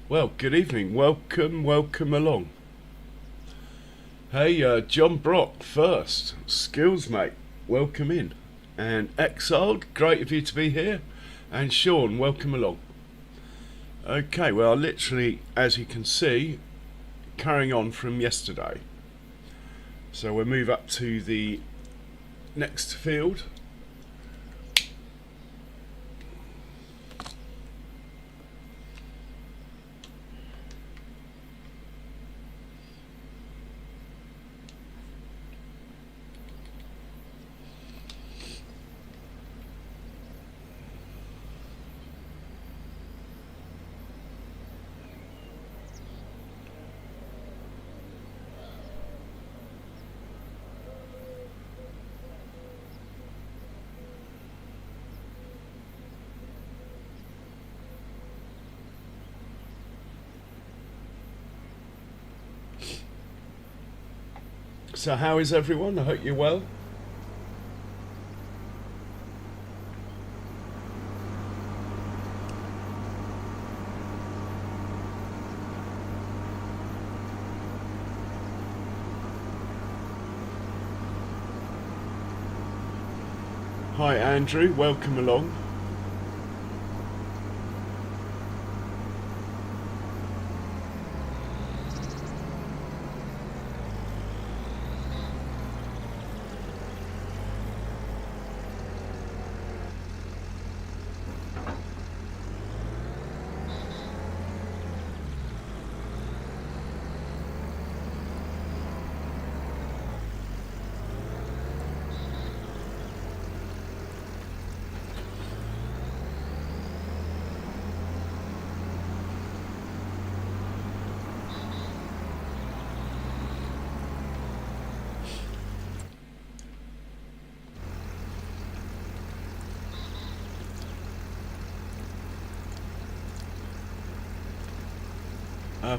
Well, good evening. Welcome along. Hey, John Brock first. Skills, mate. Welcome in. And Exiled, great of you to be here. And Sean, welcome along. Okay, well, literally, as you can see, carrying on from yesterday. So we'll move up to the next field. So how is everyone? I hope you're well. Hi Andrew, welcome along.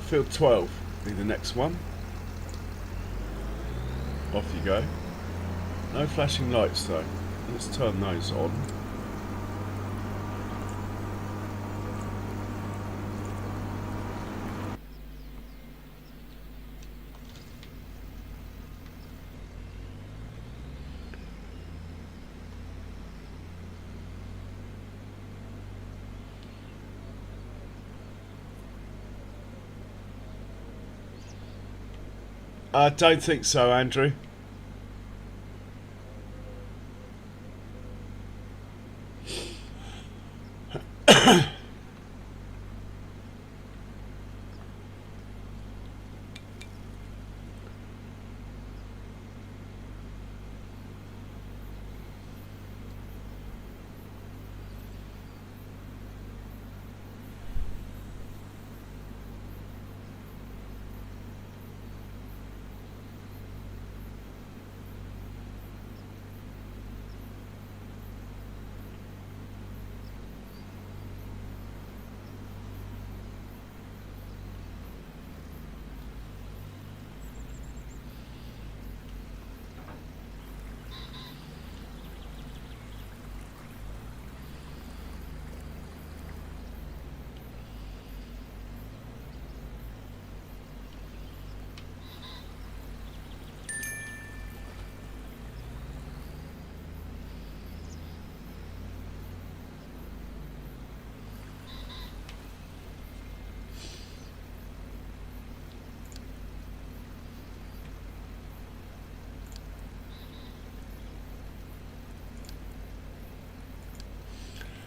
Field 12 be the next one. Off you go. No flashing lights though. Let's turn those on. I don't think so, Andrew.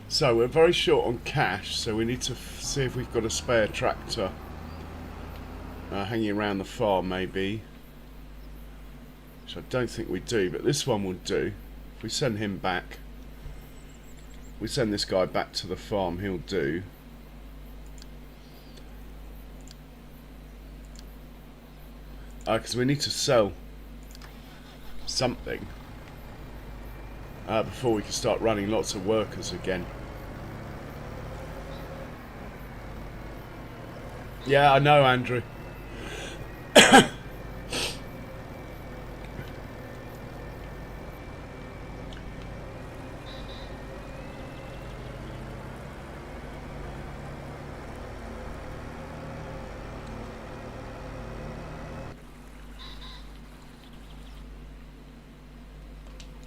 So we're very short on cash, so we need to see if we've got a spare tractor hanging around the farm maybe. Which I don't think we do, but this one will do. If we send him back, we send this guy back to the farm, he'll do. Because we need to sell something before we can start running lots of workers again. Yeah, I know, Andrew.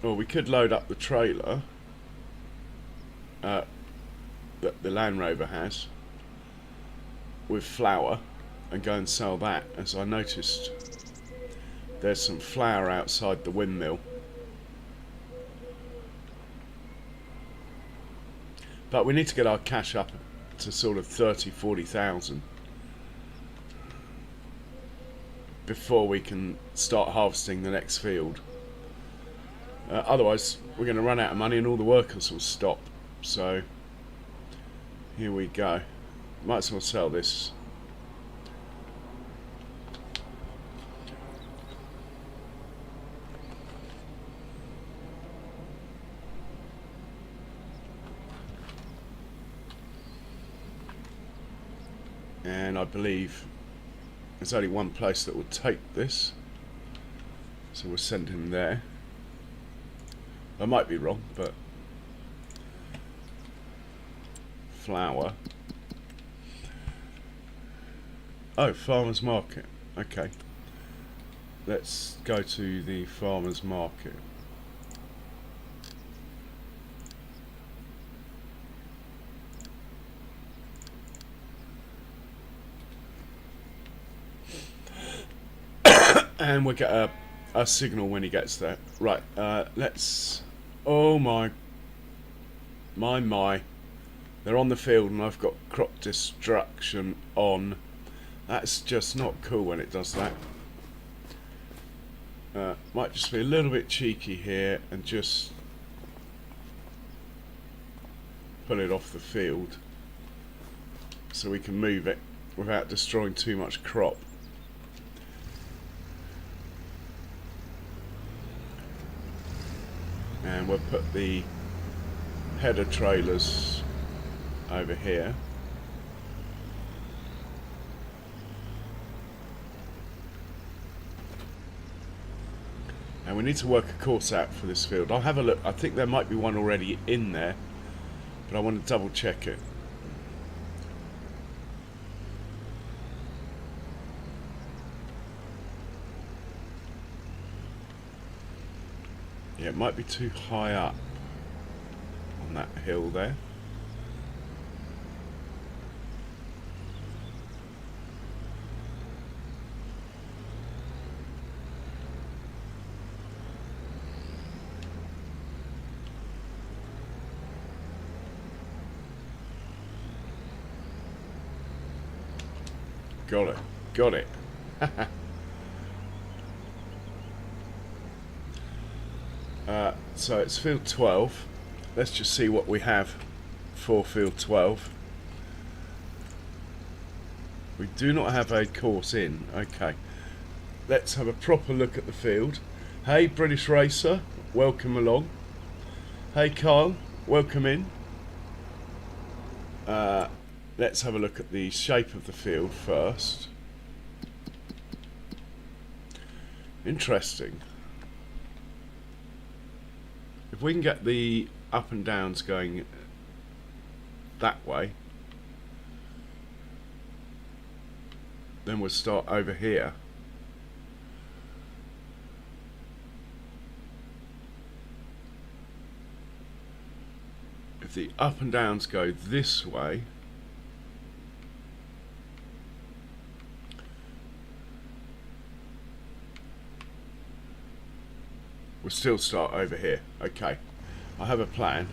Well, we could load up the trailer that the Land Rover has with flour and go and sell that, as I noticed there's some flour outside the windmill. But we need to get our cash up to sort of 30,000-40,000 before we can start harvesting the next field. Otherwise we're going to run out of money and all the workers will stop. So here we go. Might as well sell this. And I believe there's only one place that will take this, so we'll send him there. I might be wrong, but flour. Oh, farmer's market. Okay, let's go to the farmer's market. And we'll get a signal when he gets there. Right, let's... Oh my. They're on the field and I've got crop destruction on. That's just not cool when it does that. Might just be a little bit cheeky here and just pull it off the field so we can move it without destroying too much crop. And we'll put the header trailers over here. And we need to work a course out for this field. I'll have a look. I think there might be one already in there, but I want to double check it. Yeah, it might be too high up on that hill there. Got it. Got it. So it's field 12. Let's just see what we have for field 12. We do not have a course in. Okay. Let's have a proper look at the field. Hey, British Racer, welcome along. Hey, Kyle, welcome in. Let's have a look at the shape of the field first. Interesting. If we can get the up and downs going that way, then we'll start over here. If the up and downs go this way, we'll still start over here. Okay, I have a plan.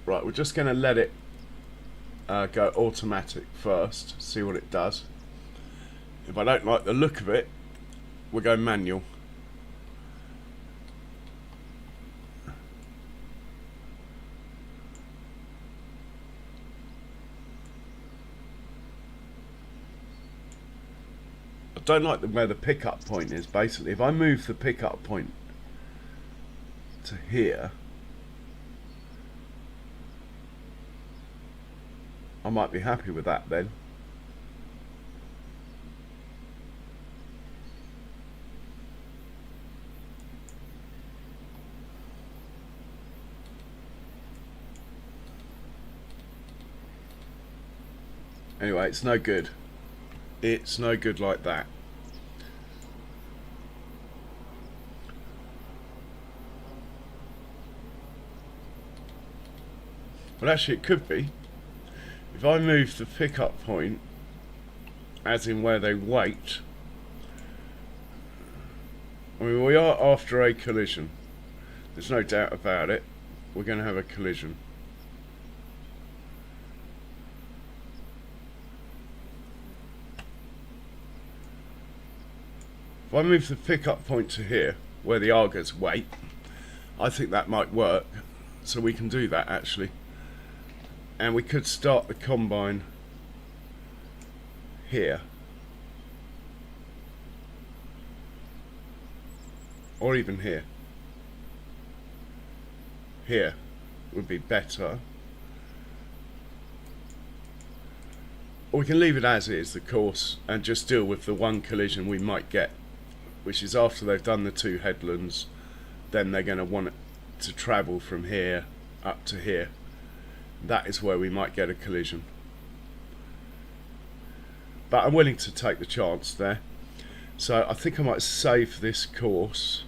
Right, we're just going to let it go automatic first, see what it does. If I don't like the look of it, we'll go manual. I don't like where the pickup point is. Basically, if I move the pickup point to here, I might be happy with that then. Anyway, it's no good. It's no good like that. But actually it could be. If I move the pickup point, as in where they wait, I mean, we are after a collision. There's no doubt about it. We're going to have a collision. If I move the pickup point to here, where the Argos wait, I think that might work. So we can do that actually. And we could start the combine here. Or even here. Here would be better. Or we can leave it as is, the course, and just deal with the one collision we might get, which is after they've done the two headlands, then they're going to want it to travel from here up to here. That is where we might get a collision. But I'm willing to take the chance there. So I think I might save this course.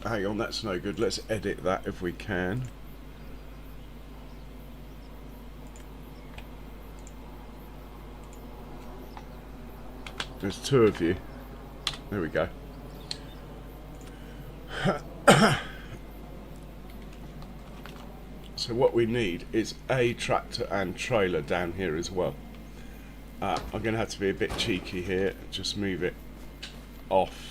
Hang on, that's no good. Let's edit that if we can. There's two of you. There we go. So what we need is a tractor and trailer down here as well. I'm going to have to be a bit cheeky here. Just move it off.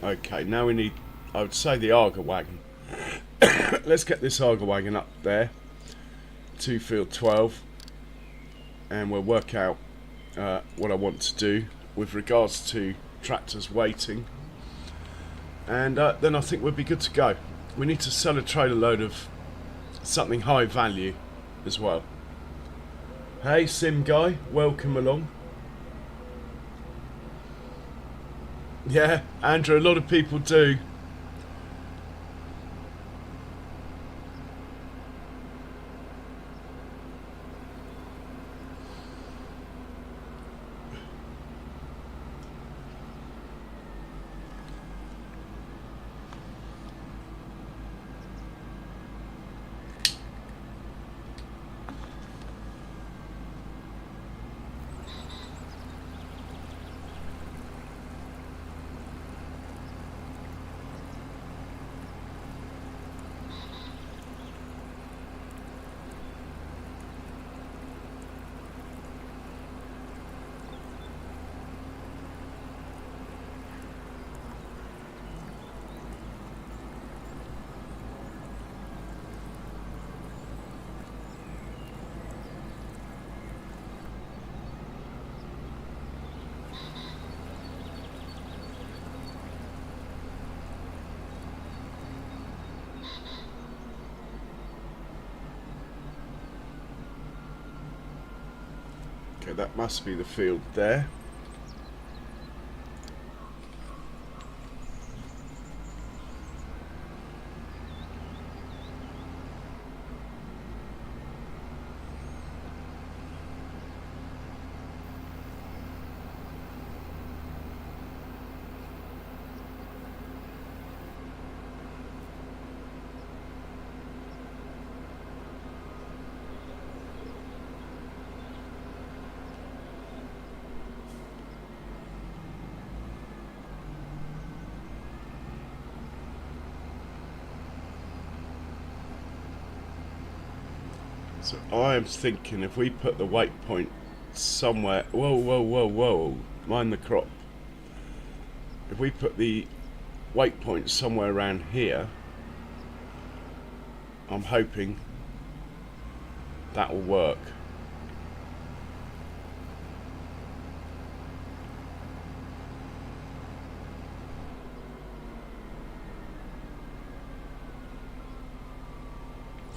Okay, now we need, I would say, the Arga wagon. Let's get this Arga wagon up there to field 12, and we'll work out what I want to do with regards to tractors waiting, and then I think we'll be good to go. We need to sell a trailer load of something high value as well. Hey Sim Guy, welcome along. Yeah, Andrew, a lot of people do. Okay, that must be the field there. So I am thinking if we put the waypoint somewhere... Whoa, whoa, whoa, whoa. Mind the crop. If we put the waypoint somewhere around here, I'm hoping that will work.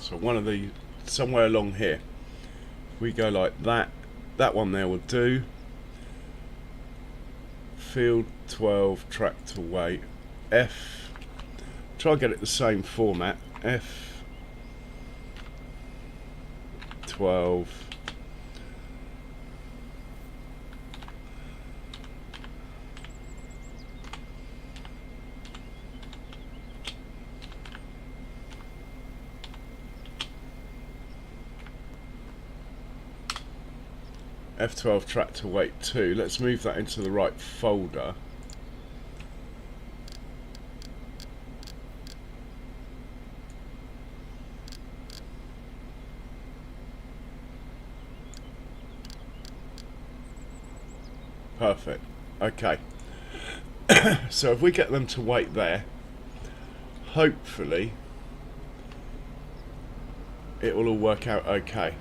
So one of the... somewhere along here, we go like that. That one there will do. Field 12, tractor weight, F. Try and get it the same format. F 12. F12 tractor weight 2. Let's move that into the right folder. Perfect. Okay. So if we get them to wait there, hopefully it will all work out okay.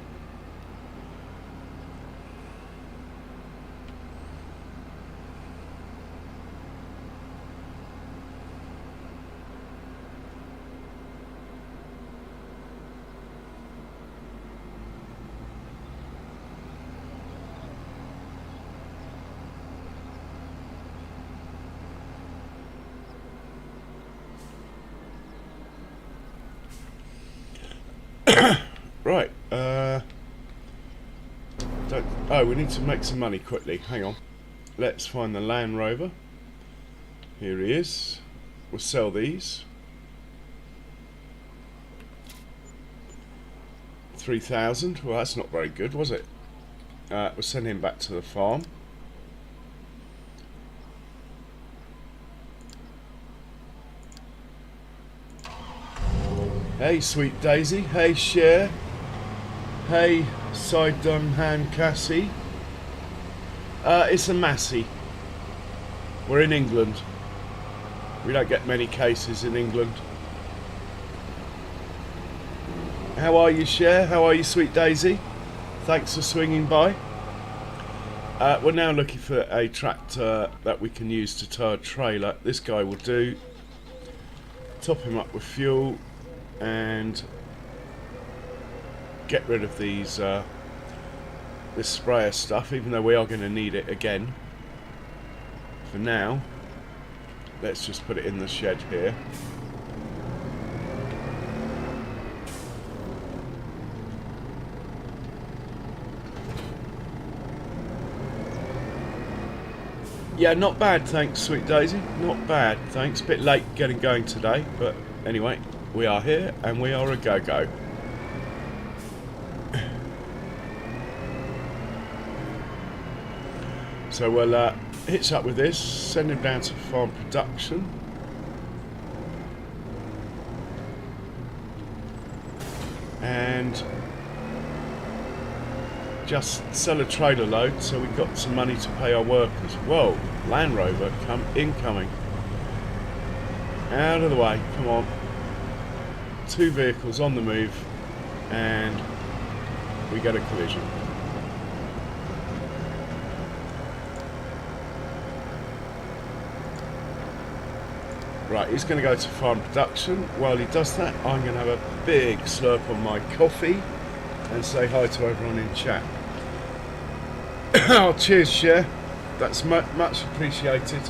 Right, oh, we need to make some money quickly. Hang on. Let's find the Land Rover. Here he is. We'll sell these. 3,000. Well, that's not very good, was it? We'll send him back to the farm. Hey, Sweet Daisy. Hey, Cher. Hey, Saxlingham Cassie. It's a Massey. We're in England. We don't get many cases in England. How are you, Cher? How are you, Sweet Daisy? Thanks for swinging by. We're now looking for a tractor that we can use to tow a trailer. This guy will do. Top him up with fuel and get rid of these this sprayer stuff, even though we are going to need it again. For now, let's just put it in the shed here. Yeah, not bad, thanks, Sweet Daisy. Not bad, thanks. Bit late getting going today, but anyway, we are here and we are a go-go. So we'll hitch up with this, send him down to farm production. And just sell a trailer load so we've got some money to pay our workers. Whoa, Land Rover incoming. Out of the way, come on. 2 vehicles on the move and we get a collision. Right, he's going to go to farm production. While he does that, I'm going to have a big slurp on my coffee and say hi to everyone in chat. Oh, cheers, Share. That's much appreciated.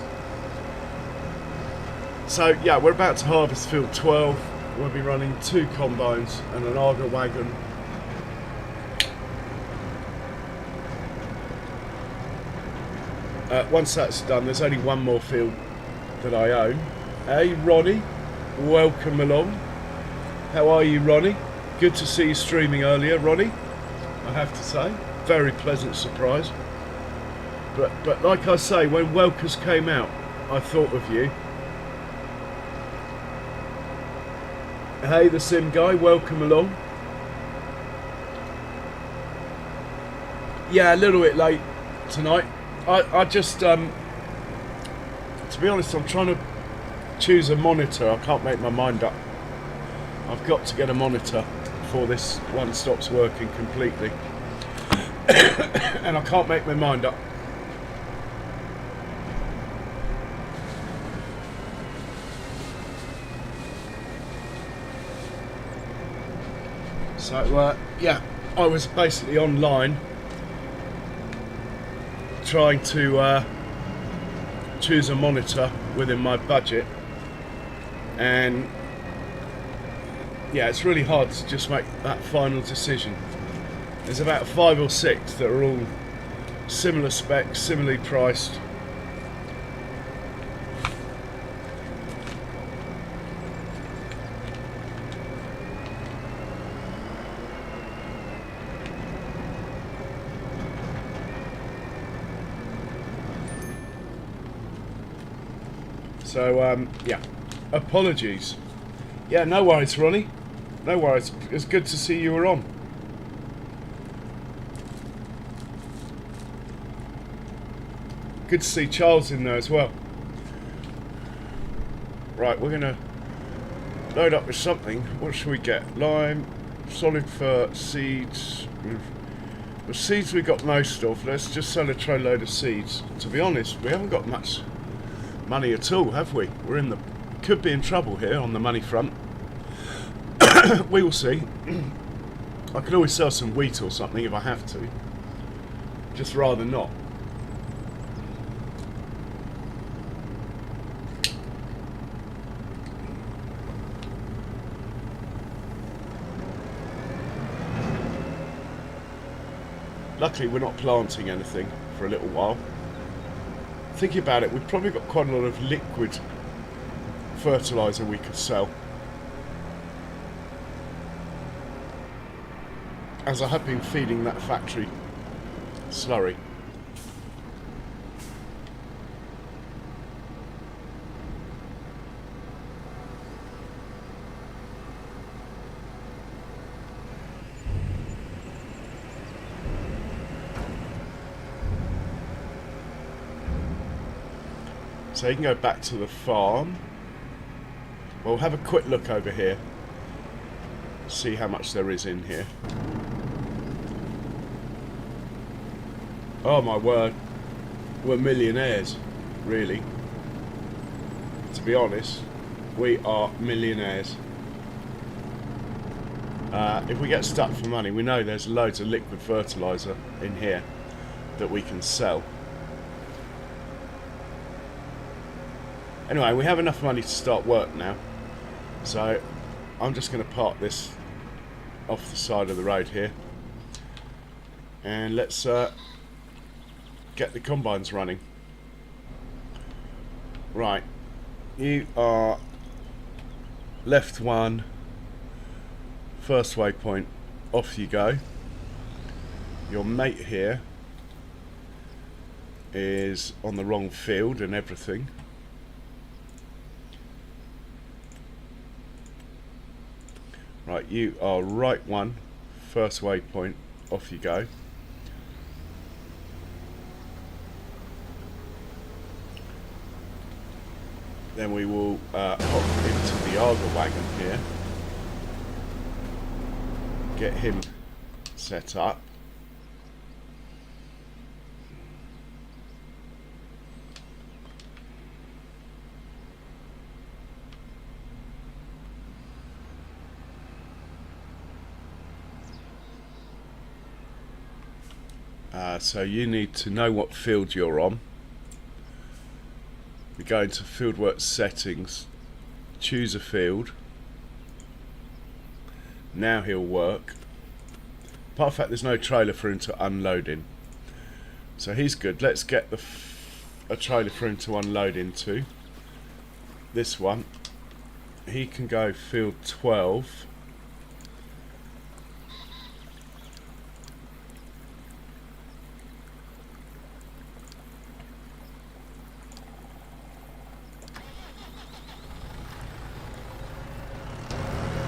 So yeah, we're about to harvest field 12. We'll be running 2 combines and an auger wagon. Once that's done, there's only one more field that I own. Hey, Ronnie, welcome along. How are you, Ronnie? Good to see you streaming earlier, Ronnie, I have to say. Very pleasant surprise. But like I say, when Welkers came out, I thought of you. Hey, the Sim guy, welcome along. Yeah, a little bit late tonight. I just, to be honest, I'm trying to choose a monitor. I can't make my mind up. I've got to get a monitor before this one stops working completely. And I can't make my mind up. So, yeah, I was basically online trying to choose a monitor within my budget, and yeah, it's really hard to just make that final decision. There's about 5 or 6 that are all similar specs, similarly priced. So, yeah, apologies. Yeah, no worries, Ronnie. No worries. It's good to see you were on. Good to see Charles in there as well. Right, we're going to load up with something. What should we get? Lime, solid fur, seeds. The seeds we got most of. Let's just sell a tray load of seeds. To be honest, we haven't got much money at all, have we? Could be in trouble here on the money front. We will see. I could always sell some wheat or something if I have to. Just rather not. Luckily we're not planting anything for a little while. Thinking about it, we've probably got quite a lot of liquid fertiliser we could sell, as I have been feeding that factory slurry. So you can go back to the farm. We'll have a quick look over here. See how much there is in here. Oh my word. We're millionaires, really. To be honest, we are millionaires. If we get stuck for money, we know there's loads of liquid fertiliser in here that we can sell. Anyway, we have enough money to start work now, so I'm just going to park this off the side of the road here, and let's get the combines running. Right, you are left 1, first waypoint, off you go. Your mate here is on the wrong field and everything. Right, you are right 1, first waypoint, off you go. Then we will hop into the auger wagon here, get him set up. So you need to know what field you're on. We go into fieldwork settings, choose a field. Now he'll work. Apart from the fact there's no trailer for him to unload in. So he's good. Let's get a trailer for him to unload into. This one. He can go field 12.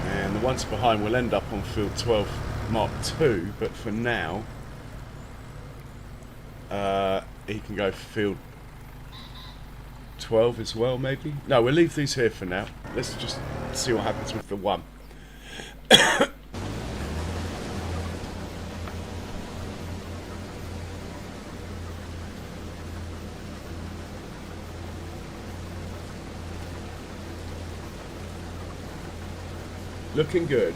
And the ones behind will end up on field 12 Mark 2, but for now he can go field 12 as well, maybe? No, we'll leave these here for now. Let's just see what happens with the one. Looking good.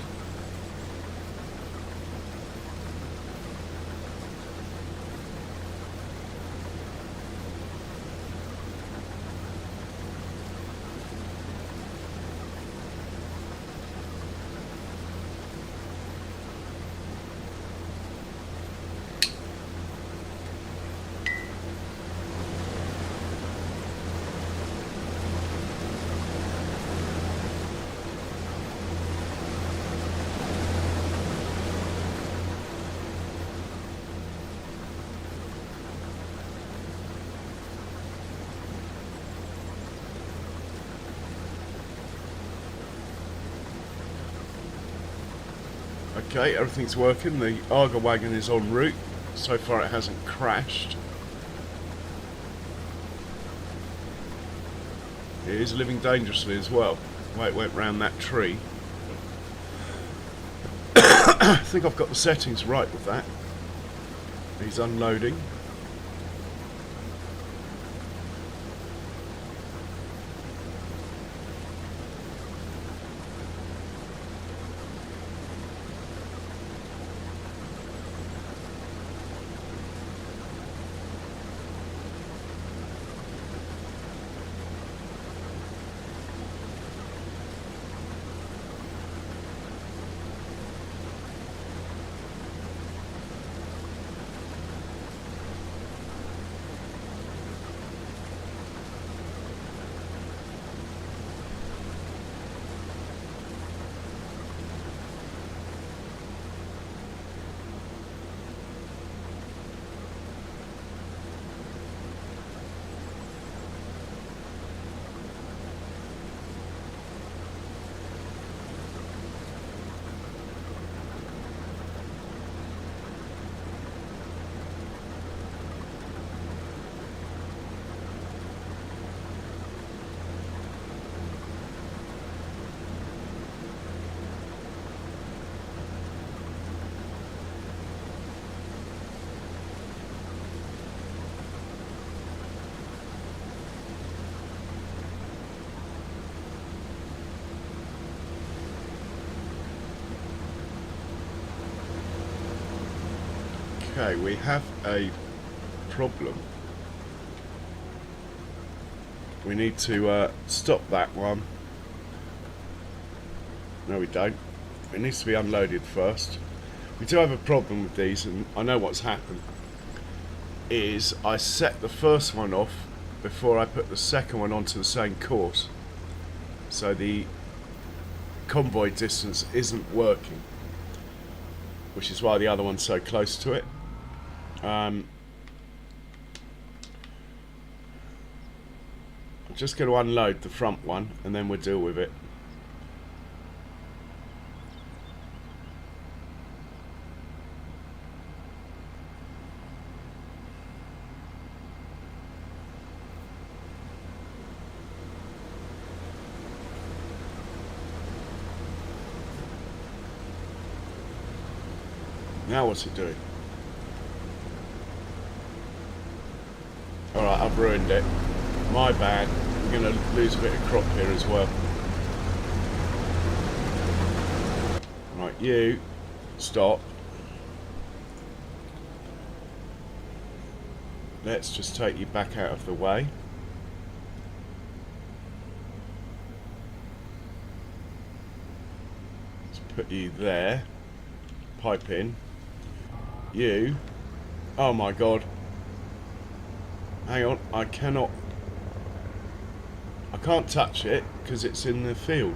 Okay, everything's working. The Arga wagon is en route. So far it hasn't crashed. It is living dangerously as well. Wait, went round that tree. I think I've got the settings right with that. He's unloading. Okay, we have a problem. We need to stop that one. No, we don't. It needs to be unloaded first. We do have a problem with these, and I know what's happened. Is I set the first one off before I put the second one onto the same course. So the convoy distance isn't working, which is why the other one's so close to it. I'm just going to unload the front one and then we'll deal with it. Now what's it doing? Alright, I've ruined it. My bad. We're going to lose a bit of crop here as well. Right, you stop. let's just take you back out of the way. Let's put you there. Pipe in. You. Oh my god. Hang on, I can't touch it because it's in the field.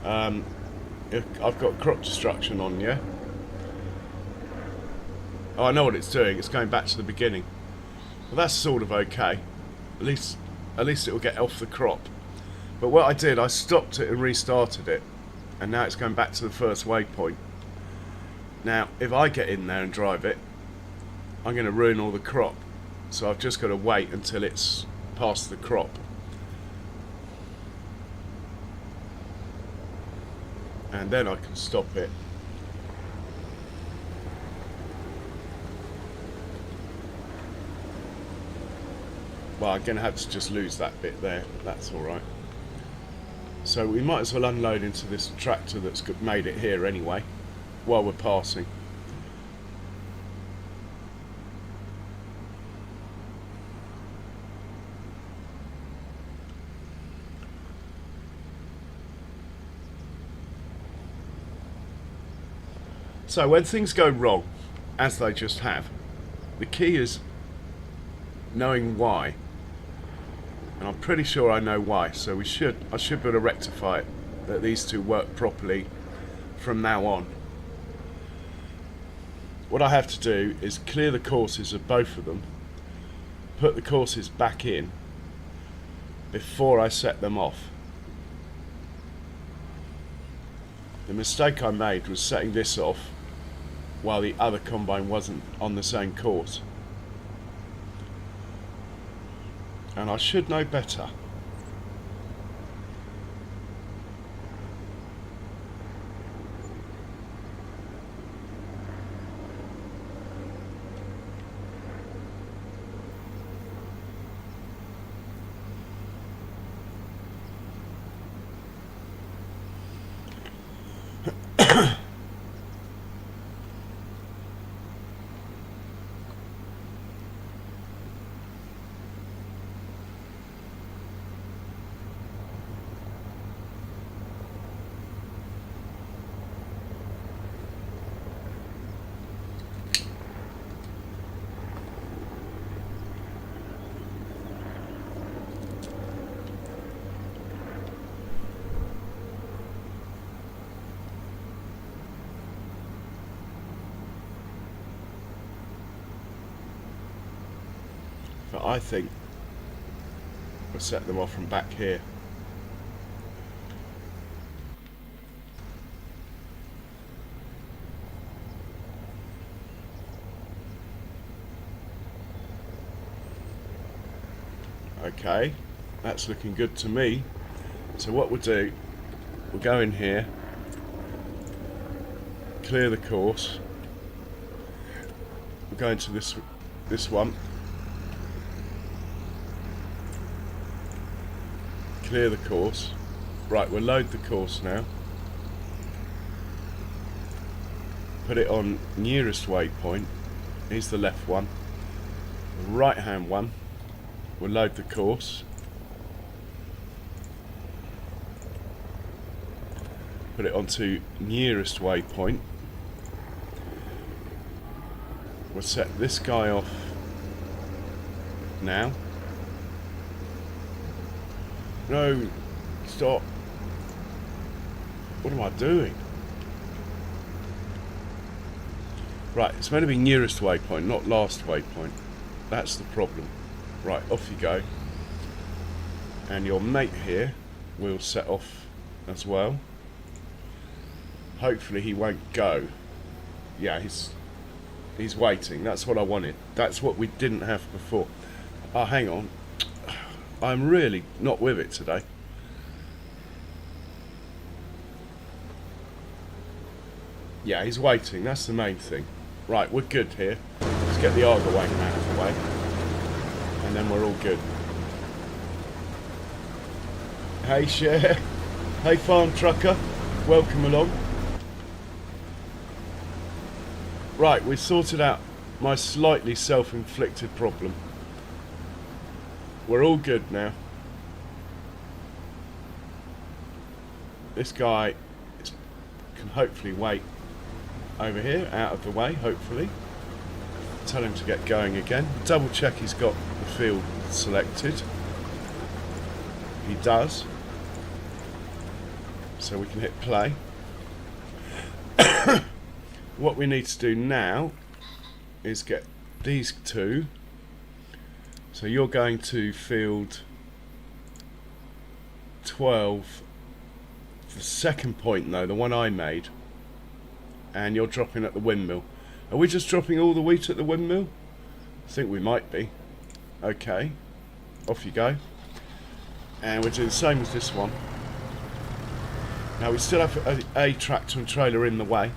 I've got crop destruction on, yeah? Oh, I know what it's doing. It's going back to the beginning. Well, that's sort of okay. At least it will get off the crop. But what I did, I stopped it and restarted it. And now it's going back to the first waypoint. Now, if I get in there and drive it, I'm going to ruin all the crop. So I've just got to wait until it's past the crop. And then I can stop it. Well, I'm going to have to just lose that bit there. That's alright. So we might as well unload into this tractor that's made it here anyway, while we're passing. So when things go wrong, as they just have, the key is knowing why. And I'm pretty sure I know why, so I should be able to rectify it, that these two work properly from now on. What I have to do is clear the courses of both of them, put the courses back in before I set them off. The mistake I made was setting this off while the other combine wasn't on the same course. And I should know better. But I think we'll set them off from back here. Okay, that's looking good to me. So what we'll do, we'll go in here, clear the course, we'll go into this one, clear the course. Right, we'll load the course now, put it on nearest waypoint. Here's the left one, the right hand one. We'll load the course, put it onto nearest waypoint. We'll set this guy off now. No, stop. What am I doing? Right, it's meant to be nearest waypoint, not last waypoint. That's the problem. Right, off you go. And your mate here will set off as well. Hopefully he won't go. Yeah, he's waiting. That's what I wanted. That's what we didn't have before. Oh, hang on. I'm really not with it today. Yeah, he's waiting. That's the main thing. Right, we're good here. Let's get the Argo wagon out of the way. And then we're all good. Hey Cher. Hey farm trucker. Welcome along. Right, we've sorted out my slightly self-inflicted problem. We're all good now. This guy can hopefully wait over here, out of the way, hopefully. Tell him to get going again. Double check he's got the field selected. He does. So we can hit play. What we need to do now is get these two. So you're going to field 12. The second point though, the one I made. And you're dropping at the windmill. Are we just dropping all the wheat at the windmill? I think we might be. Okay. Off you go. And we'll do the same as this one. Now we still have a tractor and trailer in the way.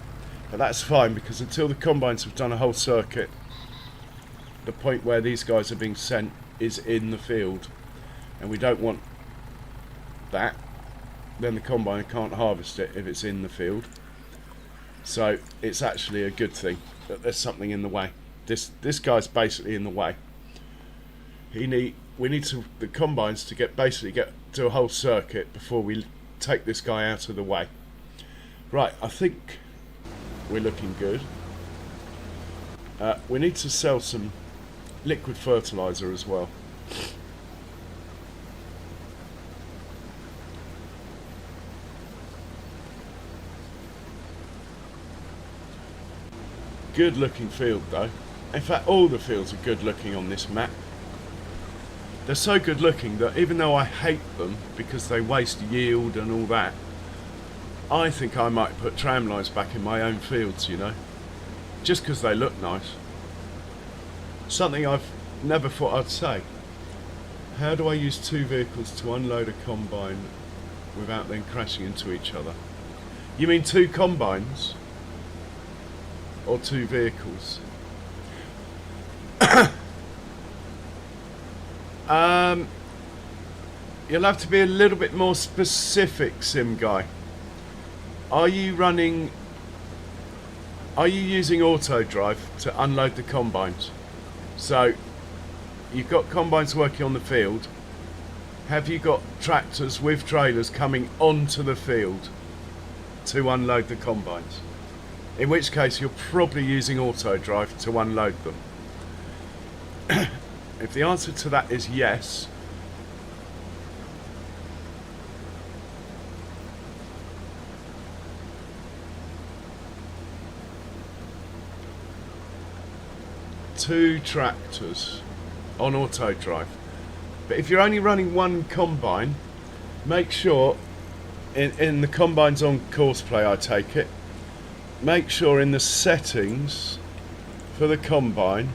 But that's fine because until the combines have done a whole circuit, the point where these guys are being sent is in the field. And we don't want that. Then the combine can't harvest it if it's in the field. So it's actually a good thing that there's something in the way. This guy's basically in the way. We need the combines to get to a whole circuit before we take this guy out of the way. Right, I think we're looking good. We need to sell some liquid fertilizer as well. Good looking field though. In fact, all the fields are good looking on this map. They're so good looking that even though I hate them because they waste yield and all that, I think I might put tram lines back in my own fields, you know, just because they look nice. Something I've never thought I'd say. How do I use two vehicles to unload a combine without then crashing into each other? You mean two combines? Or two vehicles? You'll have to be a little bit more specific, Sim Guy. Are you using auto drive to unload the combines? So you've got combines working on the field. Have you got tractors with trailers coming onto the field to unload the combines? In which case you're probably using auto drive to unload them. If the answer to that is yes, two tractors on auto drive. But if you're only running one combine, make sure in the combines on courseplay, I take it, make sure in the settings for the combine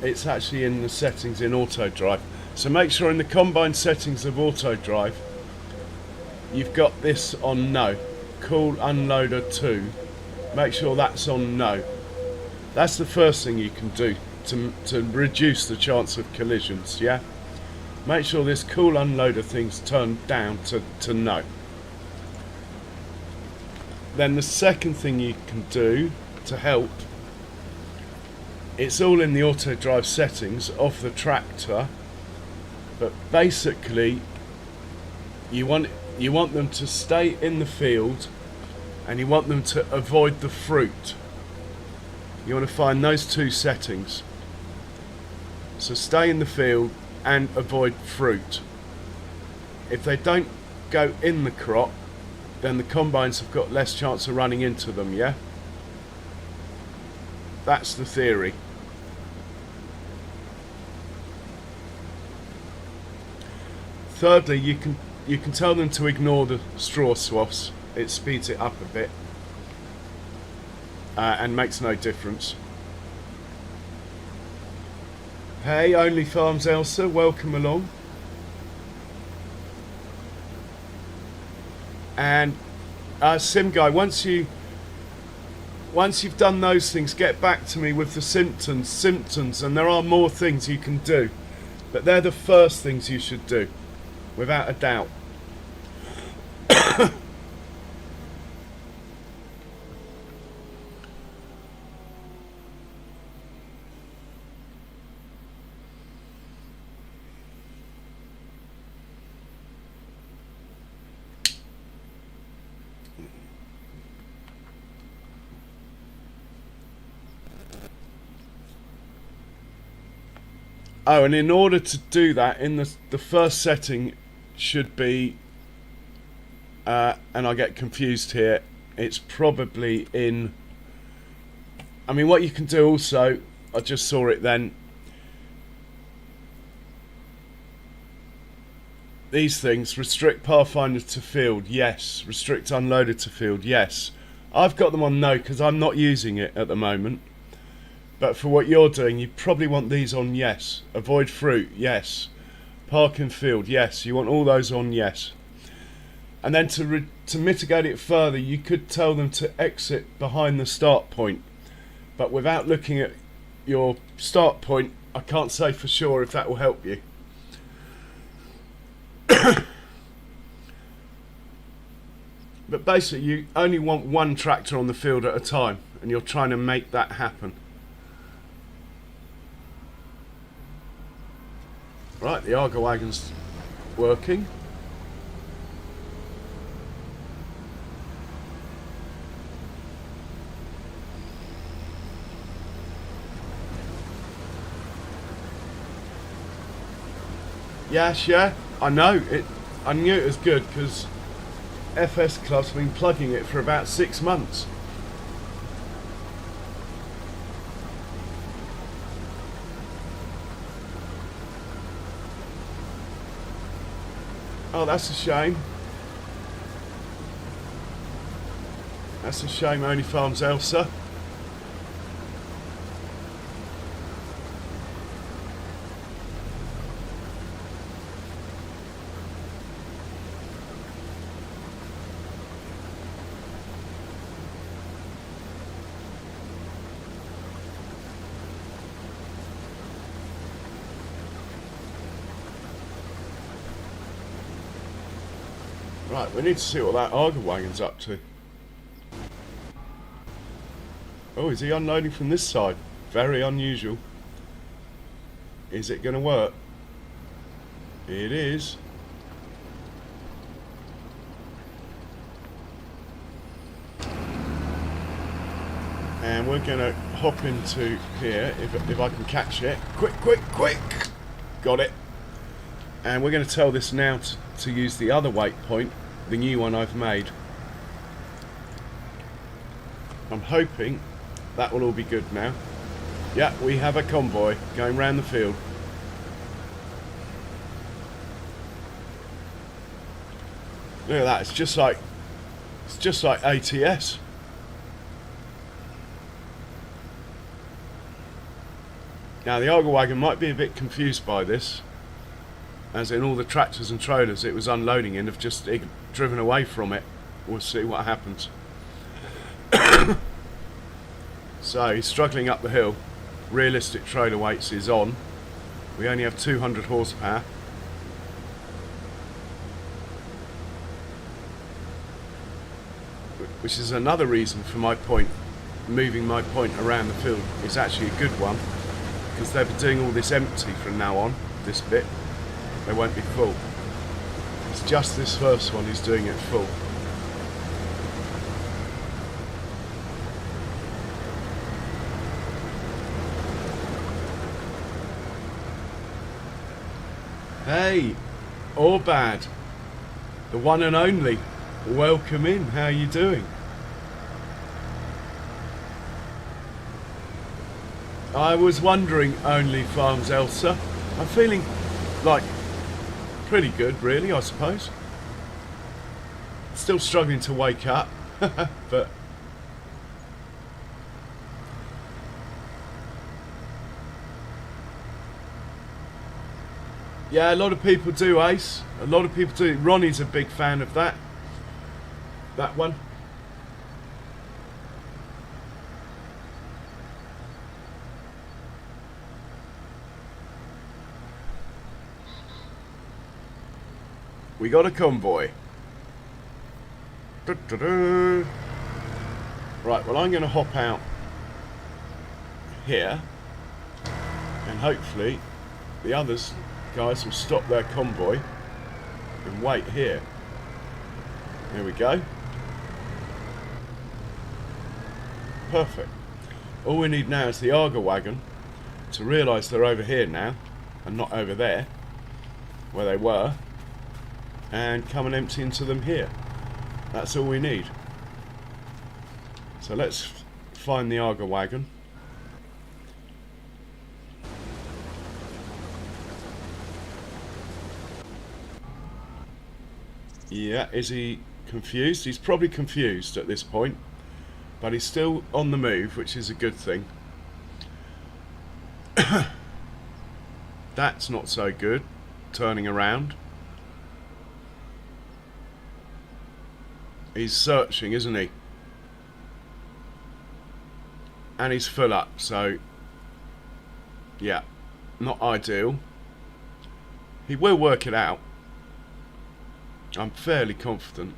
it's actually in the settings in auto drive. So make sure in the combine settings of auto drive you've got this on no. Cool unloader 2. Make sure that's on no. That's the first thing you can do to reduce the chance of collisions, yeah? Make sure this cool unloader thing's turned down to no. Then the second thing you can do to help, it's all in the auto drive settings of the tractor, but basically you want them to stay in the field and you want them to avoid the fruit. You want to find those two settings. So stay in the field and avoid fruit. If they don't go in the crop, then the combines have got less chance of running into them, yeah? That's the theory. Thirdly, you can tell them to ignore the straw swaths. It speeds it up a bit and makes no difference. Hey, Only Farms Elsa, welcome along. And Sim Guy, once you've done those things, get back to me with the symptoms, and there are more things you can do, but they're the first things you should do. without a doubt. Oh, and in order to do that, in the first setting should be, and I get confused here, it's probably in, I mean, what you can do also, I just saw it then, these things, restrict Pathfinder to field, yes. Restrict unloaded to field, yes. I've got them on no because I'm not using it at the moment. But for what you're doing, you probably want these on yes. Avoid fruit, yes. Park and field, yes. You want all those on yes. And then to mitigate it further, you could tell them to exit behind the start point. But without looking at your start point, I can't say for sure if that will help you. But basically, you only want one tractor on the field at a time, and you're trying to make that happen. Right, the Argo wagon's working. Yes, yeah, I know it. I knew it was good because FS Club's been plugging it for about 6 months. Oh, that's a shame. That's a shame, only farms Elsa. Right, we need to see what that Argo wagon's up to. Oh, is he unloading from this side? Very unusual. Is it going to work? It is. And we're going to hop into here, if I can catch it. Quick, quick, quick! Got it. And we're going to tell this now to use the other waypoint, the new one I've made. I'm hoping that will all be good now. Yeah, we have a convoy going round the field. Look at that, it's just like ATS. Now the Argo wagon might be a bit confused by this, as in all the tractors and trailers it was unloading in have just driven away from it. We'll see what happens. So he's struggling up the hill. Realistic trailer weights is on. We only have 200 horsepower. Which is another reason for my point, moving my point around the field is actually a good one, because they'll be doing all this empty from now on, this bit. They won't be full. It's just this first one who's doing it full. Hey, Orbad, the one and only. Welcome in. How are you doing? I was wondering, only farms Elsa. I'm feeling like pretty good, really, I suppose. Still struggling to wake up, but yeah, a lot of people do, Ace. A lot of people do. Ronnie's a big fan of that one. We got a convoy. Du-du-du. Right, well I'm going to hop out here and hopefully the others guys will stop their convoy and wait here. There we go. Perfect. All we need now is the Arga wagon to realise they're over here now and not over there where they were, and come and empty into them here. That's all we need. So let's find the Arga wagon. Yeah, is he confused? He's probably confused at this point, but he's still on the move, which is a good thing. That's not so good, turning around. He's searching, isn't he? And he's full up, so yeah, not ideal. He will work it out. I'm fairly confident.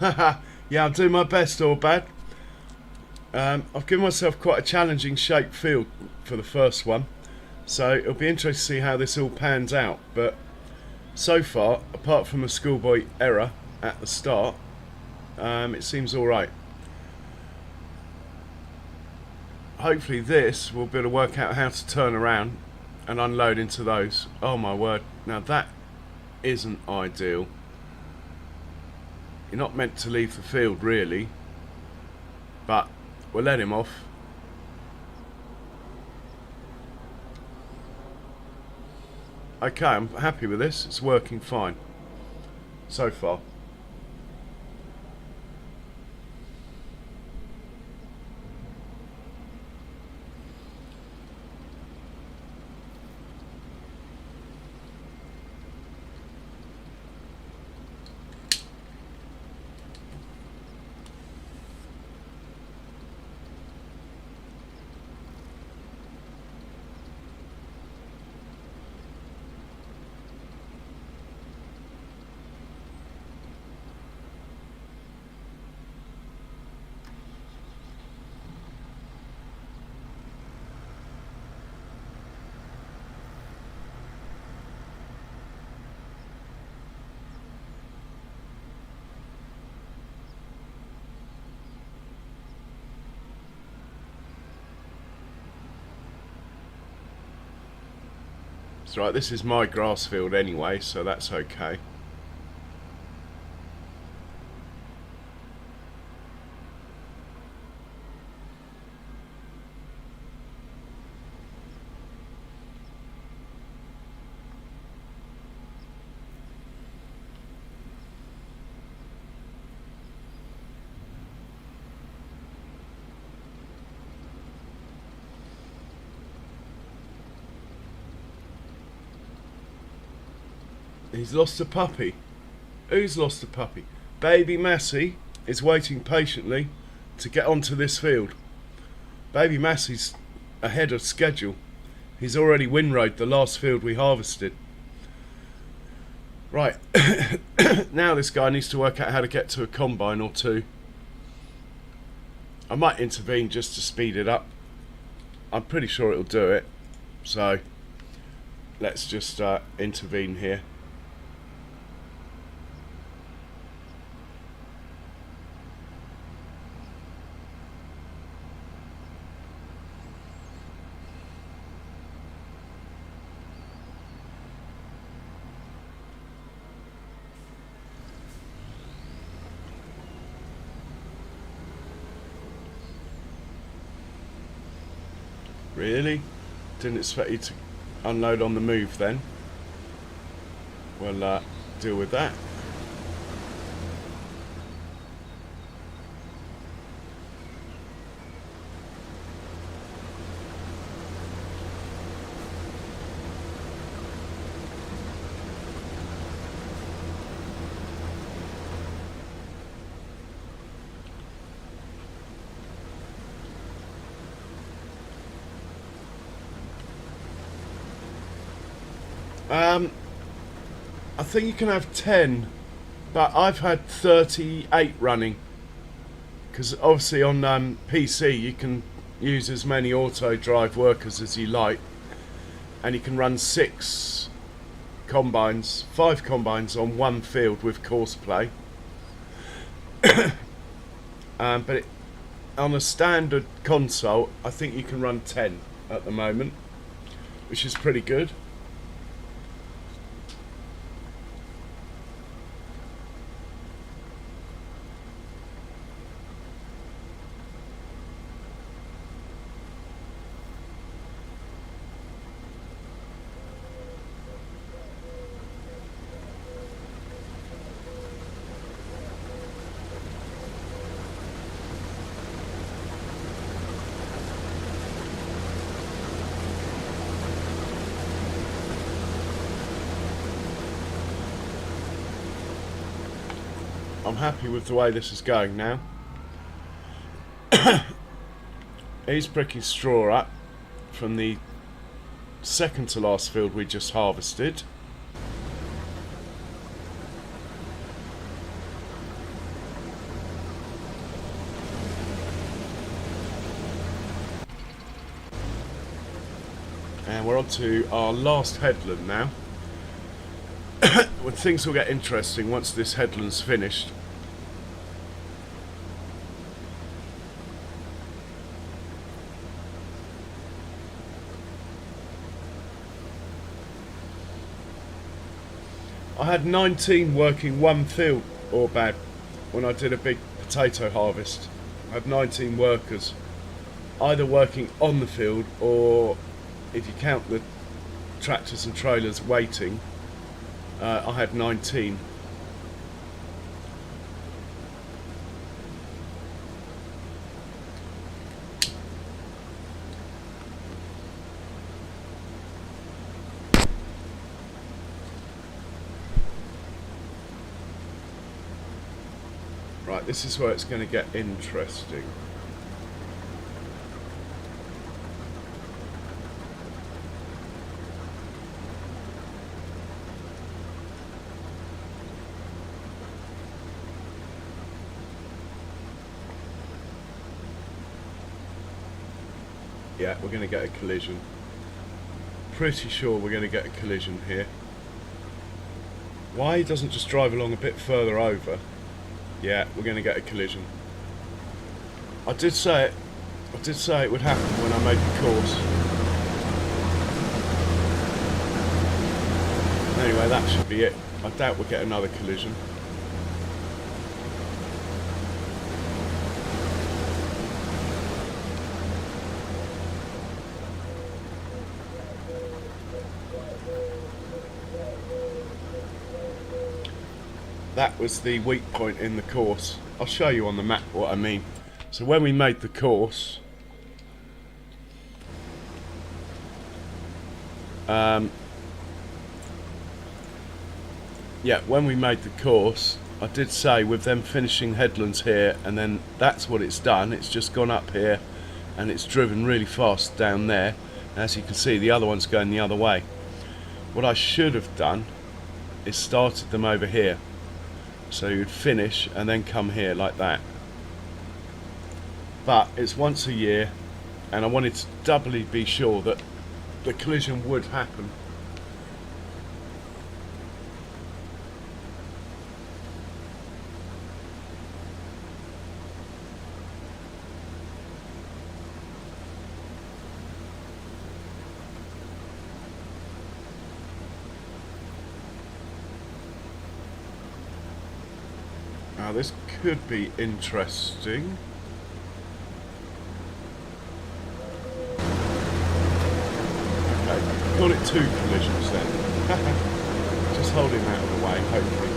Haha, yeah, I'm doing my best, all bad. I've given myself quite a challenging shaped field for the first one, so it'll be interesting to see how this all pans out. But so far, apart from a schoolboy error at the start, it seems alright. Hopefully this will be able to work out how to turn around and unload into those. Oh my word, now that isn't ideal. You're not meant to leave the field really, but we'll let him off. Okay, I'm happy with this. It's working fine so far. That's right, this is my grass field anyway, so that's okay. He's lost a puppy. Who's lost a puppy? Baby Massey is waiting patiently to get onto this field. Baby Massey's ahead of schedule. He's already windrowed the last field we harvested. Right, now this guy needs to work out how to get to a combine or two. I might intervene just to speed it up. I'm pretty sure it'll do it. So let's just intervene here. Really? Didn't expect you to unload on the move then. We'll deal with that. I think you can have 10, but I've had 38 running, because obviously on PC you can use as many auto drive workers as you like, and you can run 5 combines on one field with course play. But on a standard console I think you can run 10 at the moment, which is pretty good. I'm happy with the way this is going now. He's pricking straw up from the second to last field we just harvested. And we're on to our last headland now. When things will get interesting once this headland's finished. I had 19 working one field, or bad, when I did a big potato harvest. I had 19 workers, either working on the field, or if you count the tractors and trailers waiting, I had 19. Right, this is where it's going to get interesting. Yeah, we're going to get a collision. Pretty sure we're going to get a collision here. Why he doesn't just drive along a bit further over? Yeah, we're going to get a collision. I did say it would happen when I made the course. Anyway, that should be it. I doubt we'll get another collision. That was the weak point in the course. I'll show you on the map what I mean. So when we made the course, when we made the course, I did say with them finishing headlands here, and then that's what it's done. It's just gone up here and it's driven really fast down there. As you can see, the other one's going the other way. What I should have done is started them over here. So you'd finish and then come here like that. But it's once a year, and I wanted to doubly be sure that the collision would happen. Now this could be interesting. call it 2 collisions then. Just hold him out of the way, hopefully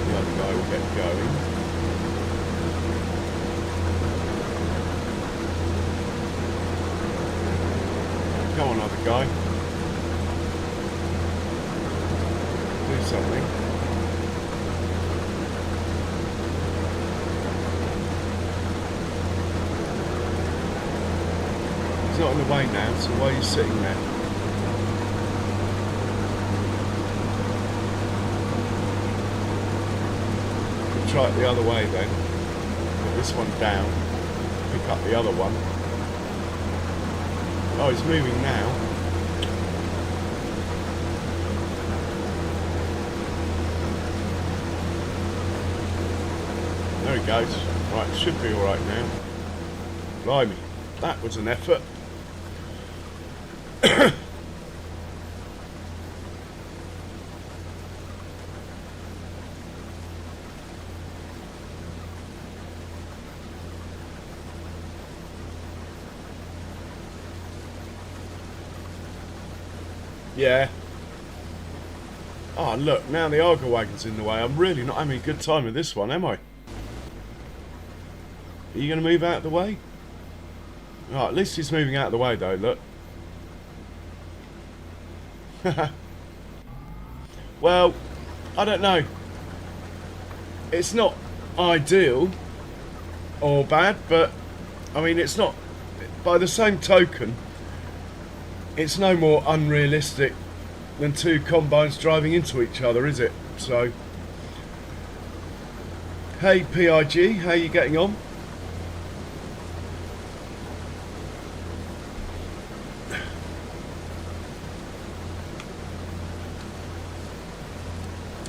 the other guy will get going. Come on, other guy. Do something. He's not in the way now, so why are you sitting there? We'll try it the other way then. Put this one down. Pick up the other one. Oh, he's moving now. There he goes. Right, should be alright now. Blimey, that was an effort. Yeah. Oh, look, now the Argo wagon's in the way. I'm really not having a good time with this one, am I? Are you going to move out of the way? Oh, at least he's moving out of the way, though, look. Well, I don't know. It's not ideal or bad, but, I mean, it's not... By the same token, it's no more unrealistic than 2 combines driving into each other, is it? So, hey PIG, how are you getting on?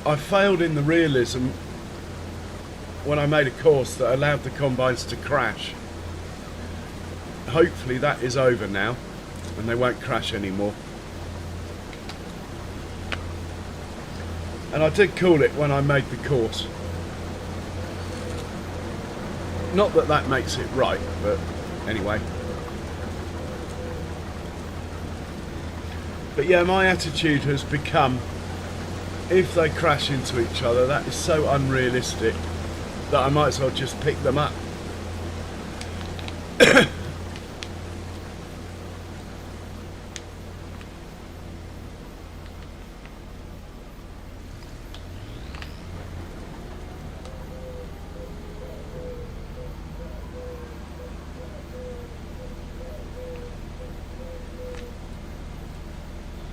I failed in the realism when I made a course that allowed the combines to crash. Hopefully that is over now and they won't crash anymore. And I did call it when I made the course. Not that that makes it right, but anyway. But yeah, my attitude has become, if they crash into each other, that is so unrealistic that I might as well just pick them up.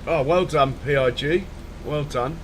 Oh, well done, PIG. Well done.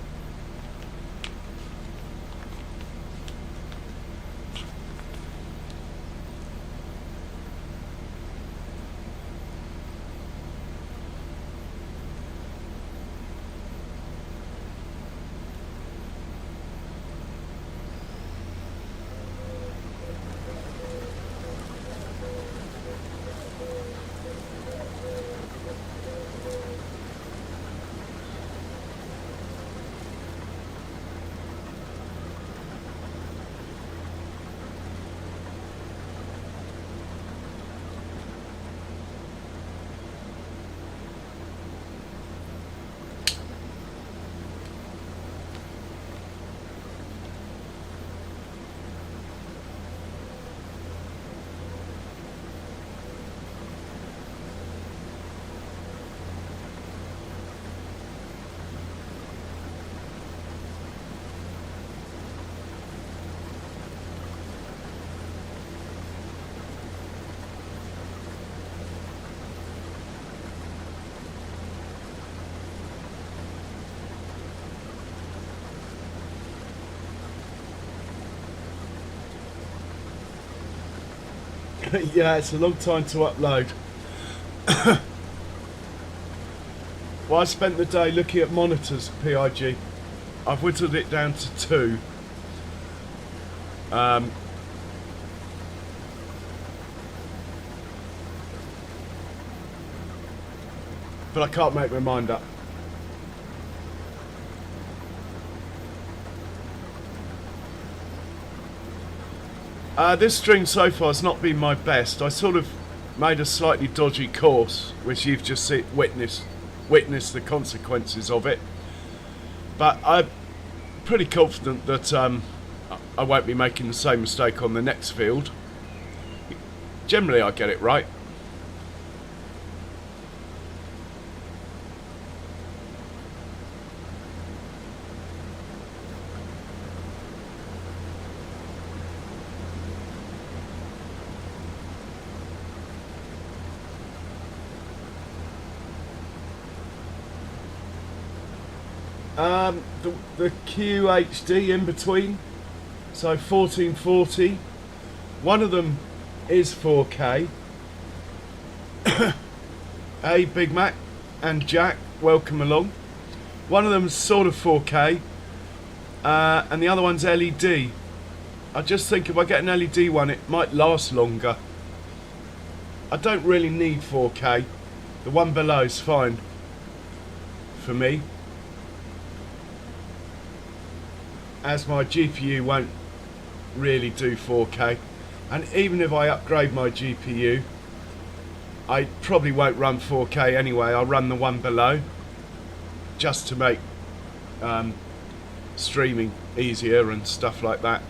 Yeah, it's a long time to upload. Well, I spent the day looking at monitors, PIG. I've whittled it down to 2. But I can't make my mind up. This stream so far has not been my best. I sort of made a slightly dodgy course, which you've just witnessed the consequences of it. But I'm pretty confident that I won't be making the same mistake on the next field. Generally, I get it right. The QHD in between, so 1440. One of them is 4K. Hey, Big Mac and Jack, welcome along. One of them's sort of 4K, and the other one's LED. I just think if I get an LED one, it might last longer. I don't really need 4K. The one below is fine for me, as my GPU won't really do 4K, and even if I upgrade my GPU, I probably won't run 4K anyway. I'll run the one below just to make streaming easier and stuff like that.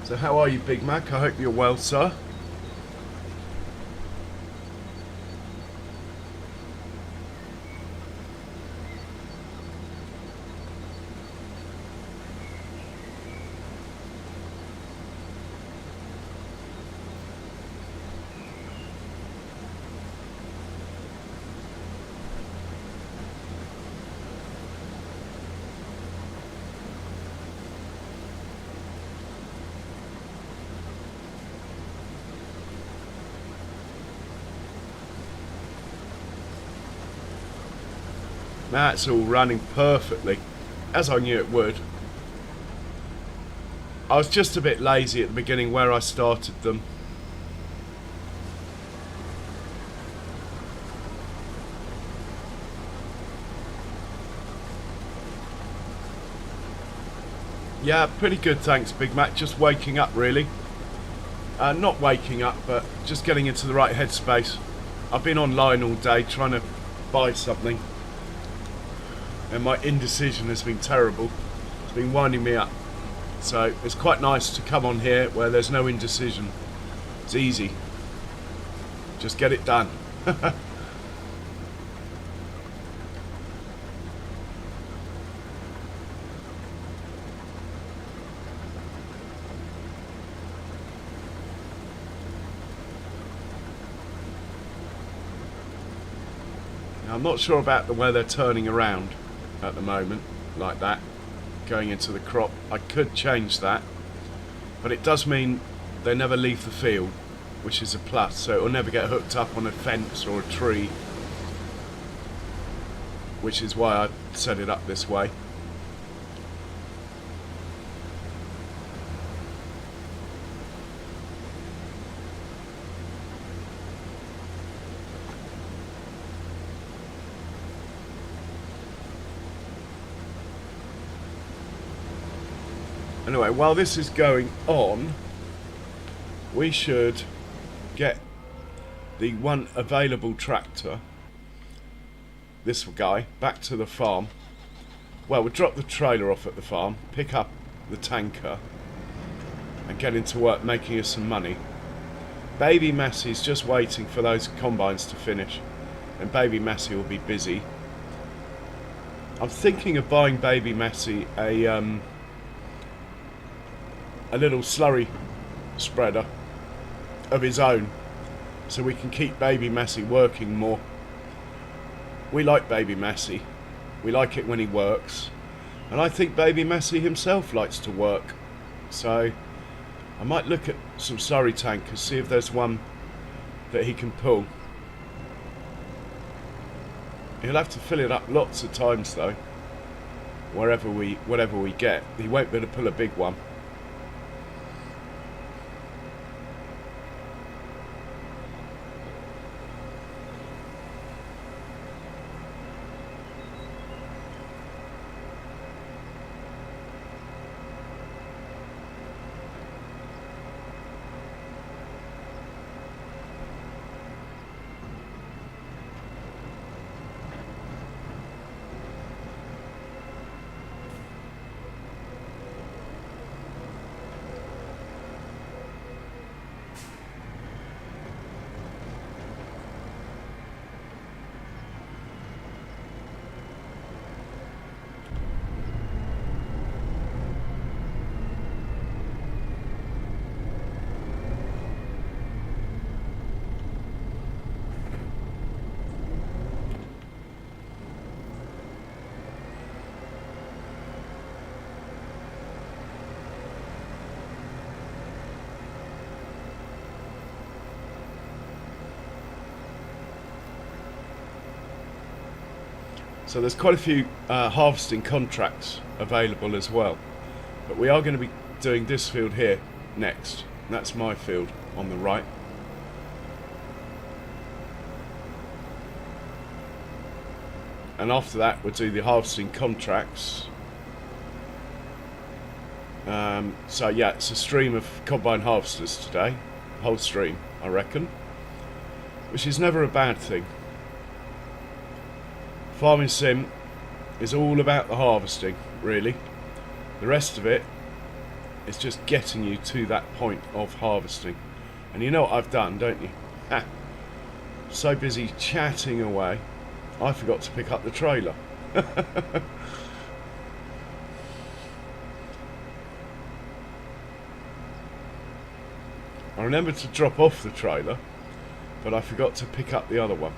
So how are you, Big Mac? I hope you're well, sir. That's all running perfectly, as I knew it would. I was just a bit lazy at the beginning where I started them. Yeah, pretty good, thanks, Big Mac. Just waking up, really. Not waking up, but just getting into the right headspace. I've been online all day trying to buy something, and my indecision has been terrible. It's been winding me up. So it's quite nice to come on here where there's no indecision. It's easy. Just get it done. Now, I'm not sure about the way they're turning around at the moment, like that, going into the crop. I could change that, but it does mean they never leave the field, which is a plus, so it will never get hooked up on a fence or a tree, which is why I set it up this way. Anyway, while this is going on, we should get the one available tractor this guy back to the farm. Well, we'll drop the trailer off at the farm, pick up the tanker, and get into work making us some money. Baby Massey's just waiting for those combines to finish, and Baby Massey will be busy. I'm thinking of buying Baby Massey a little slurry spreader of his own, so we can keep Baby Massey working more. We like Baby Massey. We like it when he works, and I think Baby Massey himself likes to work. So I might look at some slurry tankers, see if there's one that he can pull. He'll have to fill it up lots of times though, whatever we get. He won't be able to pull a big one. So there's quite a few harvesting contracts available as well. But we are going to be doing this field here next. That's my field on the right. And after that we'll do the harvesting contracts. So yeah, it's a stream of combine harvesters today. Whole stream, I reckon. Which is never a bad thing. Farming sim is all about the harvesting, really. The rest of it is just getting you to that point of harvesting. And you know what I've done, don't you? Ha! So busy chatting away, I forgot to pick up the trailer. I remembered to drop off the trailer, but I forgot to pick up the other one.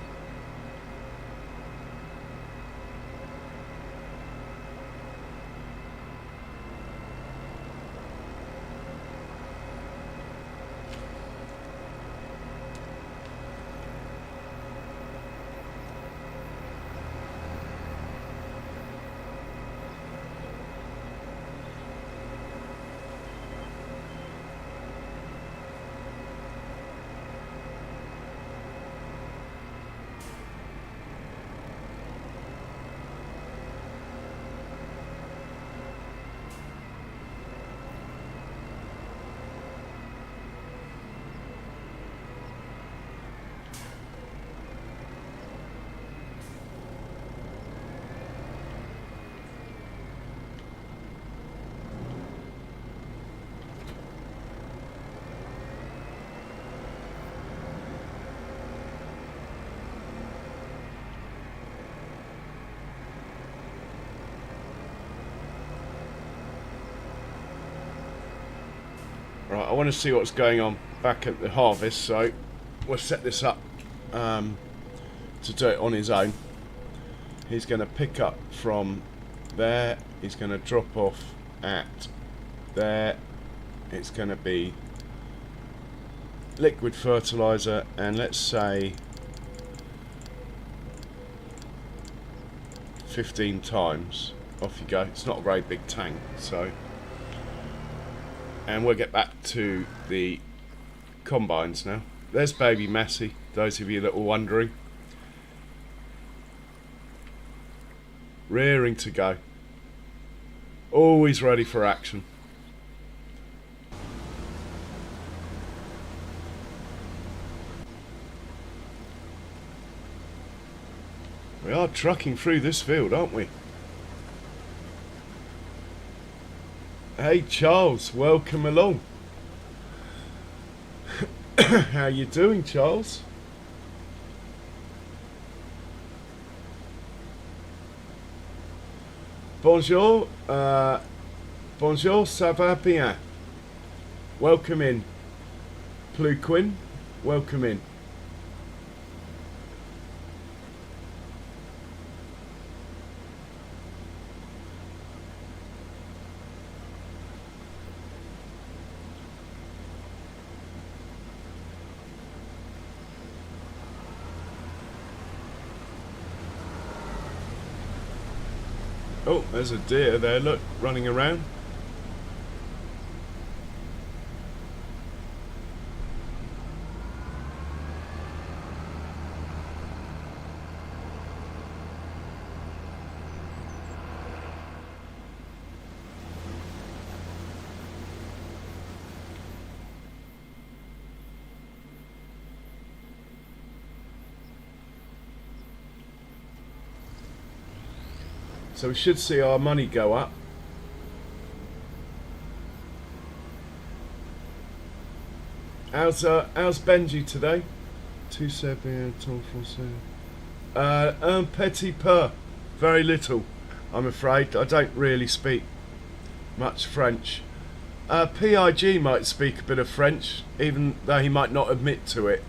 Right, I want to see what's going on back at the harvest, so we'll set this up to do it on his own. He's going to pick up from there, he's going to drop off at there. It's going to be liquid fertilizer, and let's say 15 times. Off you go. It's not a very big tank, so. And we'll get back to the combines now. There's Baby Massey, those of you that were wondering. Rearing to go. Always ready for action. We are trucking through this field, aren't we? Hey Charles, welcome along. How you doing, Charles? Bonjour, bonjour, ça va bien. Welcome in. Pluquin, welcome in. Oh, there's a deer there, look, running around. So we should see our money go up. How's Benji today? Tout c'est bien, ton français. Un petit peu. Very little, I'm afraid. I don't really speak much French. PIG might speak a bit of French, even though he might not admit to it.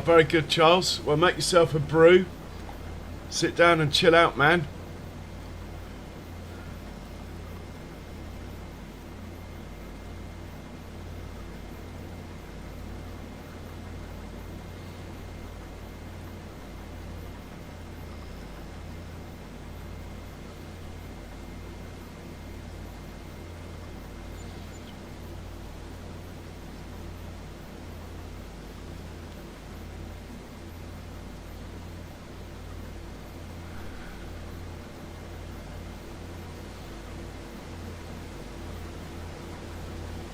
Very good, Charles. Well, make yourself a brew. Sit down and chill out, man.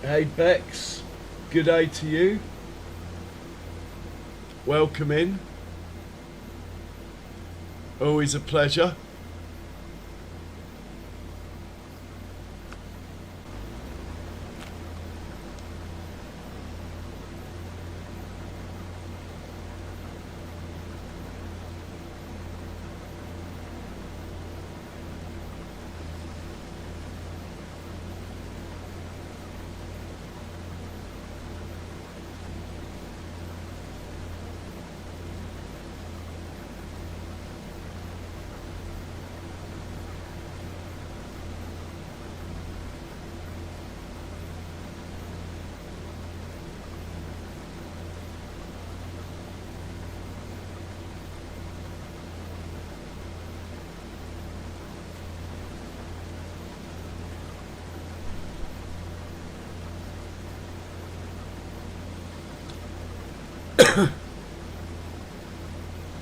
Hey Bex, good day to you. Welcome in. Always a pleasure.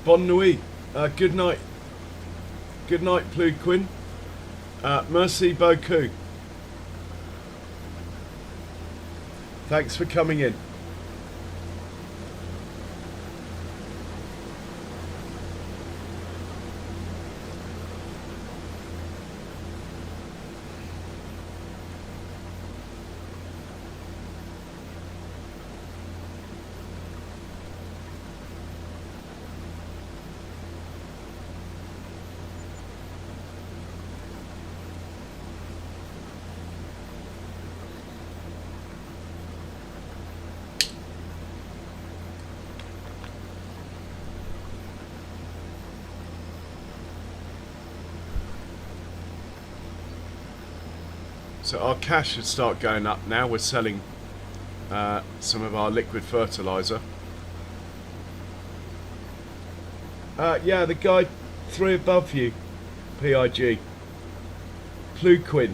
Bonne nuit. Good night. Good night, Pluquin. Merci beaucoup. Thanks for coming in. So our cash should start going up now. We're selling some of our liquid fertilizer. Yeah, the guy 3 above you, PIG. Pluquin.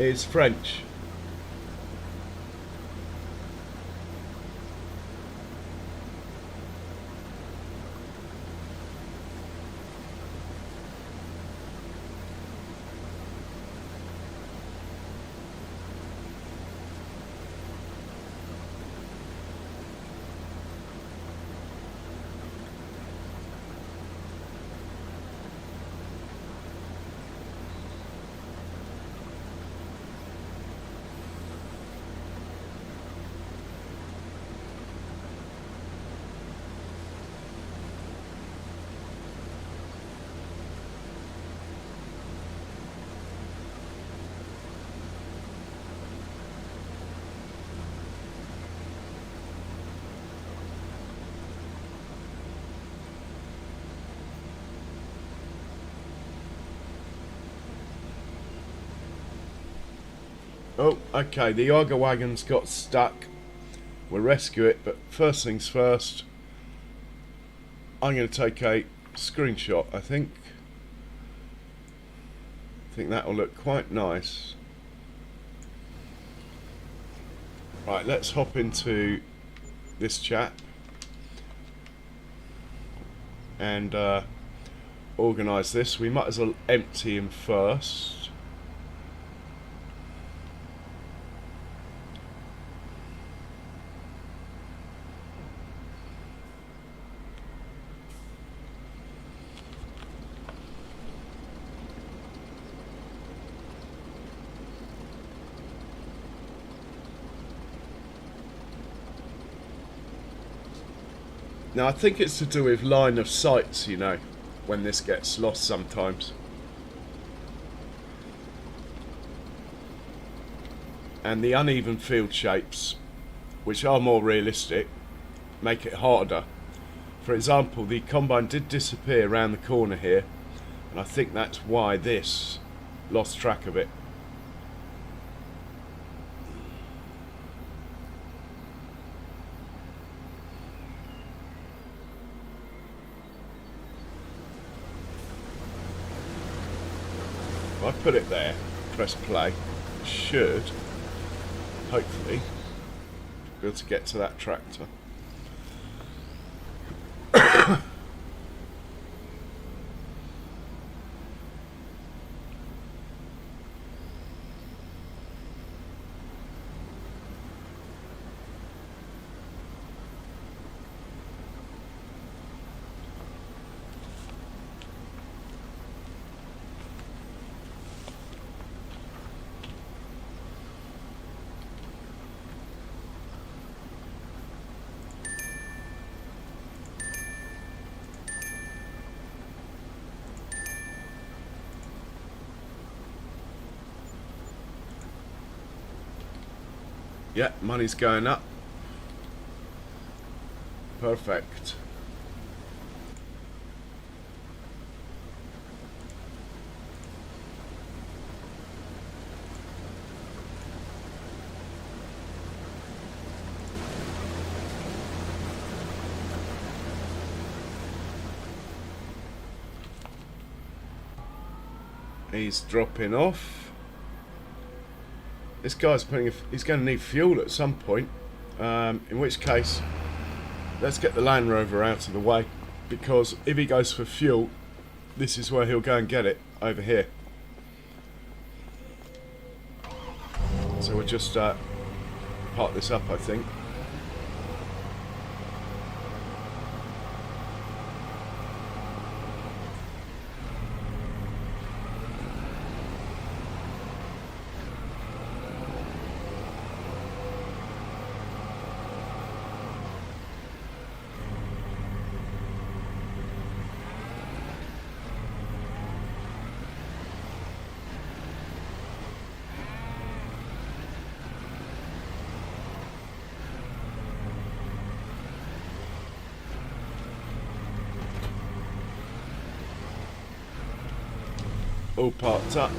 is French. Oh, okay, the Arga wagon's got stuck. We'll rescue it, but first things first, I'm going to take a screenshot, I think. I think that will look quite nice. Right, let's hop into this chap and organise this. We might as well empty him first. Now I think it's to do with line of sights, you know, when this gets lost sometimes. And the uneven field shapes, which are more realistic, make it harder. For example, the combine did disappear around the corner here, and I think that's why this lost track of it. If I put it there, press play, should hopefully be able to get to that tractor. Yeah, money's going up. Perfect. He's dropping off. This guy's he's going to need fuel at some point, in which case let's get the Land Rover out of the way, because if he goes for fuel, this is where he'll go and get it, over here. So we'll just park this up, I think. All parked up.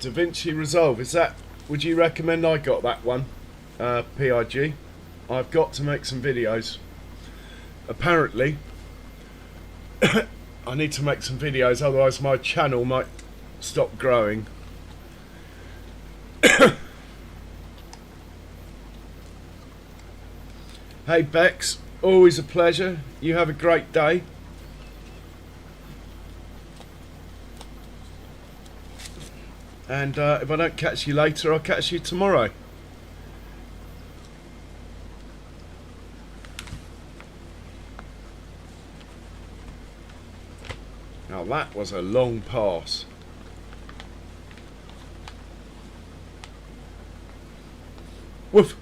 Da Vinci Resolve, is that, would you recommend I got that one? PIG. I've got to make some videos. Apparently, I need to make some videos, otherwise my channel might stop growing. Hey Bex, always a pleasure. You have a great day. And if I don't catch you later, I'll catch you tomorrow. Now that was a long pass. Woof.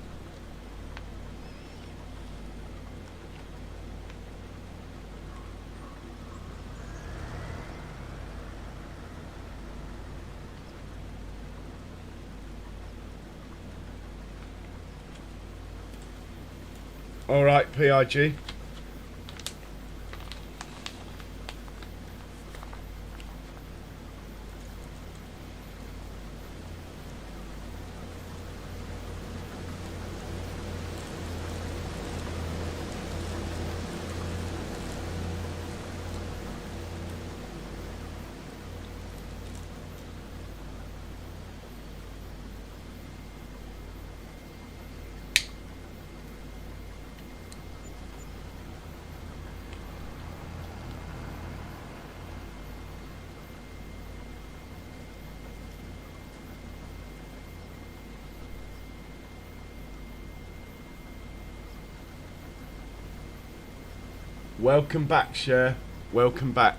All right, PIG. Welcome back, Cher. Welcome back.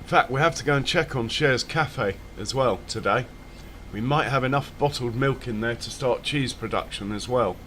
In fact, we have to go and check on Cher's cafe as well today. We might have enough bottled milk in there to start cheese production as well.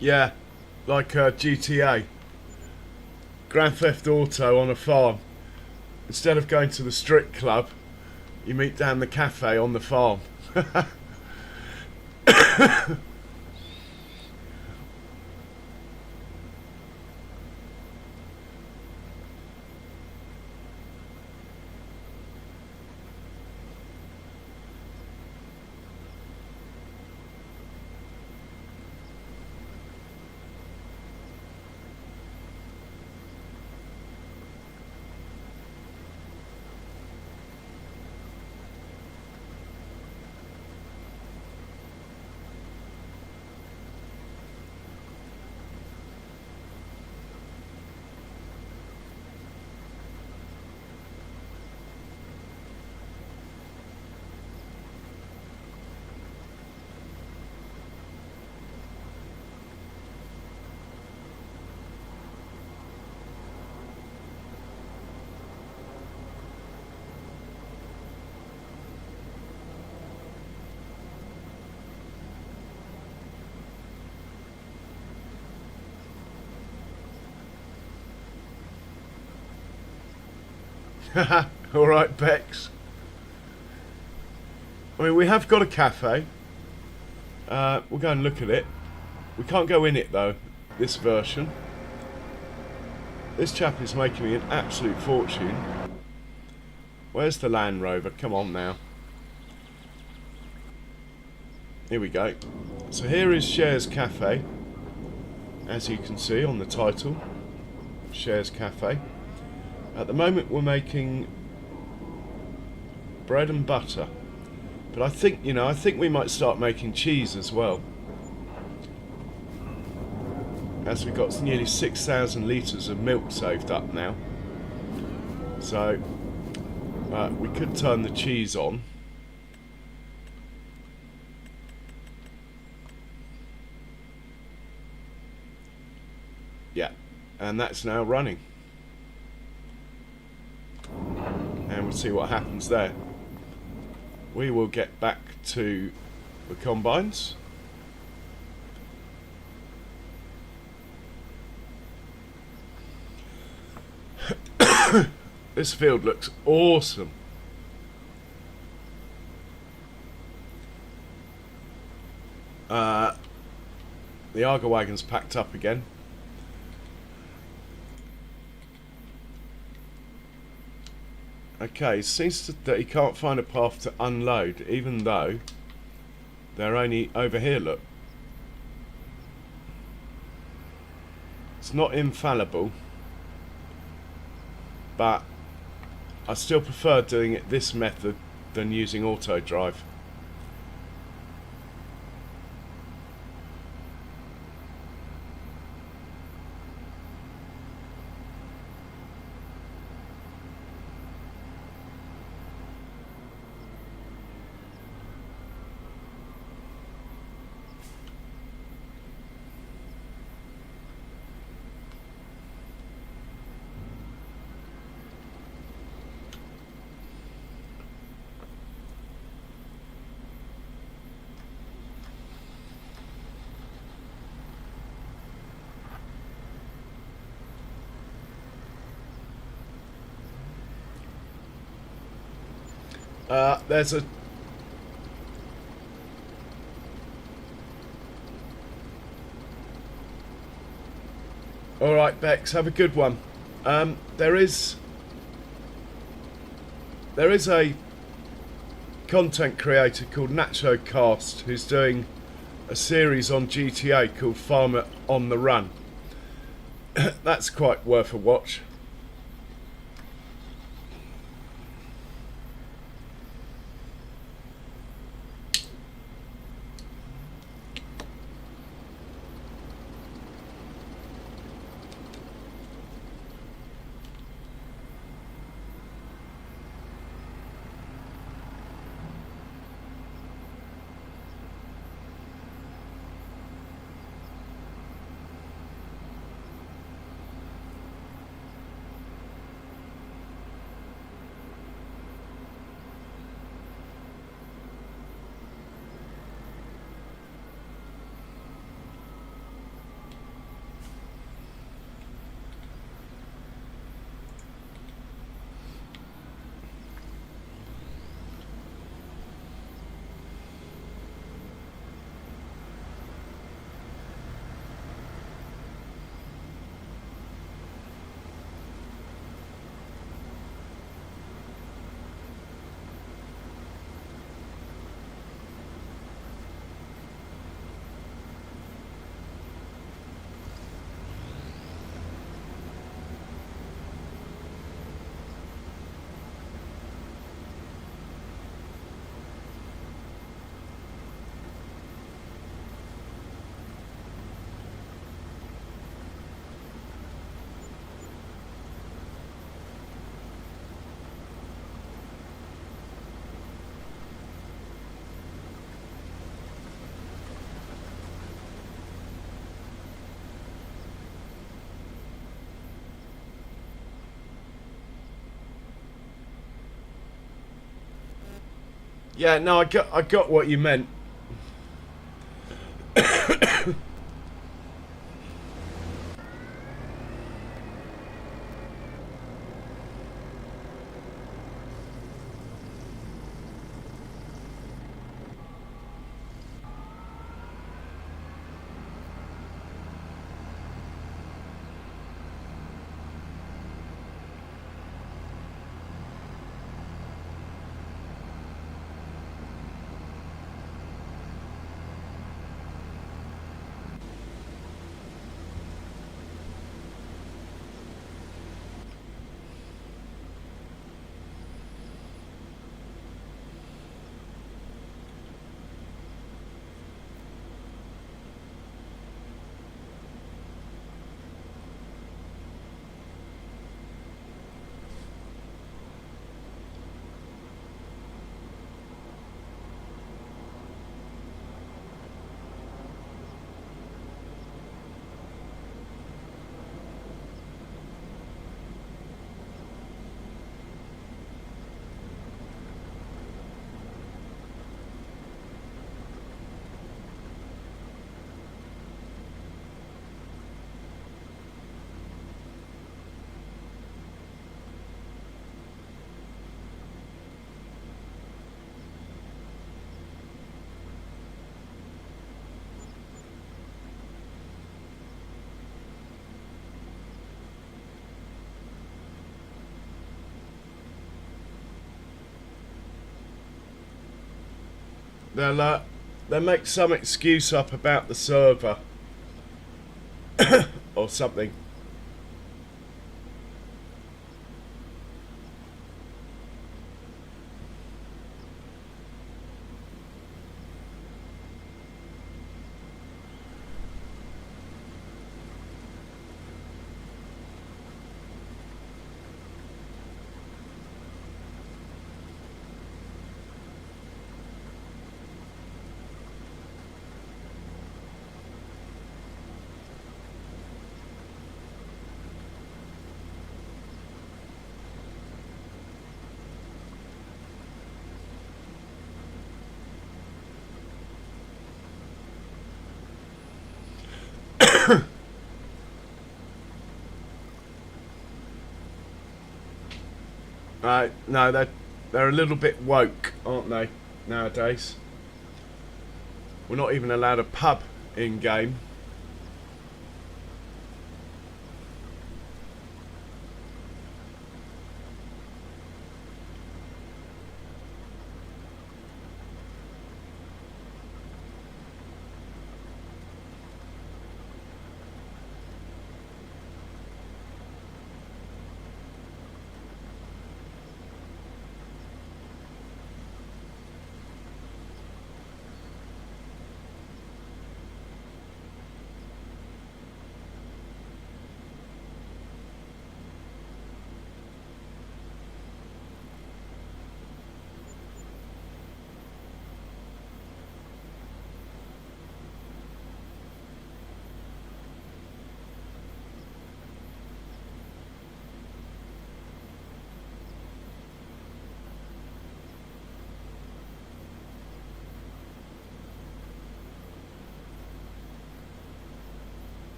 Yeah, like GTA. Grand Theft Auto on a farm. Instead of going to the strip club, you meet down the cafe on the farm. Alright, Bex. I mean, we have got a cafe. We'll go and look at it. We can't go in it, though. this version. This chap is making me an absolute fortune. Where's the Land Rover? Come on now. Here we go. So here is Shares Cafe. As you can see on the title, Shares Cafe. At the moment we're making bread and butter. But I think, you know, I think we might start making cheese as well. As we've got nearly 6,000 litres of milk saved up now. So we could turn the cheese on. Yeah, and that's now running. And we'll see what happens there. We will get back to the combines. This field looks awesome. The Arga wagon's packed up again. Okay, it seems that he can't find a path to unload, even though they're only over here, look. It's not infallible, but I still prefer doing it this method than using auto drive. There's a Alright, Bex, have a good one. There is a content creator called Nacho Cast who's doing a series on GTA called Farmer on the Run. That's quite worth a watch. Yeah, no, I got what you meant. they'll make some excuse up about the server or something. No, they're a little bit woke, aren't they, nowadays? We're not even allowed a pub in game.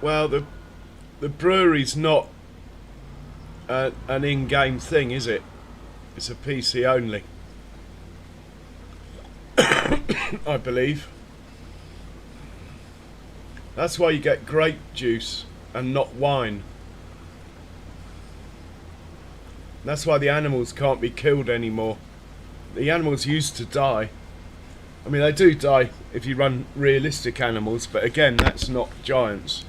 Well, the brewery's not an in-game thing, is it? It's a PC only, I believe. That's why you get grape juice and not wine. That's why the animals can't be killed anymore. The animals used to die. I mean, they do die if you run realistic animals, but again, that's not giants.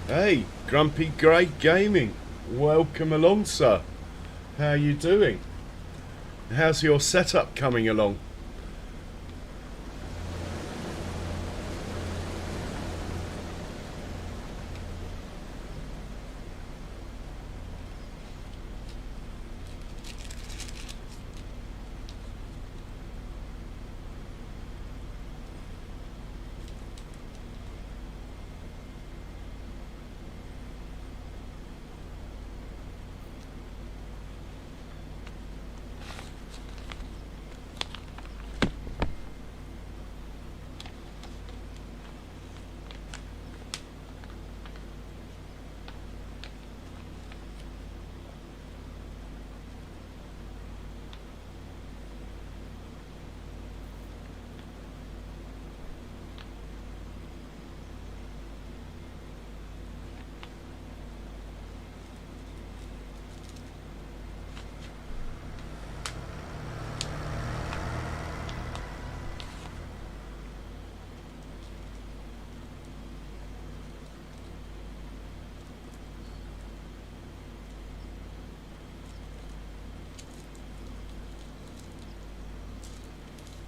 Hey, Grumpy Grey Gaming. Welcome along, sir. How are you doing? How's your setup coming along?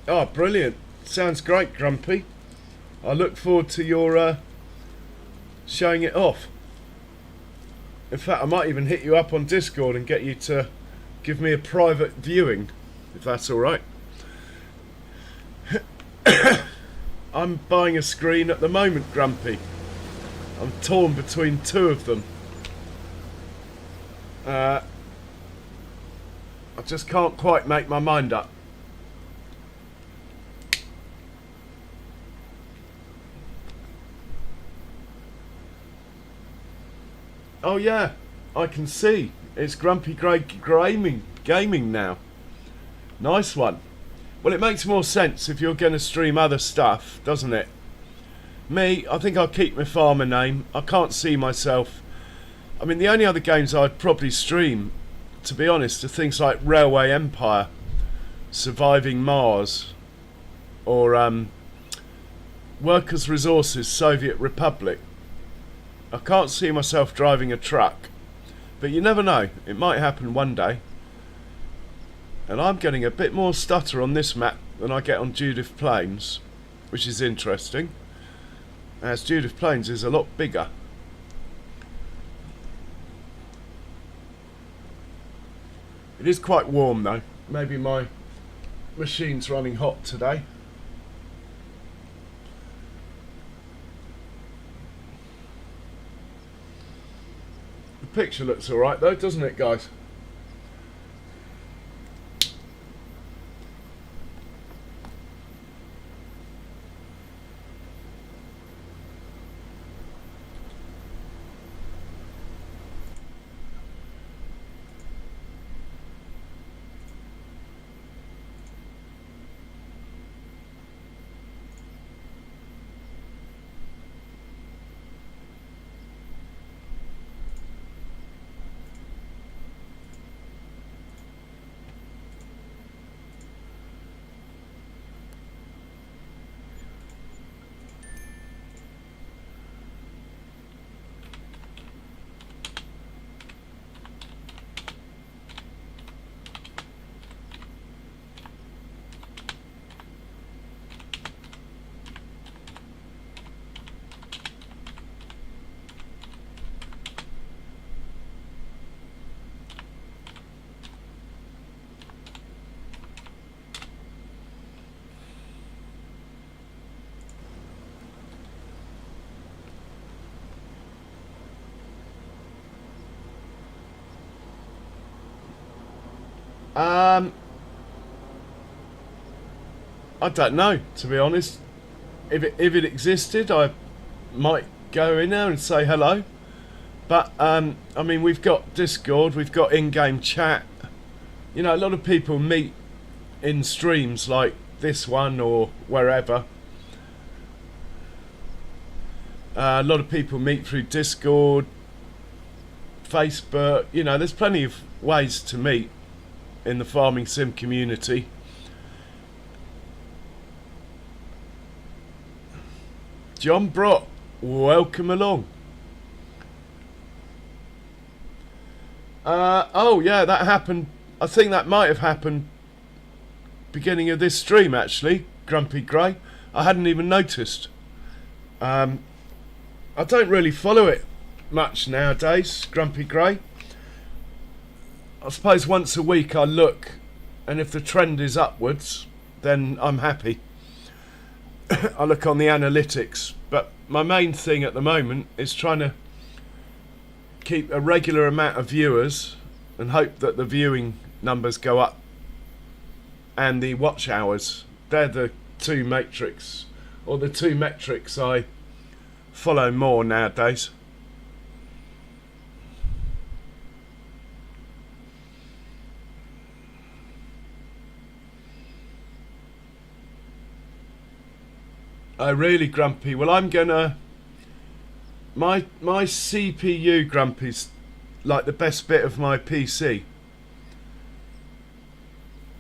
Oh, brilliant. Sounds great, Grumpy. I look forward to your showing it off. In fact, I might even hit you up on Discord and get you to give me a private viewing, if that's alright. I'm buying a screen at the moment, Grumpy. I'm torn between two of them. I just can't quite make my mind up. Oh yeah, I can see. It's Grumpy Grey gaming now. Nice one. Well, it makes more sense if you're going to stream other stuff, doesn't it? Me, I think I'll keep my farmer name. I can't see myself. I mean, the only other games I'd probably stream, to be honest, are things like Railway Empire, Surviving Mars, or Workers' Resources, Soviet Republic. I can't see myself driving a truck, but you never know, it might happen one day. And I'm getting a bit more stutter on this map than I get on Judith Plains, which is interesting, as Judith Plains is a lot bigger. It is quite warm though, maybe my machine's running hot today. The picture looks alright though, doesn't it, guys? I don't know, to be honest. If it existed, I might go in there and say hello. But I mean, we've got Discord, we've got in-game chat. You know, a lot of people meet in streams like this one or wherever. A lot of people meet through Discord, Facebook. You know, there's plenty of ways to meet in the farming sim community. John Brott, welcome along. Oh yeah, that happened. I think that might have happened beginning of this stream actually, Grumpy Grey. I hadn't even noticed. I don't really follow it much nowadays, Grumpy Grey. I suppose once a week I look, and if the trend is upwards, then I'm happy. I look on the analytics, but my main thing at the moment is trying to keep a regular amount of viewers and hope that the viewing numbers go up and the watch hours. They're the two metrics I follow more nowadays. Oh really, Grumpy? Well, I'm gonna my CPU, Grumpy's like the best bit of my PC.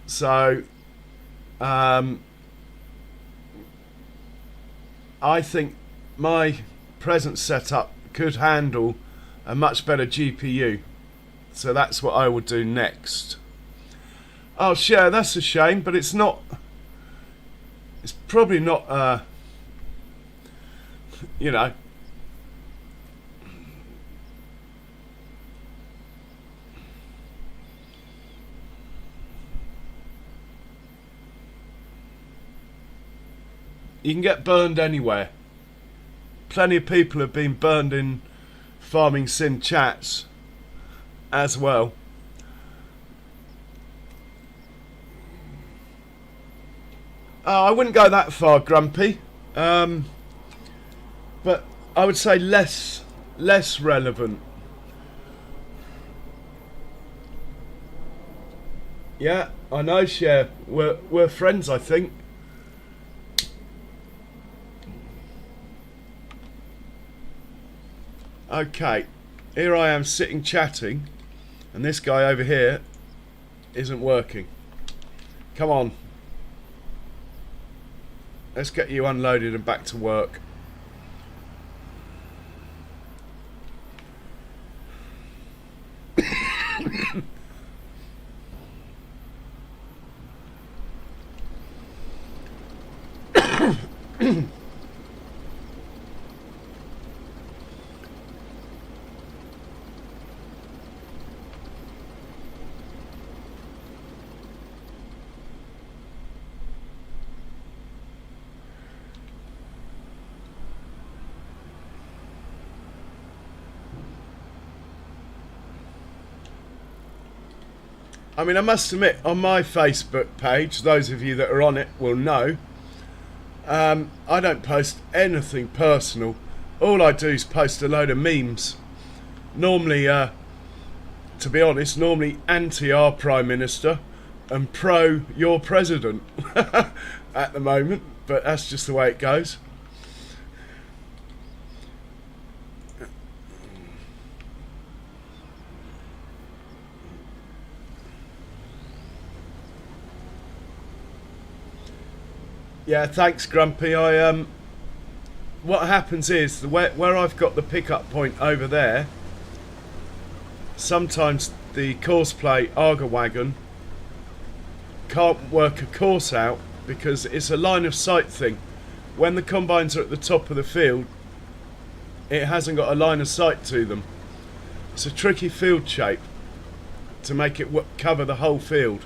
So I think my present setup could handle a much better GPU. So that's what I would do next. Oh, sure, that's a shame, but it's not It's probably not, you know, you can get burned anywhere. Plenty of people have been burned in Farming Sim chats as well. I wouldn't go that far, Grumpy, but I would say less relevant. Yeah, I know, Cher. We're friends, I think. Okay, here I am sitting chatting, and this guy over here isn't working. Come on. Let's get you unloaded and back to work. I mean, I must admit, on my Facebook page, those of you that are on it will know, I don't post anything personal. All I do is post a load of memes. Normally, to be honest, normally anti our Prime Minister and pro your President at the moment, but that's just the way it goes. Yeah, thanks, Grumpy. What happens is where I've got the pickup point over there. Sometimes the Courseplay Arga wagon can't work a course out because it's a line of sight thing. When the combines are at the top of the field, it hasn't got a line of sight to them. It's a tricky field shape to make it cover the whole field.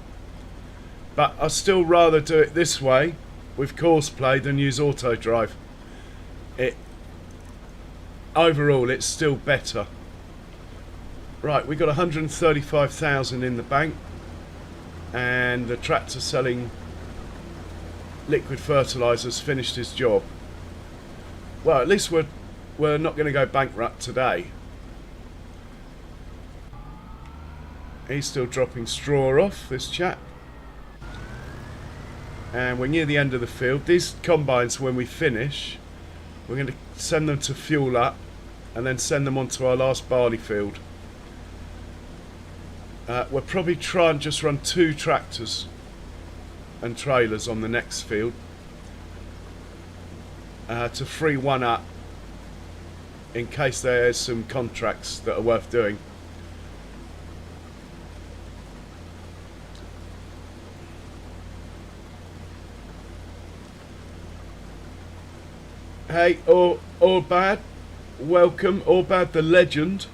But I still rather do it this way with Courseplay than use auto drive. Overall it's still better. Right, we got 135,000 in the bank, and the tractor selling liquid fertilisers finished his job. Well, at least we're not going to go bankrupt today. He's still dropping straw off, this chap. And we're near the end of the field. These combines, when we finish, we're going to send them to fuel up and then send them onto our last barley field. We'll probably try and just run 2 tractors and trailers on the next field to free one up in case there's some contracts that are worth doing. Hey, Orbad, welcome, Orbad the legend.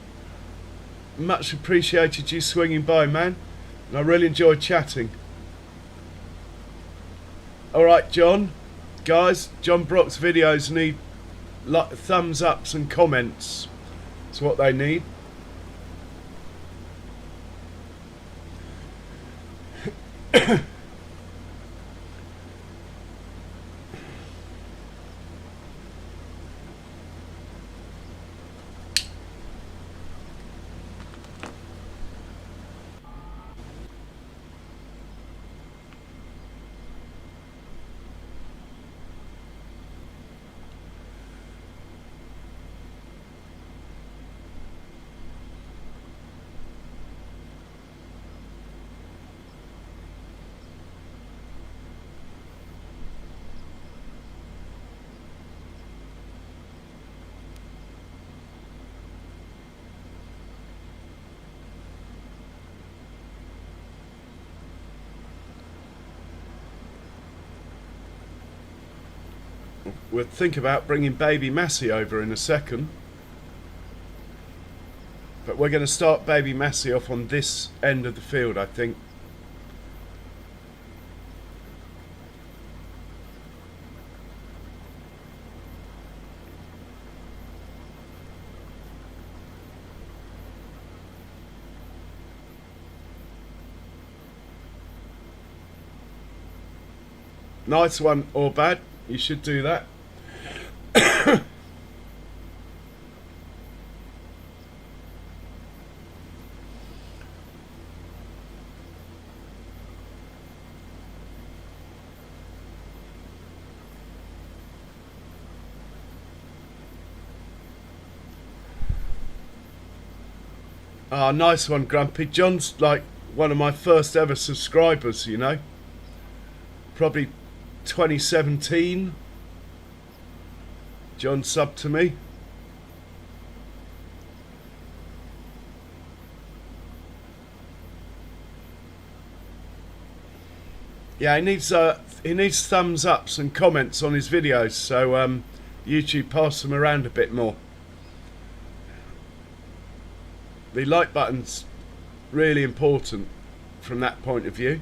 Much appreciated you swinging by, man, and I really enjoyed chatting. Alright, John, guys, John Brock's videos need thumbs ups and comments. That's what they need. We'll think about bringing baby Massey over in a second. But we're going to start baby Massey off on this end of the field, I think. Nice one, or bad. You should do that. Ah, nice one, Grumpy. John's like one of my first ever subscribers, you know. Probably 2017. John subbed to me. Yeah, he needs thumbs ups and comments on his videos, so YouTube pass them around a bit more. The like button's really important from that point of view.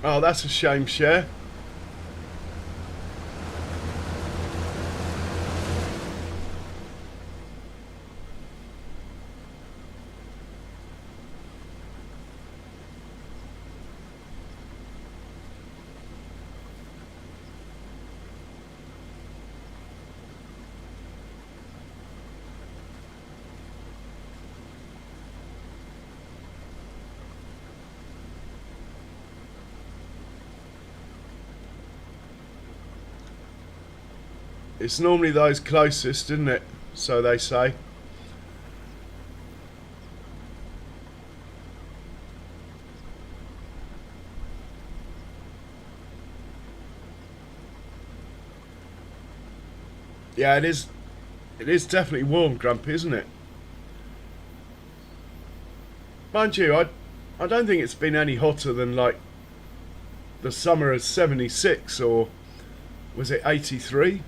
Oh, that's a shame, Cher. It's normally those closest, isn't it? So they say. Yeah, it is. It is definitely warm, Grumpy, isn't it? Mind you, I don't think it's been any hotter than like the summer of '76, or was it '83?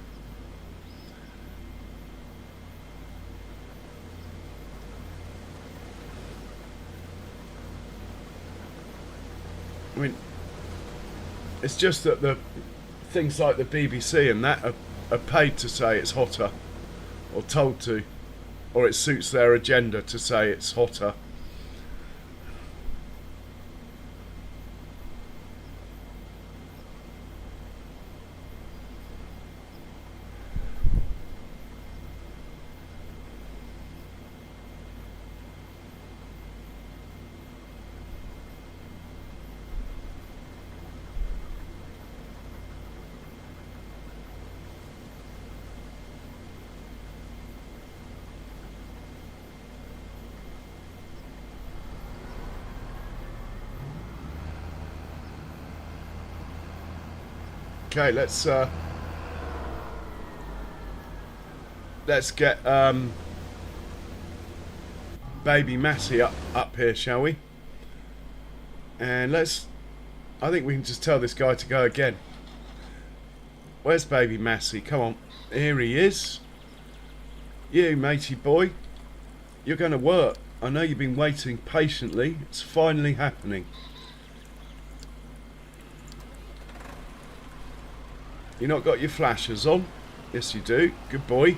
I mean, it's just that the things like the BBC and that are paid to say it's hotter, or told to, or it suits their agenda to say it's hotter. Okay, let's get baby Massey up here, shall we? And I think we can just tell this guy to go again. Where's baby Massey? Come on, here he is. You, matey boy, you're going to work. I know you've been waiting patiently. It's finally happening. You not got your flashers on? Yes, you do. Good boy.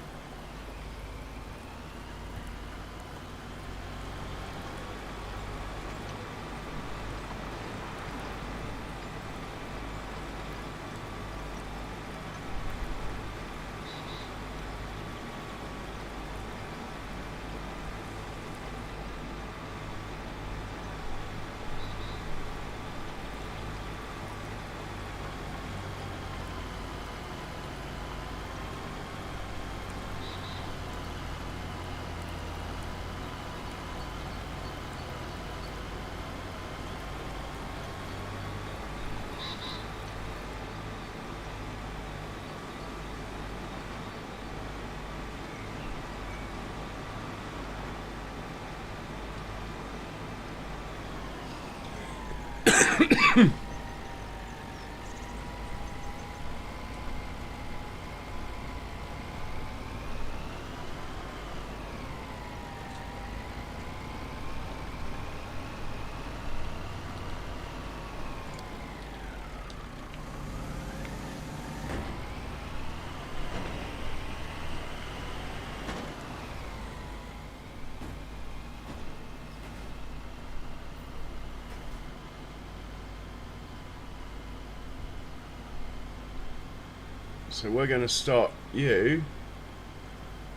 So we're going to start you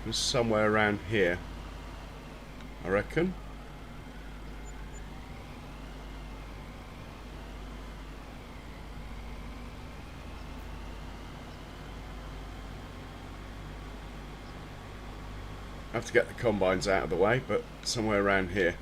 from somewhere around here, I reckon. I have to get the combines out of the way, but somewhere around here.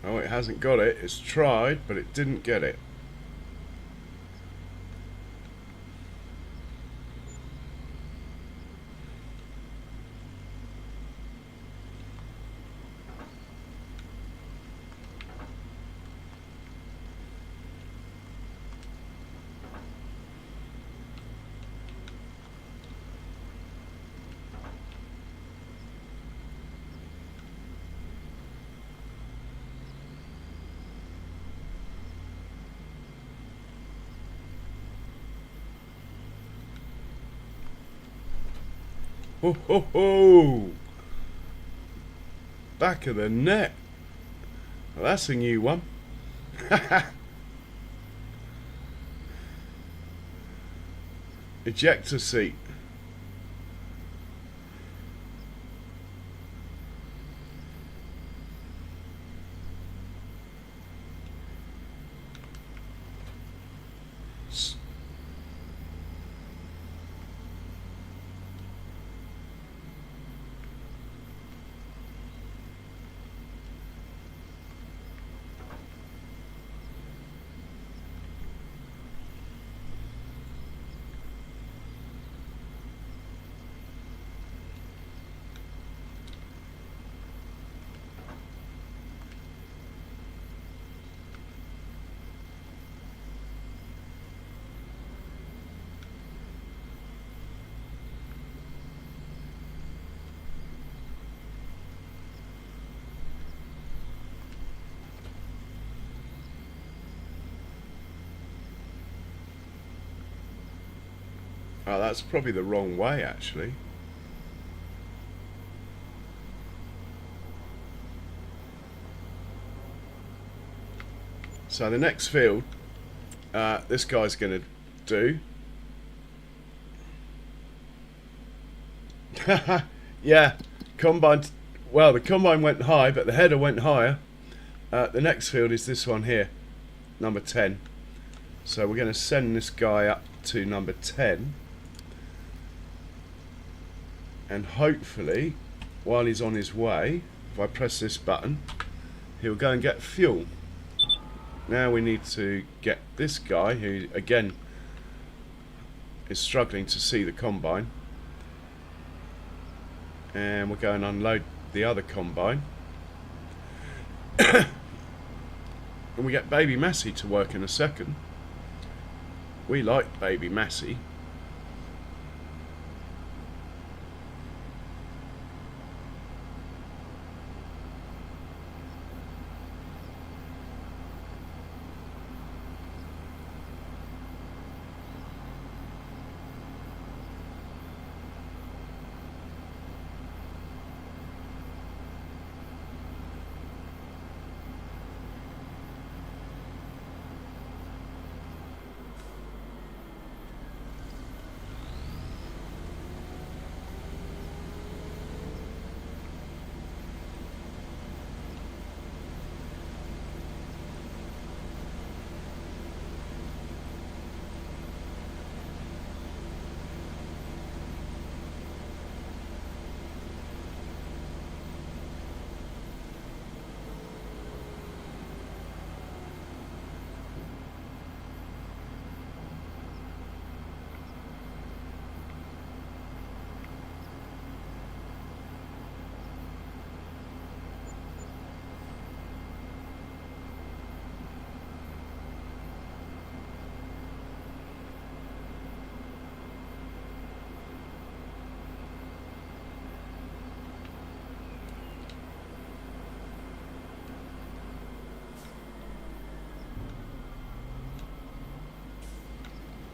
Oh, it hasn't got it. It's tried, but it didn't get it. Ho ho ho! Back of the net. Well, that's a new one. Ejector seat. Oh, that's probably the wrong way, actually. So the next field, this guy's going to do. Yeah, combine. Well, the combine went high, but the header went higher. The next field is this one here, number 10. So we're going to send this guy up to number 10. And hopefully, while he's on his way, if I press this button, he'll go and get fuel. Now we need to get this guy, who again is struggling to see the combine, and we'll go and unload the other combine. And we get Baby Massey to work in a second. We like Baby Massey.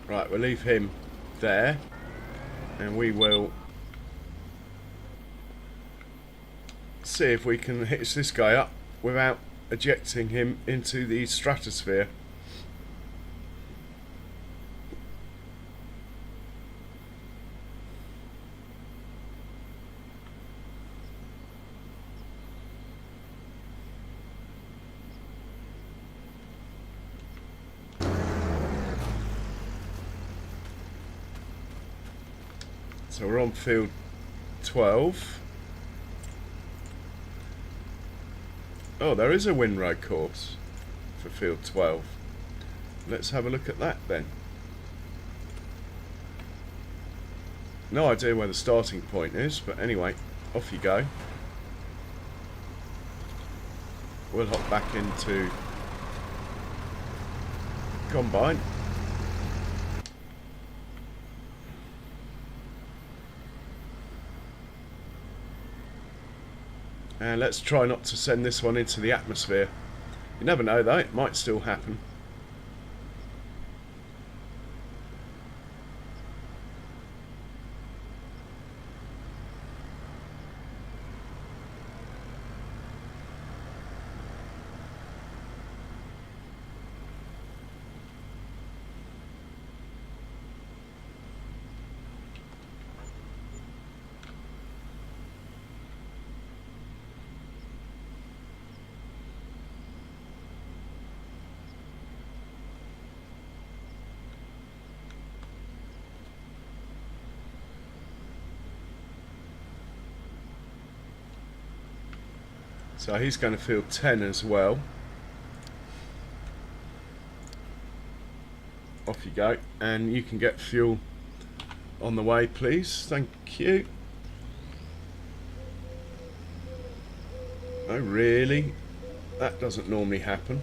Right, we'll leave him there, and we will see if we can hitch this guy up without ejecting him into the stratosphere. So we're on field 12. Oh, there is a windrow course for field 12. Let's have a look at that then. No idea where the starting point is, but anyway, off you go. We'll hop back into combine. And let's try not to send this one into the atmosphere. You never know though, it might still happen. So he's going to field 10 as well. Off you go, and you can get fuel on the way, please. Thank you. Oh, really? That doesn't normally happen.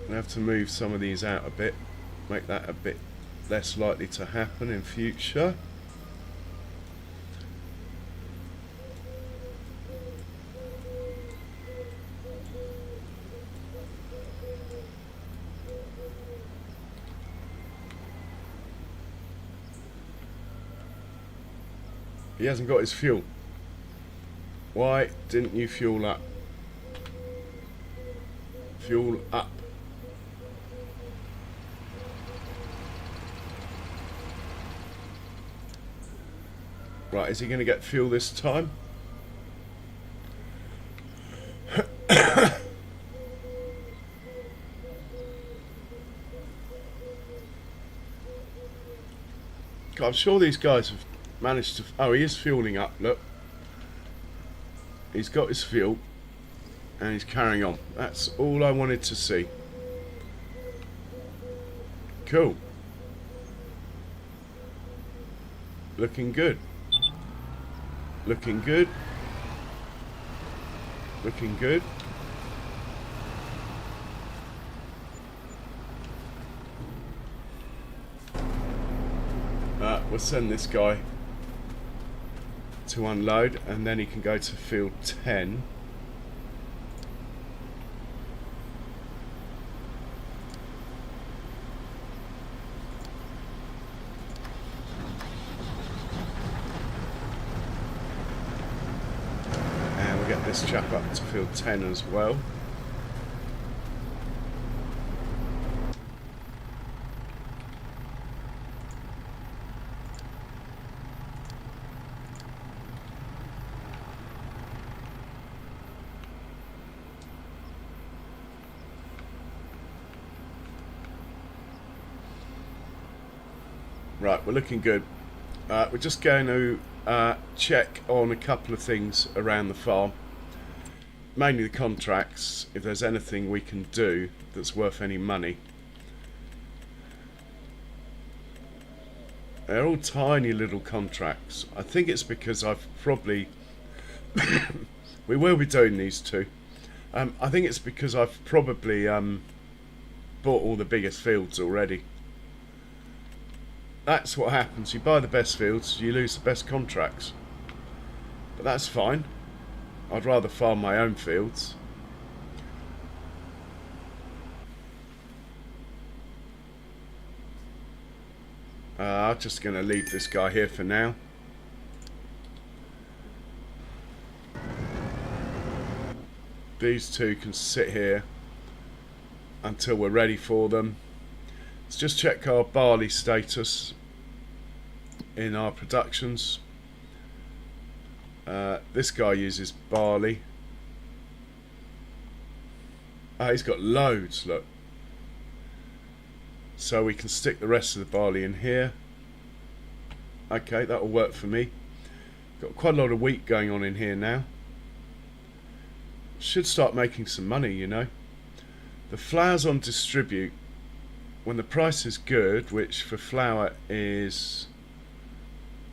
I have to move some of these out a bit, make that a bit less likely to happen in future. He hasn't got his fuel. Why didn't you fuel up? Fuel up. Right, is he going to get fuel this time? I'm sure these guys have managed to... Oh, he is fueling up, look. He's got his fuel. And he's carrying on. That's all I wanted to see. Cool. Looking good. Looking good. Looking good. We'll send this guy to unload, and then he can go to field 10. And we'll get this chap up to field 10 as well. Right, we're looking good. We're just going to check on a couple of things around the farm. Mainly the contracts, if there's anything we can do that's worth any money. They're all tiny little contracts. I think it's because I've probably... we will be doing these two. I think it's because I've probably bought all the biggest fields already. That's what happens. You buy the best fields, you lose the best contracts. But that's fine. I'd rather farm my own fields. I'm just going to leave this guy here for now. These two can sit here until we're ready for them. Let's just check our barley status in our productions. This guy uses barley. He's got loads, look. So we can stick the rest of the barley in here. Okay, that'll work for me. Got quite a lot of wheat going on in here now. Should start making some money, you know. The flour's on distribute. When the price is good, which for flour is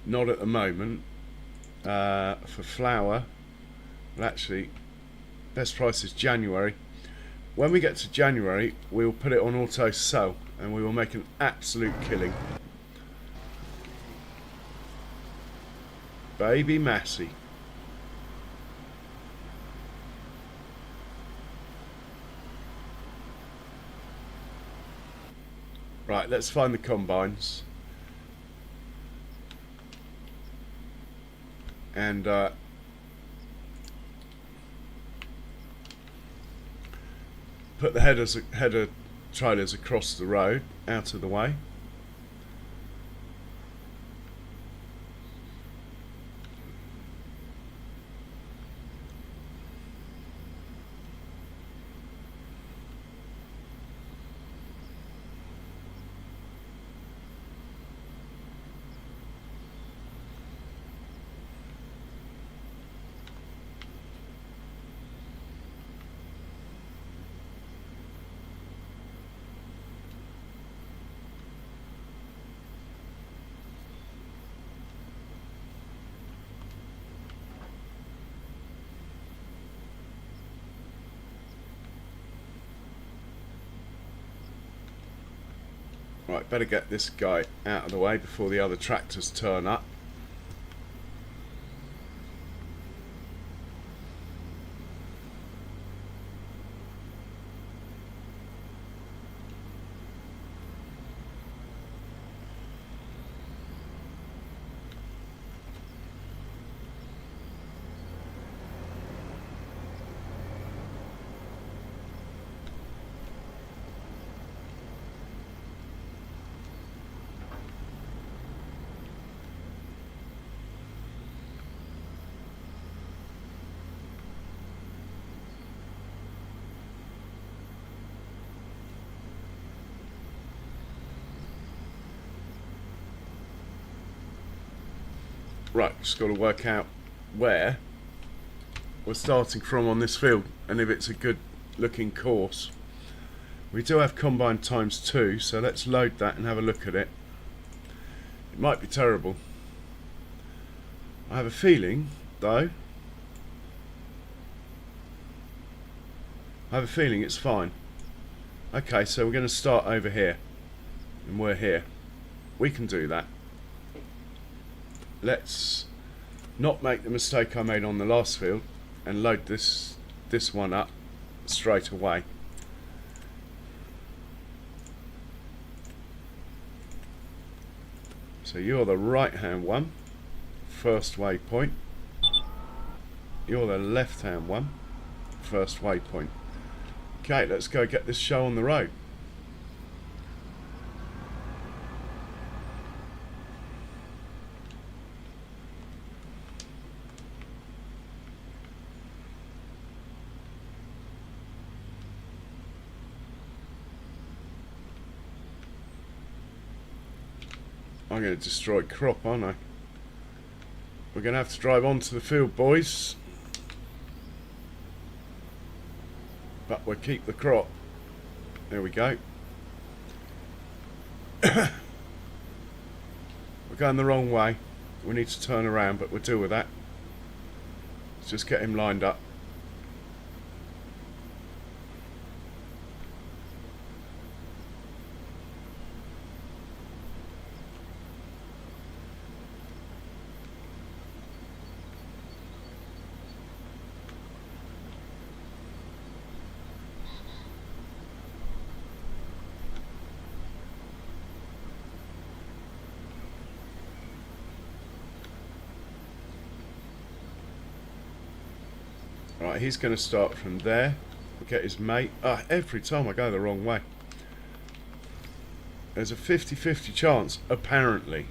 not at the moment, for flour, well actually, best price is January. When we get to January, we'll put it on auto sell and we will make an absolute killing. Baby Massey. Right, let's find the combines. And put the header trailers across the road, out of the way. Right, better get this guy out of the way before the other tractors turn up. Right, just got to work out where we're starting from on this field. and if it's a good looking course. We do have combine ×2, so let's load that and have a look at it. It might be terrible. I have a feeling, though, it's fine. Okay, so we're going to start over here, and we're here. We can do that. Let's not make the mistake I made on the last field and load this one up straight away. So you're the right hand one, first waypoint. You're the left hand one, first waypoint. Okay, let's go get this show on the road. I'm going to destroy crop, aren't I? We're going to have to drive onto the field, boys. But we'll keep the crop. There we go. We're going the wrong way. We need to turn around, but we'll deal with that. Let's just get him lined up. Right, he's going to start from there. We'll get his mate. Every time I go the wrong way. There's a 50-50 chance, apparently.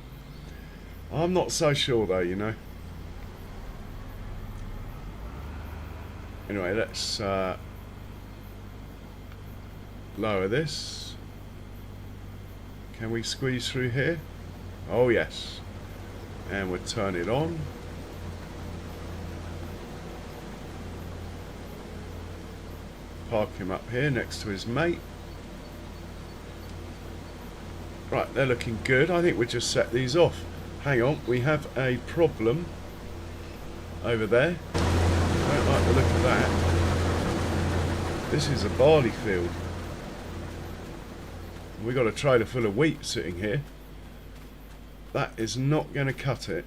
I'm not so sure though, you know. Anyway, let's lower this. Can we squeeze through here? Oh yes. And we'll turn it on. Park him up here next to his mate. Right, they're looking good. I think we'll just set these off. Hang on, we have a problem over there. I don't like the look of that. This is a barley field. We've got a trailer full of wheat sitting here. That is not going to cut it.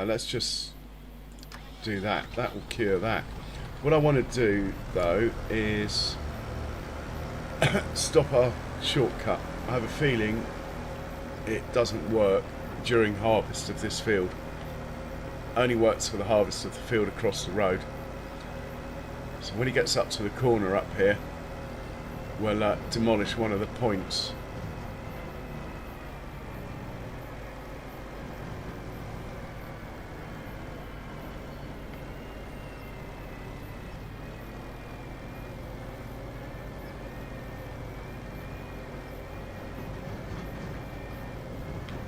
Let's just do that. That will cure that. What I want to do, though, is stop our shortcut. I have a feeling it doesn't work during harvest of this field. It only works for the harvest of the field across the road. So when he gets up to the corner up here, we'll demolish one of the points.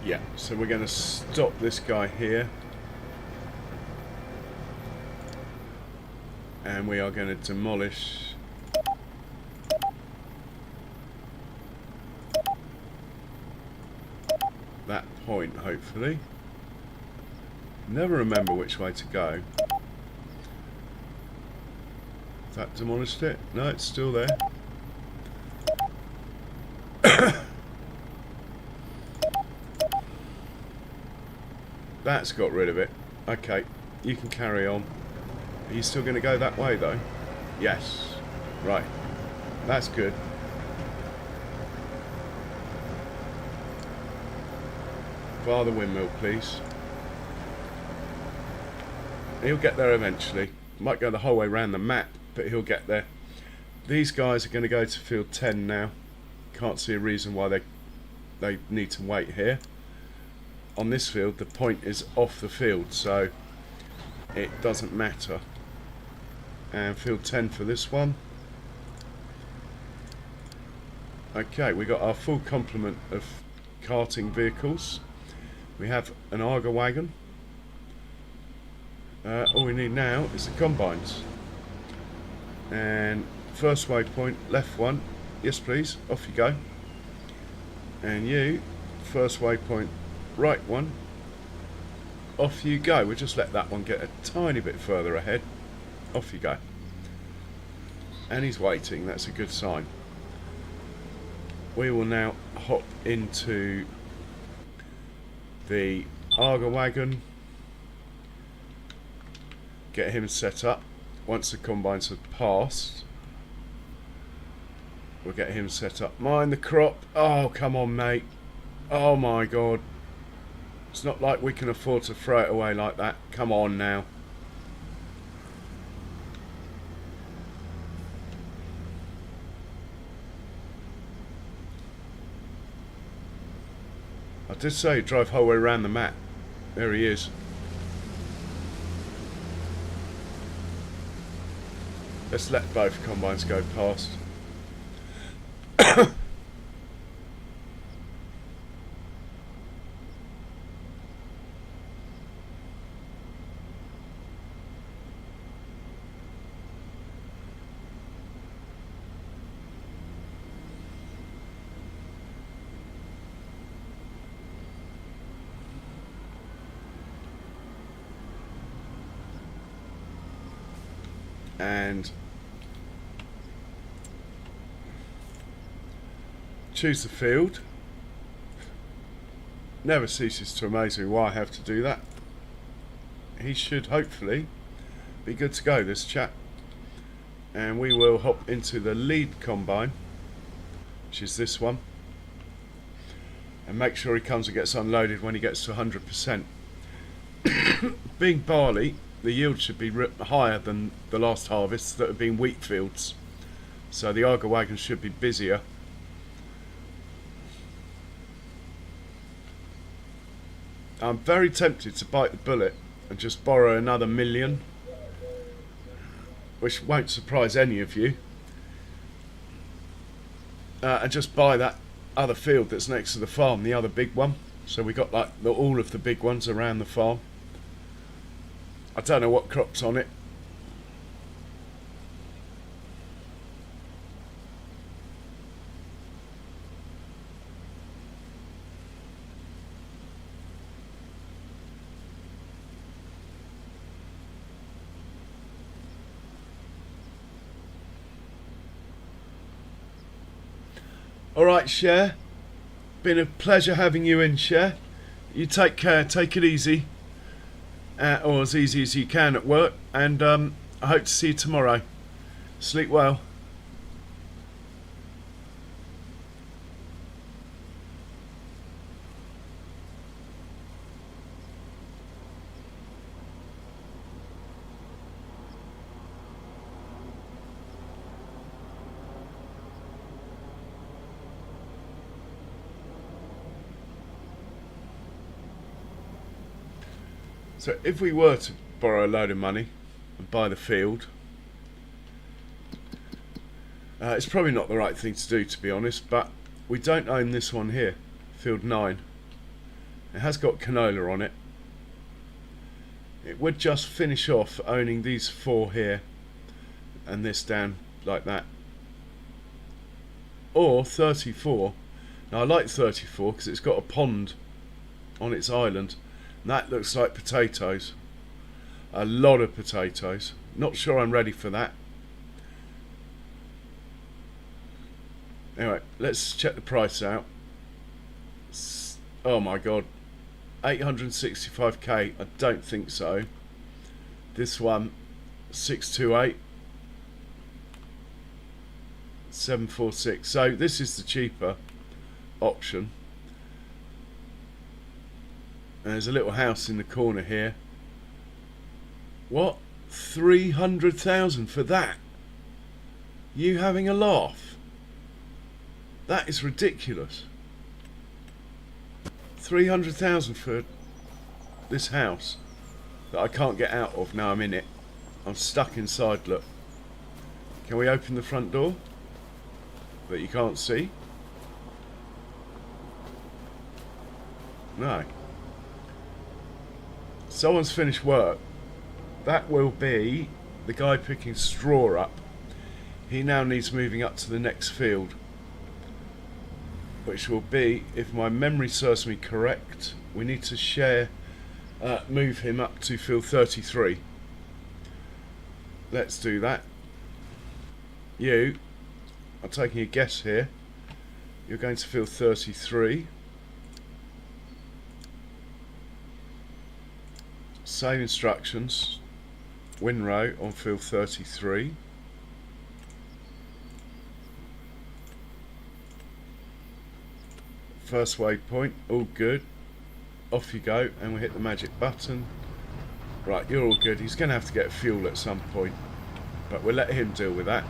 Yeah, so we're going to stop this guy here. And we are going to demolish that point, hopefully. Never remember which way to go. Has that demolished it? No, it's still there. That's got rid of it. Okay, you can carry on. Are you still going to go that way though? Yes. Right. That's good. Fire the windmill, please. He'll get there eventually. Might go the whole way around the map, but he'll get there. These guys are going to go to field 10 now. Can't see a reason why they need to wait here. On this field, the point is off the field, so it doesn't matter. And field 10 for this one. Okay, we got our full complement of carting vehicles. We have an auger wagon. All we need now is the combines. And first waypoint, left one. Yes please, off you go. And you, first waypoint, right one. Off you go. We'll just let that one get a tiny bit further ahead. Off you go. And he's waiting, that's a good sign. We will now hop into the auger wagon, get him set up. Once the combines have passed, we'll get him set up. Mind the crop. Oh, come on, mate. Oh my god. It's not like we can afford to throw it away like that. Come on now. I did say he'd drive whole way around the map. There he is. Let's let both combines go past. And choose the field. Never ceases to amaze me why I have to do that. He should hopefully be good to go, this chap. And we will hop into the lead combine, which is this one, and make sure he comes and gets unloaded when he gets to 100%. Being barley, the yield should be higher than the last harvests that have been wheat fields, so the auger wagon should be busier. I'm very tempted to bite the bullet and just borrow another million, which won't surprise any of you, and just buy that other field that's next to the farm, the other big one. So we got like all of the big ones around the farm. I don't know what crop's on it. Alright, Cher. Been a pleasure having you in, Cher. You take care, take it easy. Or as easy as you can at work, and I hope to see you tomorrow. Sleep well. So if we were to borrow a load of money and buy the field, it's probably not the right thing to do, to be honest, but we don't own this one here, field 9. It has got canola on it. It would just finish off owning these 4 here and this down like that. Or 34. Now I like 34 because it's got a pond on its island. And that looks like potatoes. A lot of potatoes. Not sure I'm ready for that. Anyway, let's check the price out. Oh my god. 865k. I don't think so. This one, 628. 746. So this is the cheaper option. And there's a little house in the corner here. What? 300,000 for that? You having a laugh? That is ridiculous. 300,000 for this house that I can't get out of now I'm in it. I'm stuck inside, look. Can we open the front door? That you can't see. No. Someone's finished work. That will be the guy picking straw up. He now needs moving up to the next field, which will be, if my memory serves me correct, we need to move him up to field 33. Let's do that. You, I'm taking a guess here, you're going to field 33. Same instructions. Winrow on field 33. First waypoint, all good. Off you go, and we hit the magic button. Right, you're all good. He's going to have to get fuel at some point, but we'll let him deal with that.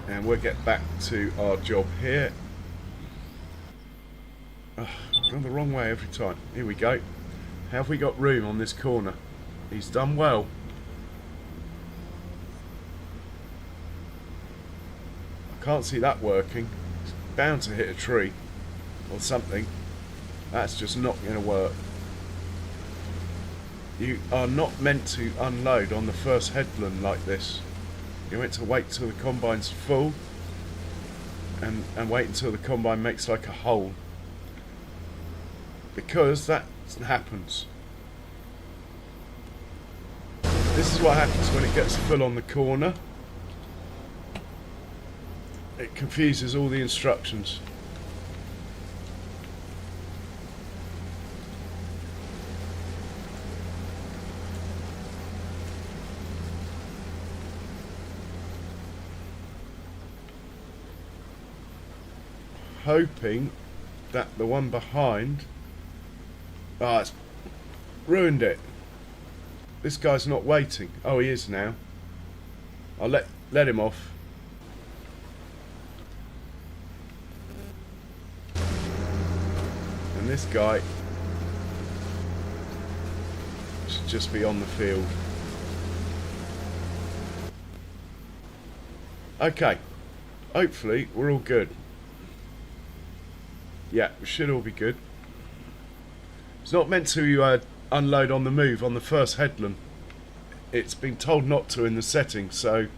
And we'll get back to our job here. I've gone the wrong way every time. Here we go. Have we got room on this corner? He's done well. I can't see that working. It's bound to hit a tree or something. That's just not going to work. You are not meant to unload on the first headland like this. You're meant to wait till the combine's full and wait until the combine makes like a hole, because that happens. This is what happens when it gets full on the corner. It confuses all the instructions. Hoping that the one behind... it's ruined it. This guy's not waiting. Oh, he is now. I'll let him off. And this guy should just be on the field. Okay. Hopefully we're all good. Yeah, we should all be good. It's not meant to unload on the move on the first headland. It's been told not to in the settings, so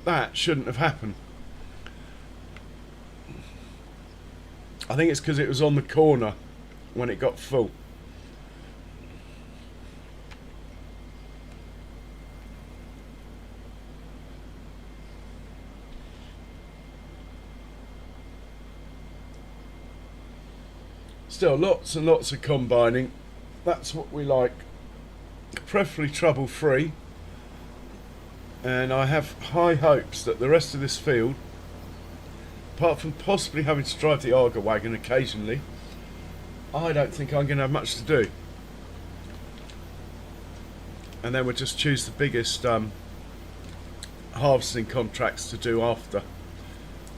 that shouldn't have happened. I think it's because it was on the corner when it got full. Still, lots and lots of combining. That's what we like. Preferably trouble-free. And I have high hopes that the rest of this field, apart from possibly having to drive the Arga wagon occasionally, I don't think I'm going to have much to do. And then we'll just choose the biggest harvesting contracts to do after.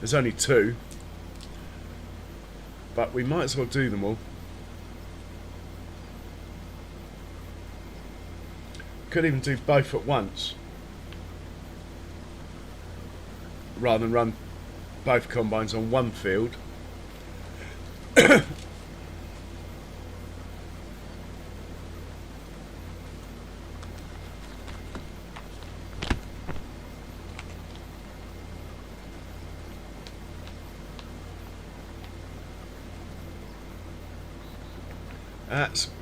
There's only 2. But we might as well do them all. Could even do both at once, rather than run both combines on one field.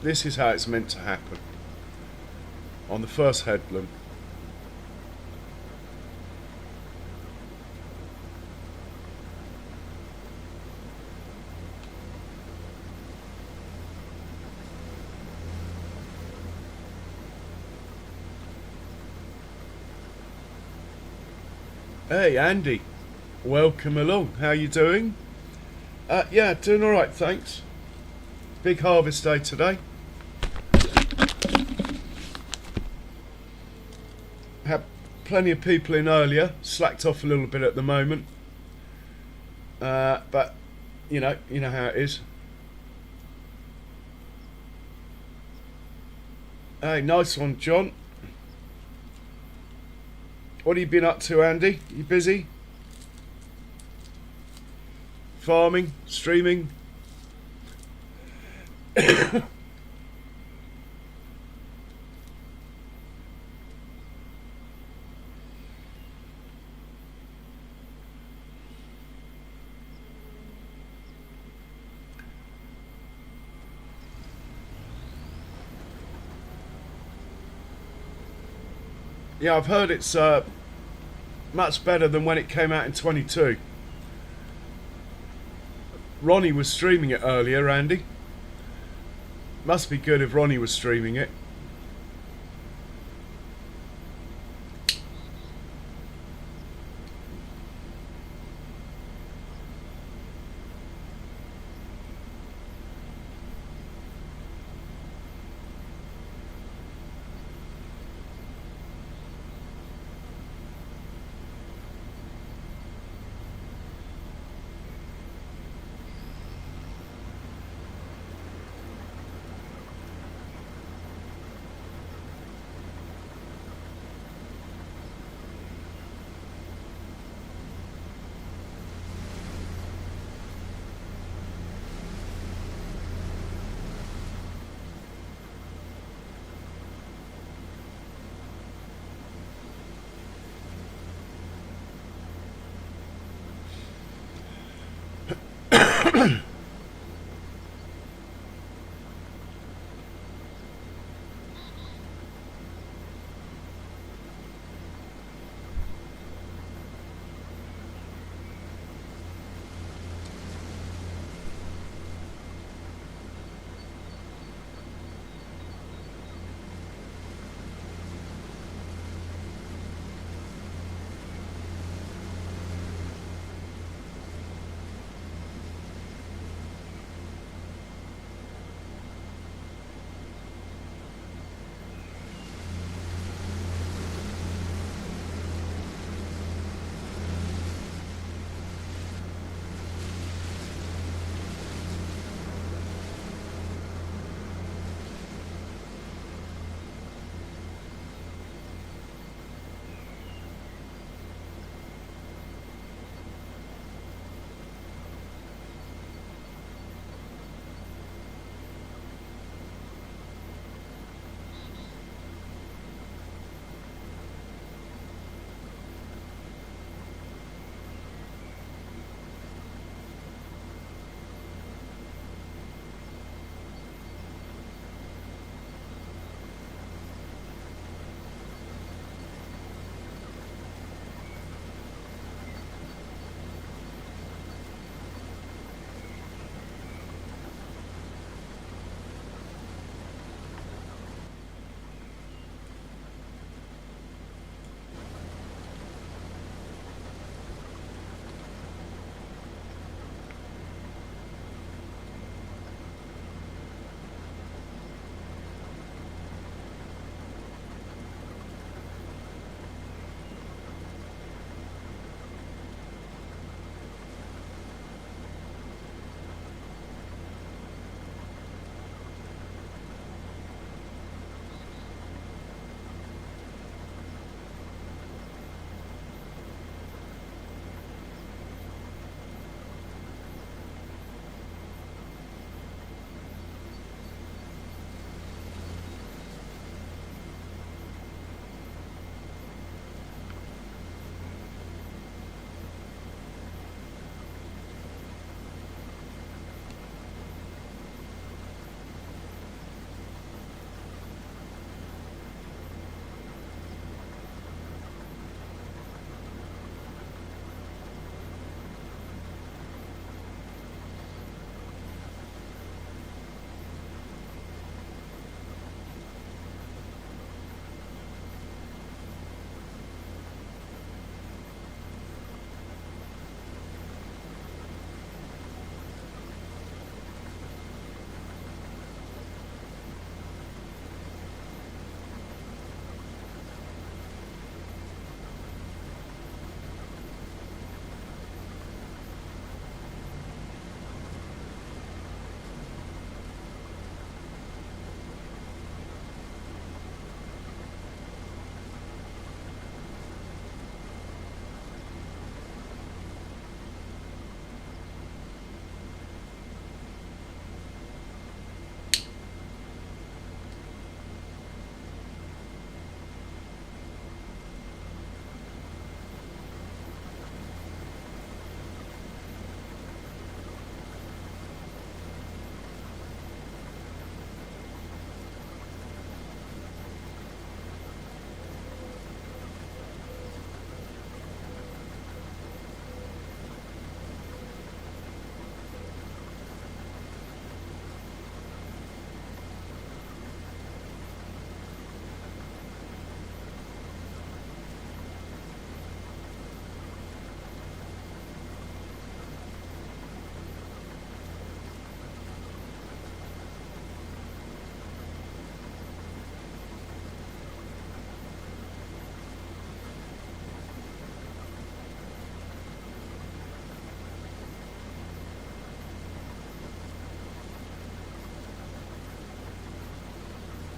This is how it's meant to happen on the first headland. Hey Andy, welcome along. How you doing? Yeah, doing alright, thanks. Big harvest day today. Had plenty of people in earlier, slacked off a little bit at the moment. But you know how it is. Hey, nice one, John. What have you been up to, Andy? You busy? Farming? Streaming? Yeah, I've heard it's much better than when it came out in 22. Ronnie was streaming it earlier, Andy. Must be good if Ronnie was streaming it.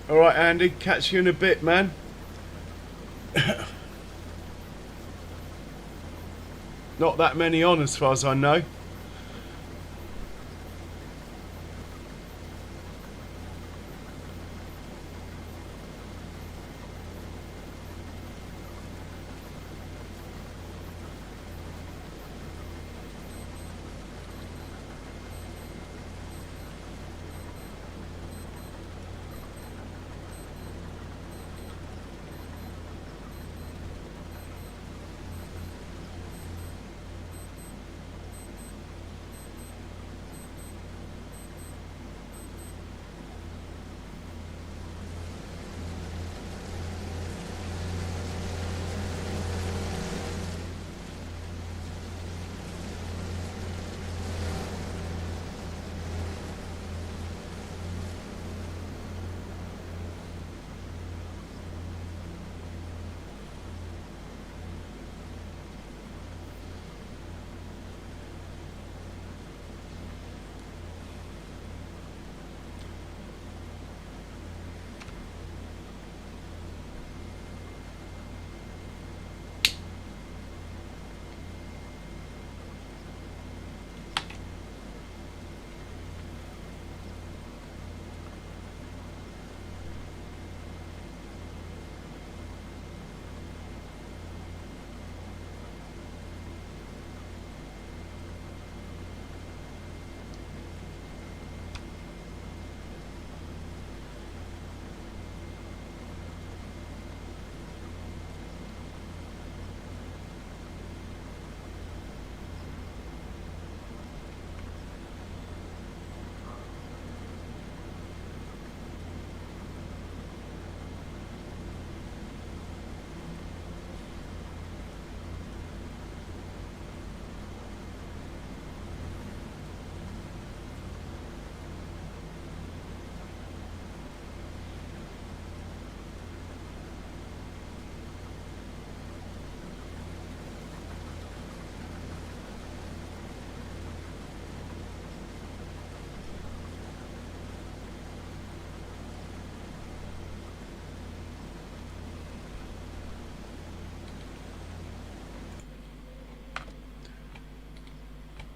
Alright, Andy, catch you in a bit, man. Not that many on as far as I know.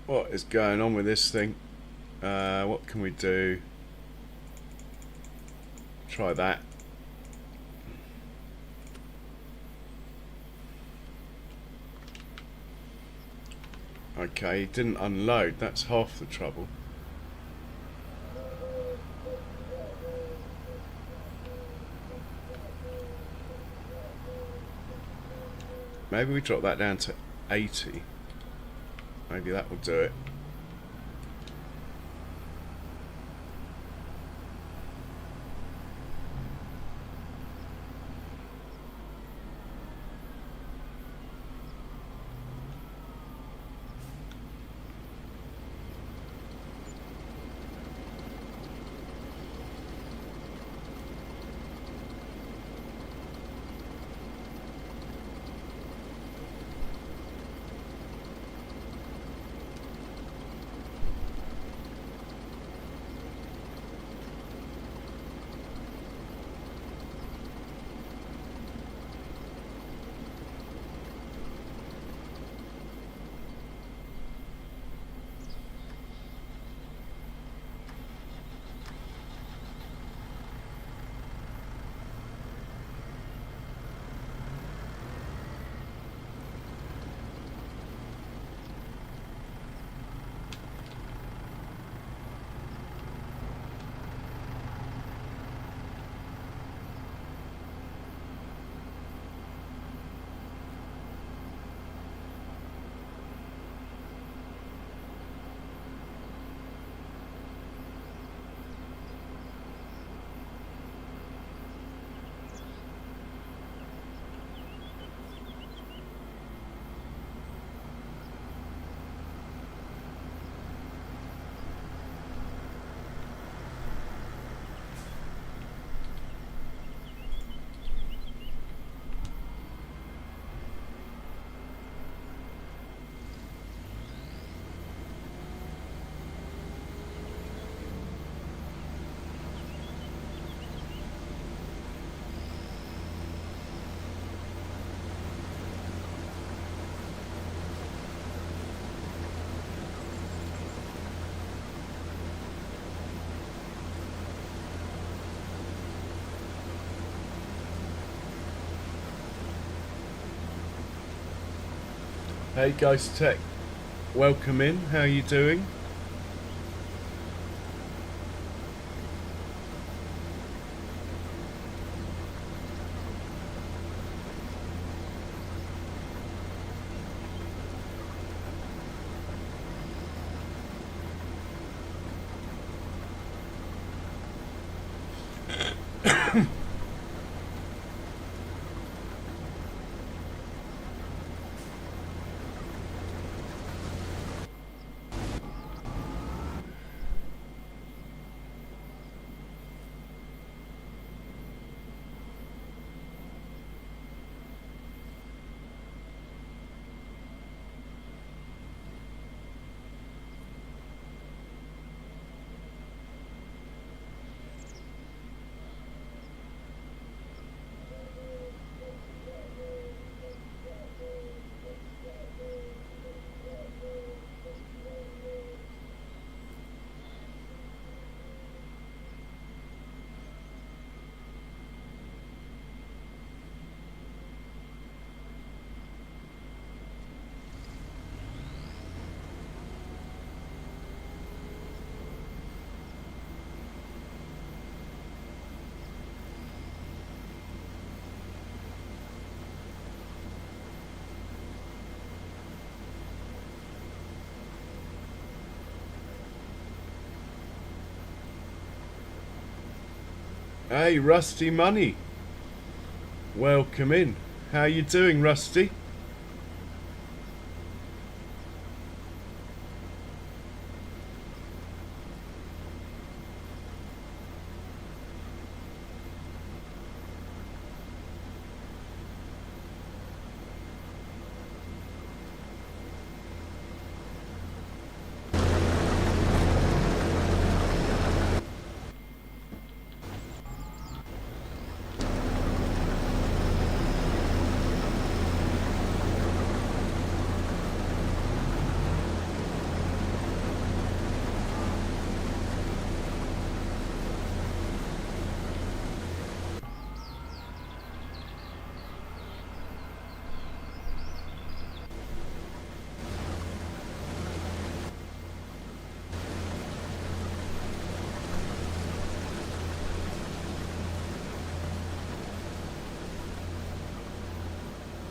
What is going on with this thing? What can we do? Try that. Okay, it didn't unload. That's half the trouble. Maybe we drop that down to 80. Maybe that will do it. Hey Ghost Tech, welcome in. How are you doing? Hey Rusty Money, welcome in. How you doing, Rusty?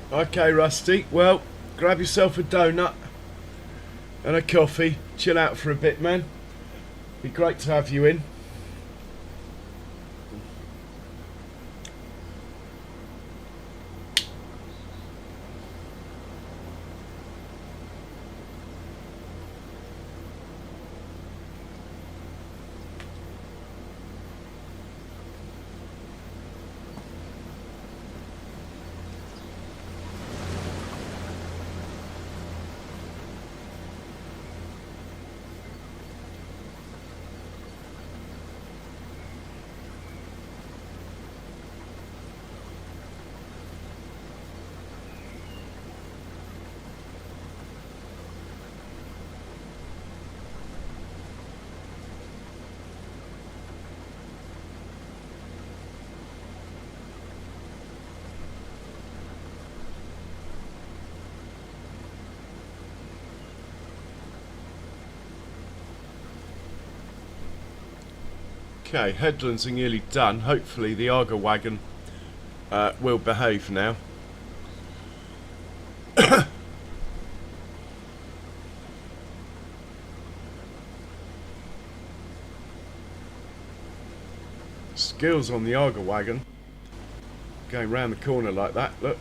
Okay, Rusty. Well, grab yourself a donut and a coffee. Chill out for a bit, man. Be great to have you in. Okay, headlands are nearly done. Hopefully the Arga wagon will behave now. Skills on the Arga wagon. Going round the corner like that, look.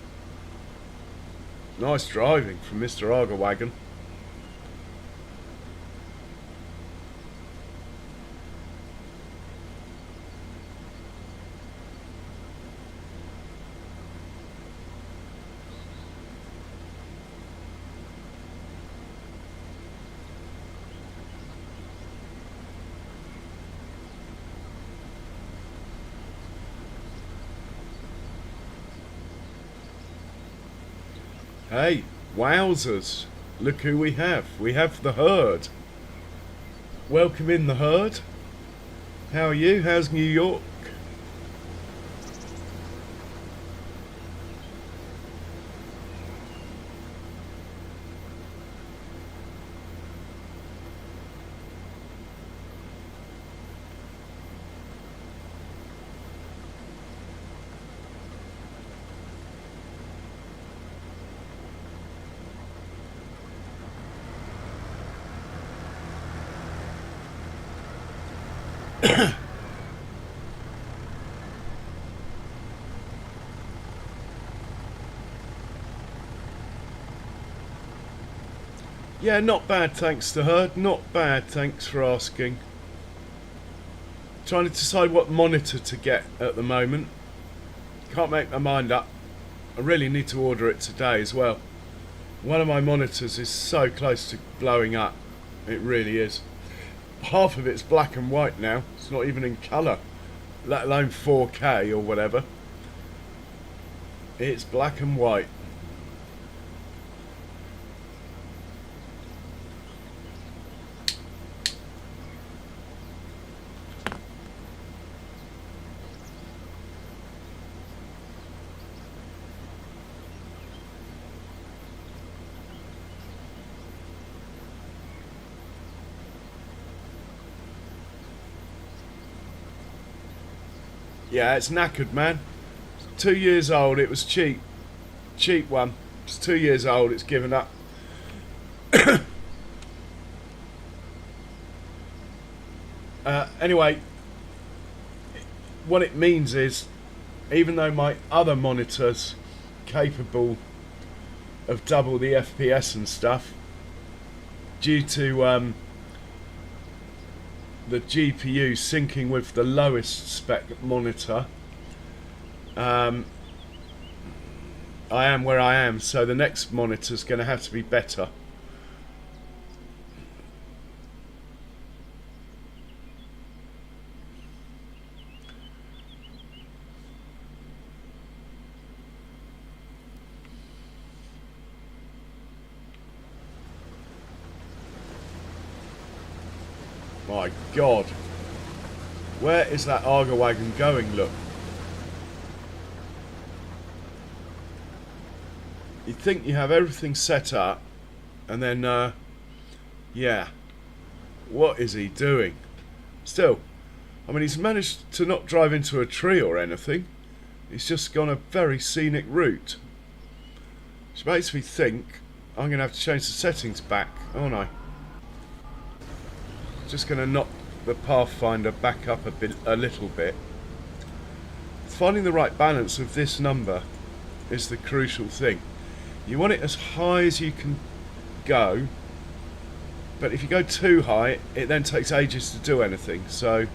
Nice driving from Mr. Arga wagon. Hey, wowzers. Look who we have. We have the herd. Welcome in the herd. How are you? How's New York? Yeah, not bad, thanks to her. Not bad, thanks for asking. Trying to decide what monitor to get at the moment. Can't make my mind up. I really need to order it today as well. One of my monitors is so close to blowing up. It really is. Half of it's black and white now. It's not even in colour, let alone 4K or whatever. It's black and white. Yeah, it's knackered, man. It's 2 years old. It was cheap. Cheap one. It's 2 years old. It's given up. Anyway, what it means is, even though my other monitor's capable of double the FPS and stuff, due to the GPU syncing with the lowest spec monitor, I am where I am, so the next monitor's going to have to be better. My God, where is that Arga wagon going? Look, you think you have everything set up, and then yeah, what is he doing? Still, I mean, he's managed to not drive into a tree or anything. He's just gone a very scenic route, which makes me think I'm going to have to change the settings back, aren't I? Just going to knock the Pathfinder back up a little bit. Finding the right balance of this number is the crucial thing. You want it as high as you can go, but if you go too high, it then takes ages to do anything. So,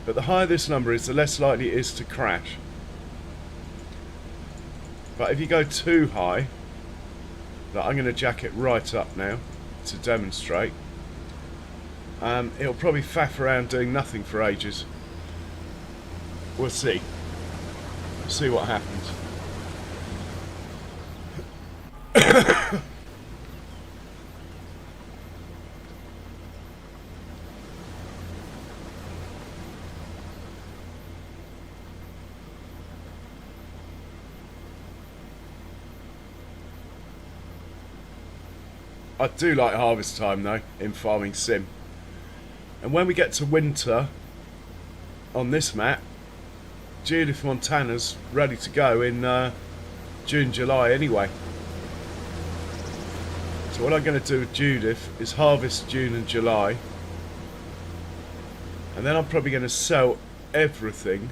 but the higher this number is, the less likely it is to crash. But if you go too high, I'm going to jack it right up now to demonstrate. It'll probably faff around doing nothing for ages. We'll see. See what happens. I do like harvest time though in Farming Sim. And when we get to winter on this map, Judith Montana's ready to go in June, July anyway. So what I'm going to do with Judith is harvest June and July, and then I'm probably going to sell everything,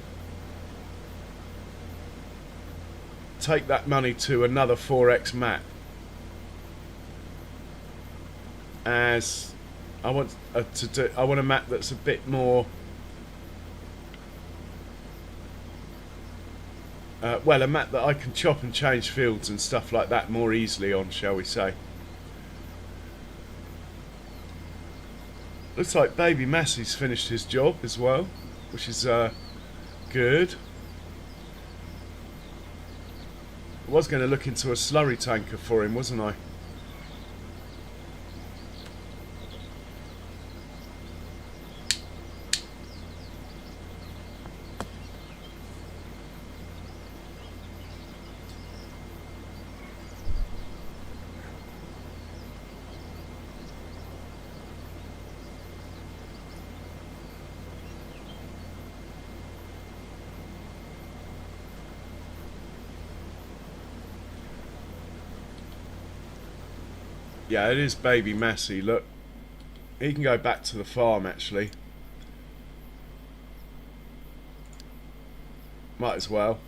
take that money to another 4X map, as I want I want a map that's a bit more well, a map that I can chop and change fields and stuff like that more easily on, shall we say. Looks like Baby Massey's finished his job as well, which is good. I was going to look into a slurry tanker for him, wasn't I? Yeah, it is Baby Massey. Look, he can go back to the farm actually. Might as well.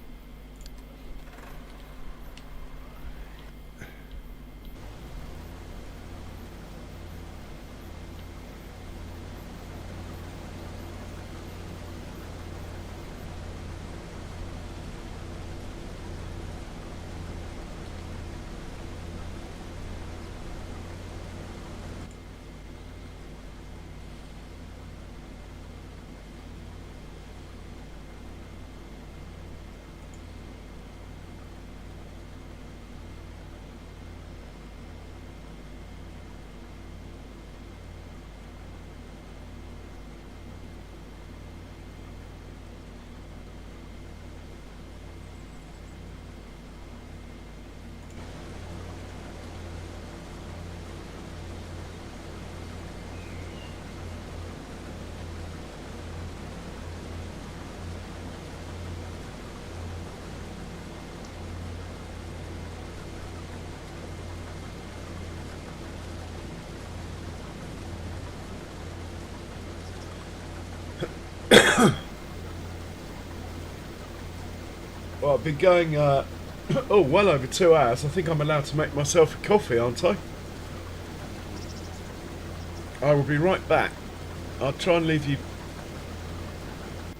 Well, I've been going, well over 2 hours. I think I'm allowed to make myself a coffee, aren't I? I will be right back. I'll try and leave you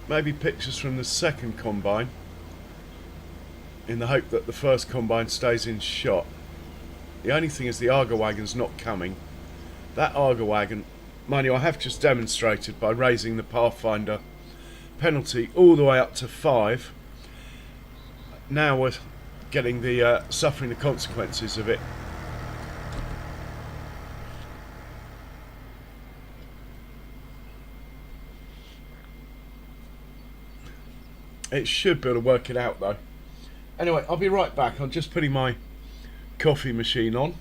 maybe pictures from the second combine, in the hope that the first combine stays in shot. The only thing is the Arga wagon's not coming. That Arga wagon, mind you, I have just demonstrated by raising the Pathfinder penalty all the way up to 5. Now we're getting the suffering the consequences of it. It should be able to work it out though. Anyway, I'll be right back. I'm just putting my coffee machine on.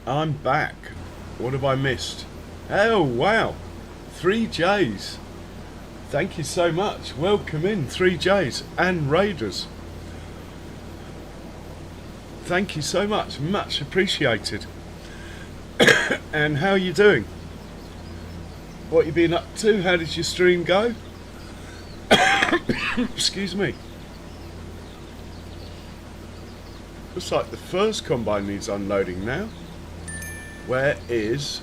I'm back. What have I missed? Oh, wow. 3Js. Thank you so much. Welcome in, 3Js and Raiders. Thank you so much. Much appreciated. And how are you doing? What you been up to? How did your stream go? Excuse me. Looks like the first combine needs unloading now. Where is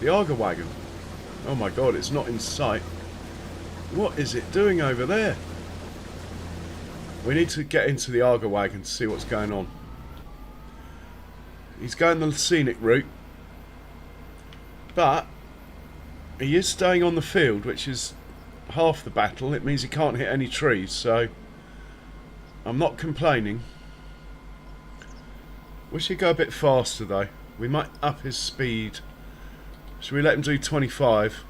the Arga wagon? Oh my god, it's not in sight. What is it doing over there? We need to get into the Arga wagon to see what's going on. He's going the scenic route, but he is staying on the field, which is half the battle. It means he can't hit any trees, so I'm not complaining. Wish he'd go a bit faster though. We might up his speed. Should we let him do 25?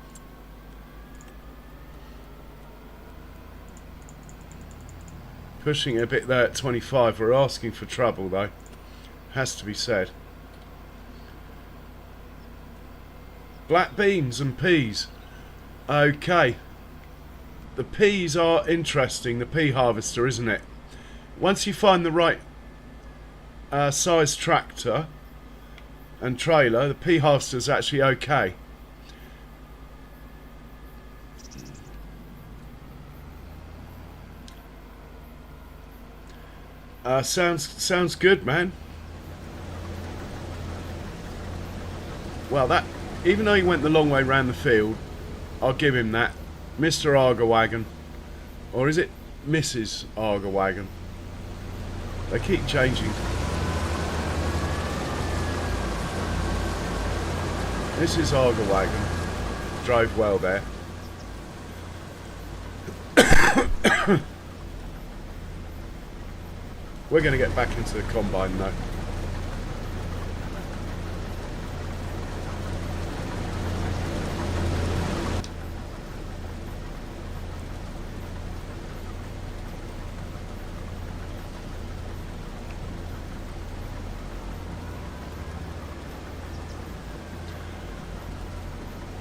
Pushing it a bit there at 25. We're asking for trouble though. Has to be said. Black beans and peas. Okay. The peas are interesting. The pea harvester, isn't it? Once you find the right size tractor and trailer, the pea harvester is actually okay. Sounds good, man. Well, that, even though he went the long way round the field, I'll give him that. Mr. Argerwagon. Or is it Mrs. Argerwagon? They keep changing. Mrs. Argerwagon drove well there. We're going to get back into the combine though.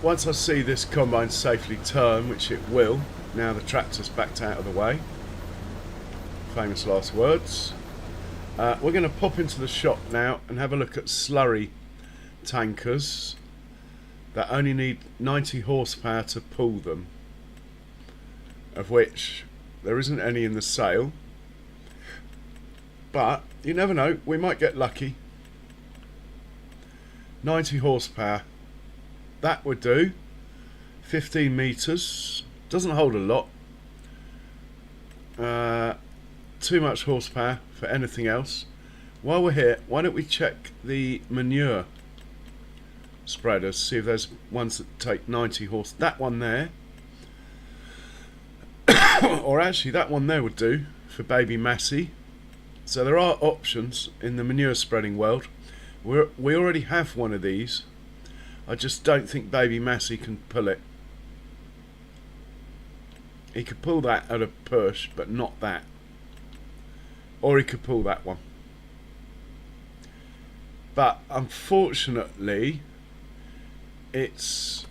Once I see this combine safely turn, which it will, now the tractor's backed out of the way. Famous last words. We're going to pop into the shop now and have a look at slurry tankers that only need 90 horsepower to pull them, of which there isn't any in the sale, but you never know, we might get lucky. 90 horsepower, that would do. 15 meters, doesn't hold a lot. Too much horsepower for anything else. While we're here, why don't we check the manure spreaders, see if there's ones that take 90 horse. That one there, or actually that one there would do for baby Massey. So there are options in the manure spreading world. We already have one of these. I just don't think baby Massey can pull it. He could pull that at a push, but not that. Or he could pull that one. But unfortunately, it's,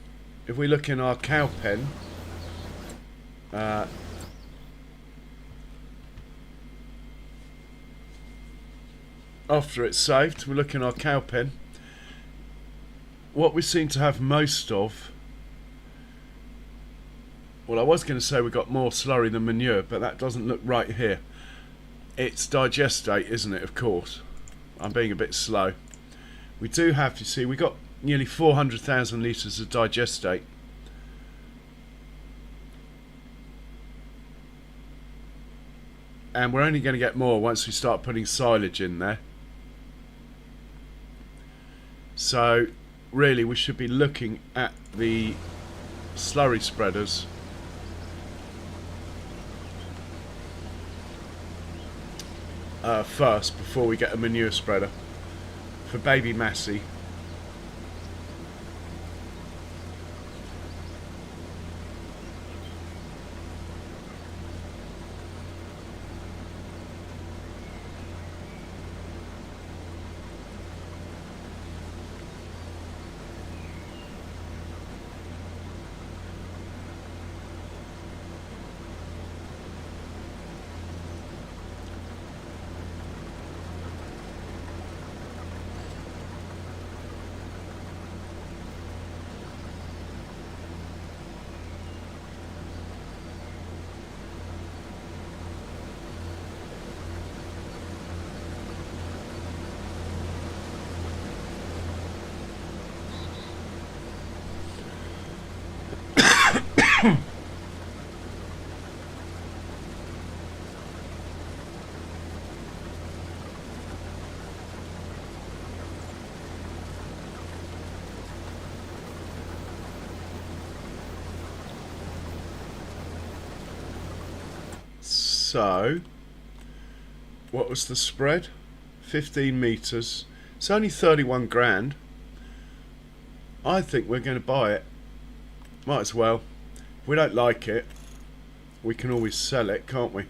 if we look in our cow pen, after it's saved, we look in our cow pen, what we seem to have most of, well, I was going to say we got more slurry than manure, but that doesn't look right here. It's digestate, isn't it? Of course. I'm being a bit slow. We do have, you see, we got nearly 400,000 litres of digestate. And we're only going to get more once we start putting silage in there. So, really, we should be looking at the slurry spreaders first, before we get a manure spreader for baby Massey. So, what was the spread? 15 metres. It's only 31 grand. I think we're going to buy it. Might as well. If we don't like it, we can always sell it, can't we?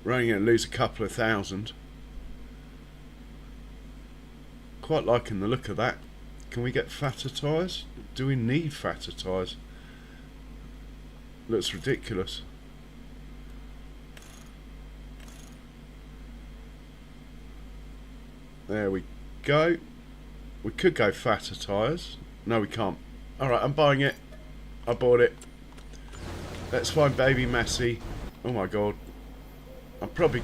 We're only going to lose a couple of thousand. Quite liking the look of that. Can we get fatter tyres? Do we need fatter tyres? Looks ridiculous. There we go. We could go fatter tyres. No, we can't. Alright, I'm buying it. I bought it. Let's find Baby Massey. Oh my god. I'm probably...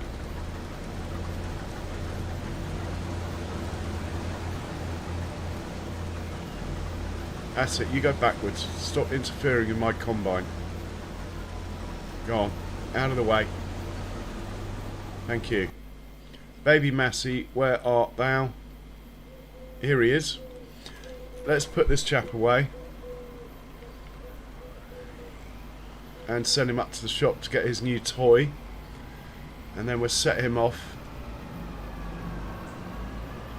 That's it, you go backwards. Stop interfering in my combine. Go on. Out of the way. Thank you. Baby Massey, where art thou? Here he is. Let's put this chap away. And send him up to the shop to get his new toy. And then we'll set him off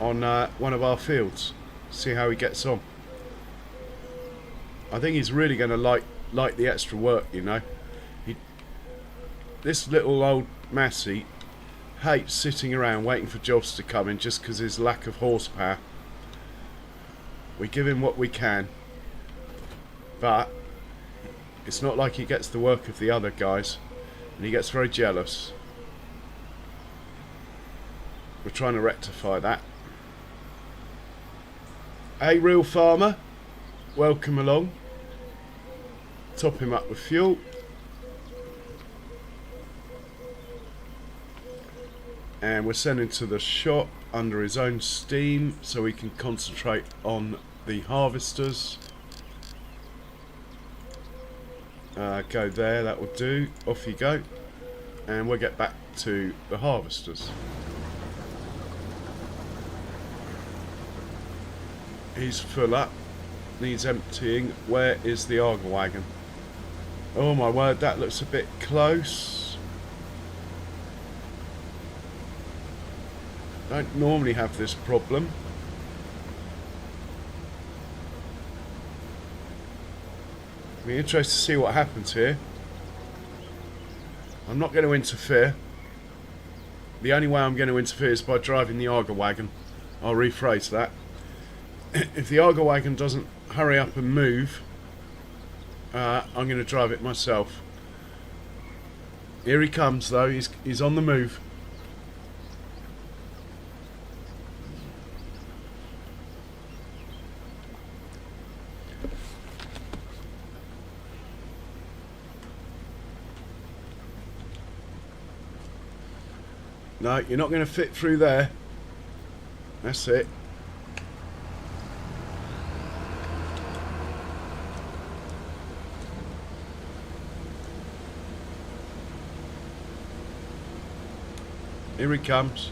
on one of our fields. See how he gets on. I think he's really going to like the extra work, you know. This little old Massey hates sitting around waiting for jobs to come in just because his lack of horsepower. We give him what we can, but it's not like he gets the work of the other guys, and he gets very jealous. We're trying to rectify that. Hey, real farmer, welcome along. Top him up with fuel. And we're sending to the shop under his own steam so we can concentrate on the harvesters. Go there, that will do. Off you go. And we'll get back to the harvesters. He's full up. Needs emptying. Where is the Arga wagon? Oh my word, that looks a bit close. Don't normally have this problem. Be interested to see what happens here. I'm not going to interfere. The only way I'm going to interfere is by driving the Arga wagon. I'll rephrase that. If the Arga wagon doesn't hurry up and move, I'm going to drive it myself. Here he comes though, he's on the move. No, you're not going to fit through there. That's it. Here he comes.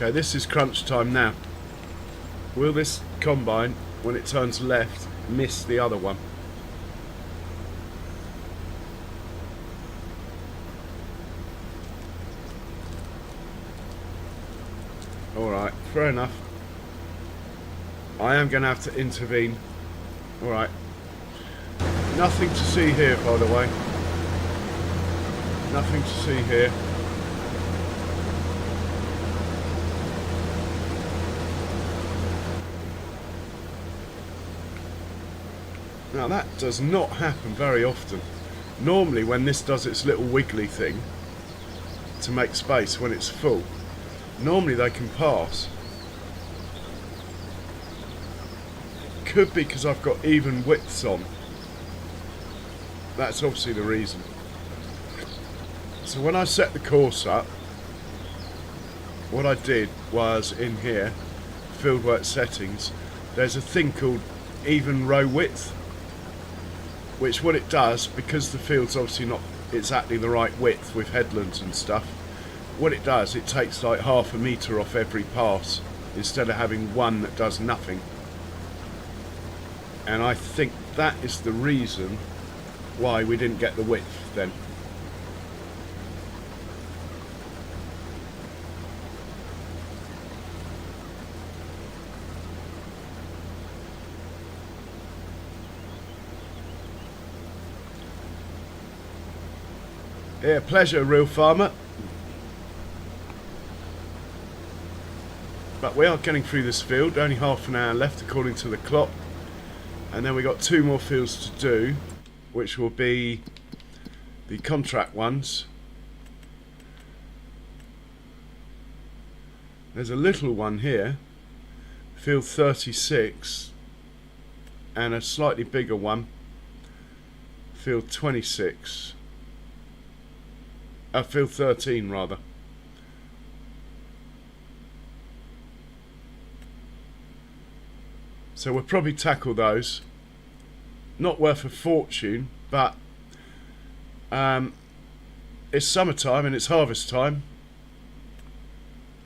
Okay, this is crunch time now. Will this combine, when it turns left, miss the other one? Alright, fair enough. I am going to have to intervene. Alright. Nothing to see here, by the way. Nothing to see here. Now that does not happen very often. Normally when this does its little wiggly thing to make space when it's full, normally they can pass. Could be because I've got even widths on. That's obviously the reason. So when I set the course up, what I did was in here, fieldwork settings, there's a thing called even row width, which what it does, because the field's obviously not exactly the right width with headlands and stuff, what it does, it takes like half a metre off every pass instead of having one that does nothing. And I think that is the reason why we didn't get the width then. Yeah, pleasure, real farmer. But we are getting through this field, only half an hour left according to the clock. And then we got 2 more fields to do, which will be the contract ones. There's a little one here, field 36, and a slightly bigger one, field 26. Field 13 rather. So we'll probably tackle those. Not worth a fortune, but it's summertime and it's harvest time.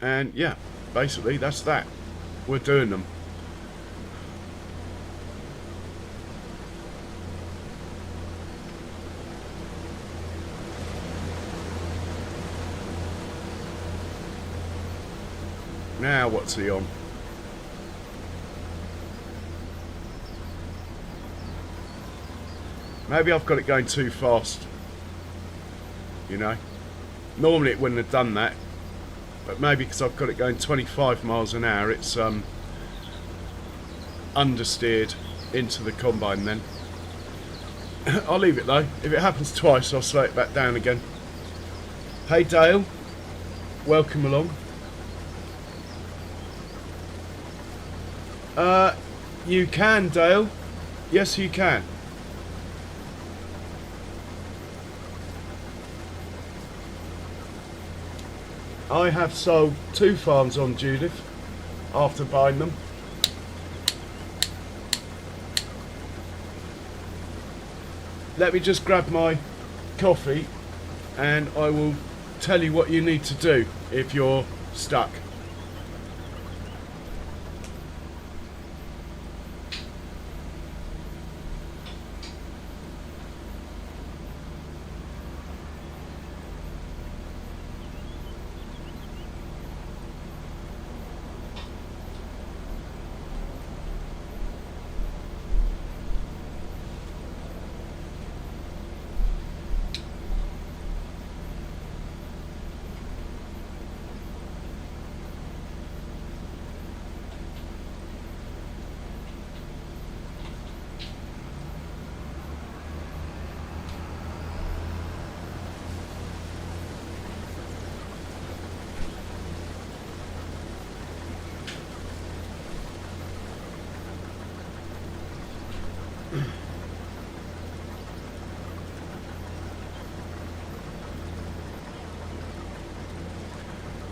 And yeah, basically that's that. We're doing them. Now what's he on? Maybe I've got it going too fast, you know. Normally it wouldn't have done that, but maybe because I've got it going 25 miles an hour, it's understeered into the combine then. I'll leave it though. If it happens twice, I'll slow it back down again. Hey Dale, welcome along. You can, Dale. Yes, you can. I have sold 2 farms on Judith after buying them. Let me just grab my coffee and I will tell you what you need to do if you're stuck.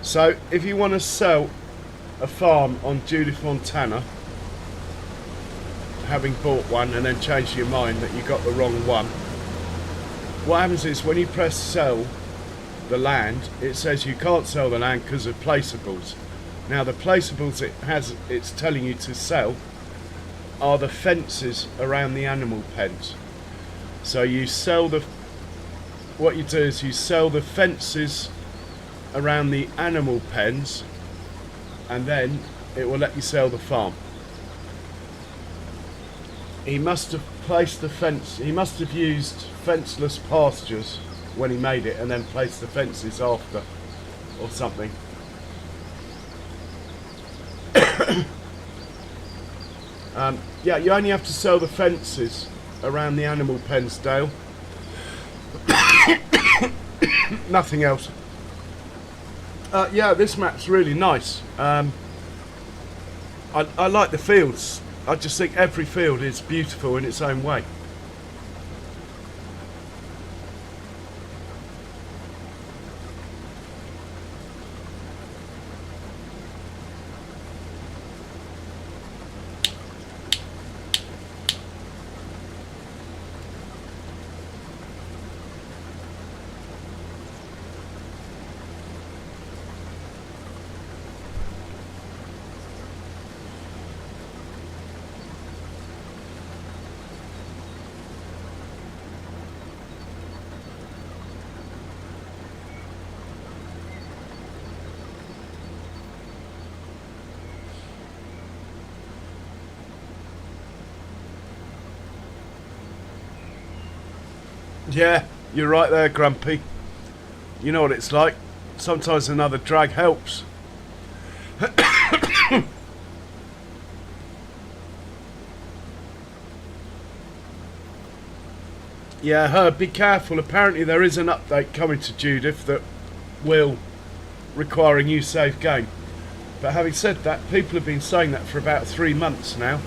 So if you want to sell a farm on Judith, Montana, having bought one and then changed your mind that you got the wrong one, what happens is when you press sell the land, it says you can't sell the land because of placeables. Now the placeables it's telling you to sell are the fences around the animal pens. So you sell what you do is you sell the fences around the animal pens, and then it will let you sell the farm. He must have placed the fence, he must have used fenceless pastures when he made it and then placed the fences after or something. Yeah, you only have to sell the fences around the animal pens, Dale. Nothing else. Yeah, this map's really nice. I like the fields. I just think every field is beautiful in its own way. Yeah, you're right there, Grumpy. You know what it's like. Sometimes another drag helps. Yeah, Herb, be careful. Apparently there is an update coming to Judith that will require a new save game. But having said that, people have been saying that for about 3 months now.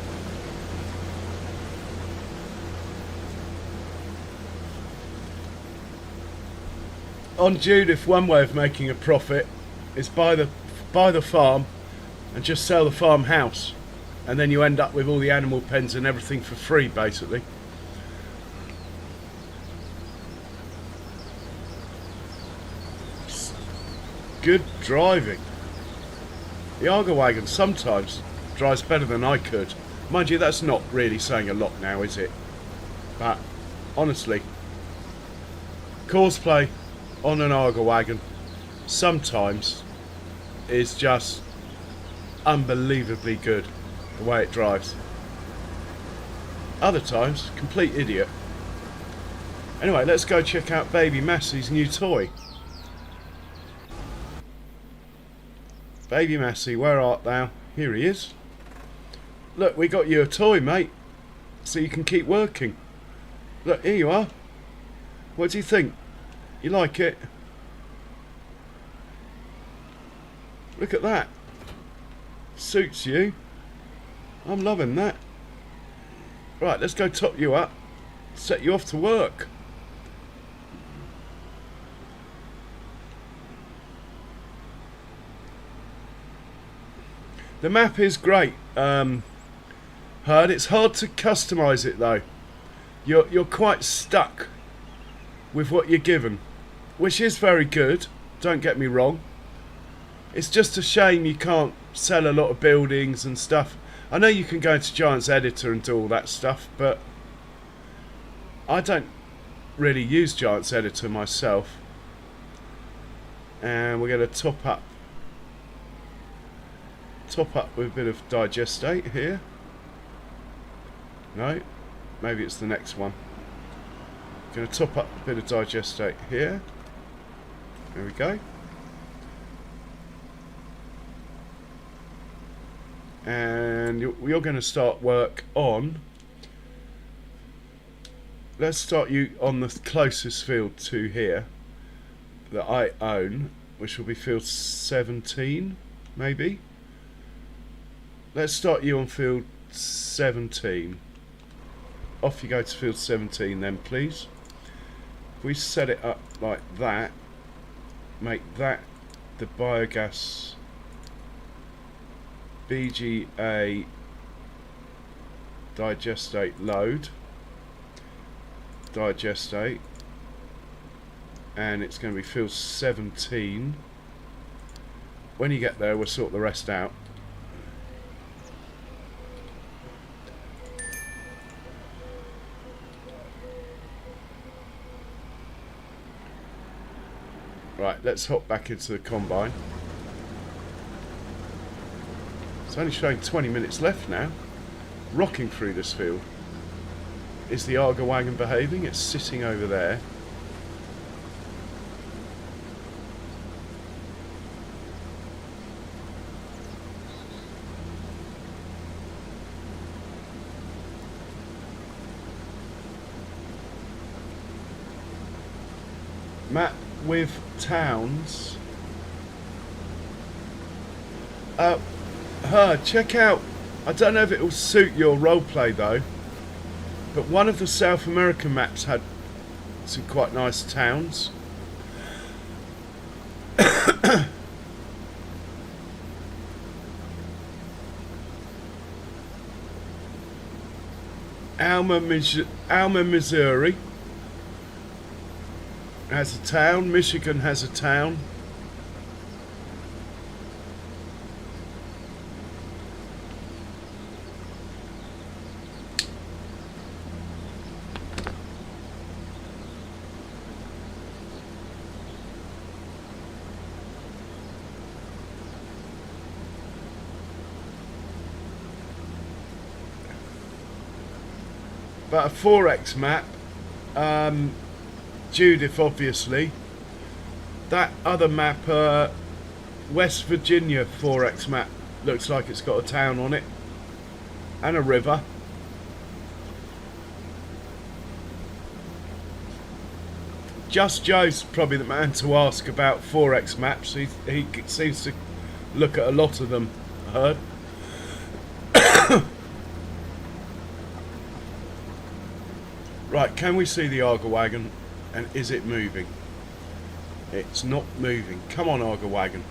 On Judith, one way of making a profit is buy the farm and just sell the farmhouse, and then you end up with all the animal pens and everything for free, basically. Good driving. The Arga wagon sometimes drives better than I could. Mind you, that's not really saying a lot now, is it? But honestly, cosplay on an Arga wagon sometimes is just unbelievably good, the way it drives. Other times, complete idiot. Anyway, let's go check out Baby Massey's new toy. Baby Massey, where art thou? Here he is. Look, we got you a toy, mate, so you can keep working. Look, here you are. What do you think? You like it? Look at that. Suits you. I'm loving that. Right, let's go top you up. Set you off to work. The map is great, Heard. It's hard to customise it though. You're quite stuck with what you're given, which is very good, don't get me wrong. It's just a shame you can't sell a lot of buildings and stuff. I know you can go into Giants Editor and do all that stuff, but I don't really use Giants Editor myself. And we're going to top up with a bit of digestate here. No, maybe it's the next one. Going to top up a bit of digestate here. There we go. And you're going to start work on, let's start you on the closest field to here that I own, which will be field 17 maybe. Let's start you on field 17. Off you go to field 17 then, please. If we set it up like that, make that the biogas BGA digestate load, digestate, and it's going to be field 17. When you get there, we'll sort the rest out. Right, let's hop back into the combine. It's only showing 20 minutes left now. Rocking through this field. Is the Arga wagon behaving? It's sitting over there. Map with towns. Check out. I don't know if it will suit your roleplay though, but one of the South American maps had some quite nice towns. Alma, Missouri has a town. Michigan has a town. But a 4x map, Judith obviously. That other map, West Virginia 4x map, looks like it's got a town on it and a river. Just Joe's probably the man to ask about 4x maps. He seems to look at a lot of them, I heard. Right, can we see the Arga wagon? And is it moving? It's not moving. Come on, Arga wagon.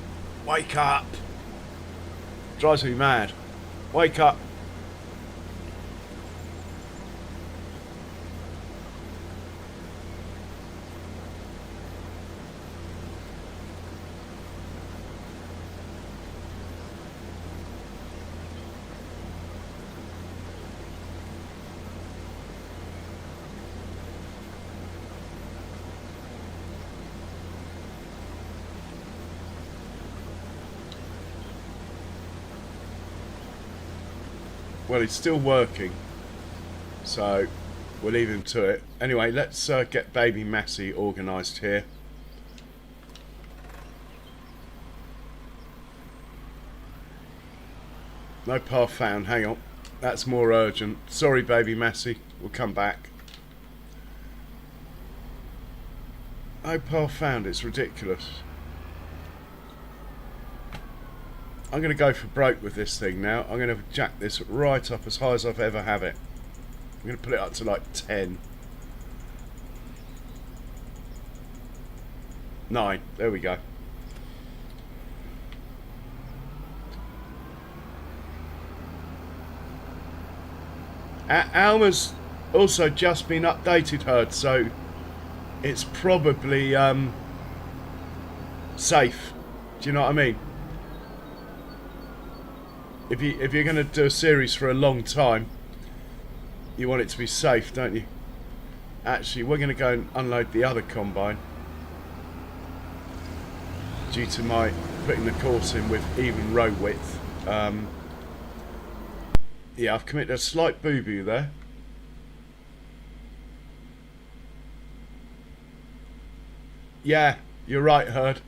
Wake up! Drives me mad. Wake up! Well, he's still working, so we'll leave him to it. Anyway, let's get baby Massey organised here. No path found, hang on. That's more urgent. Sorry, baby Massey, we'll come back. No path found, it's ridiculous. I'm going to go for broke with this thing now. I'm going to jack this right up as high as I've ever had it. I'm going to put it up to like 10. 9. There we go. Alma's also just been updated, heard, so it's probably safe. Do you know what I mean? If you're going to do a series for a long time, you want it to be safe, don't you? Actually, we're going to go and unload the other combine due to my putting the course in with even row width. Yeah, I've committed a slight boo-boo there. Yeah, you're right, Herd.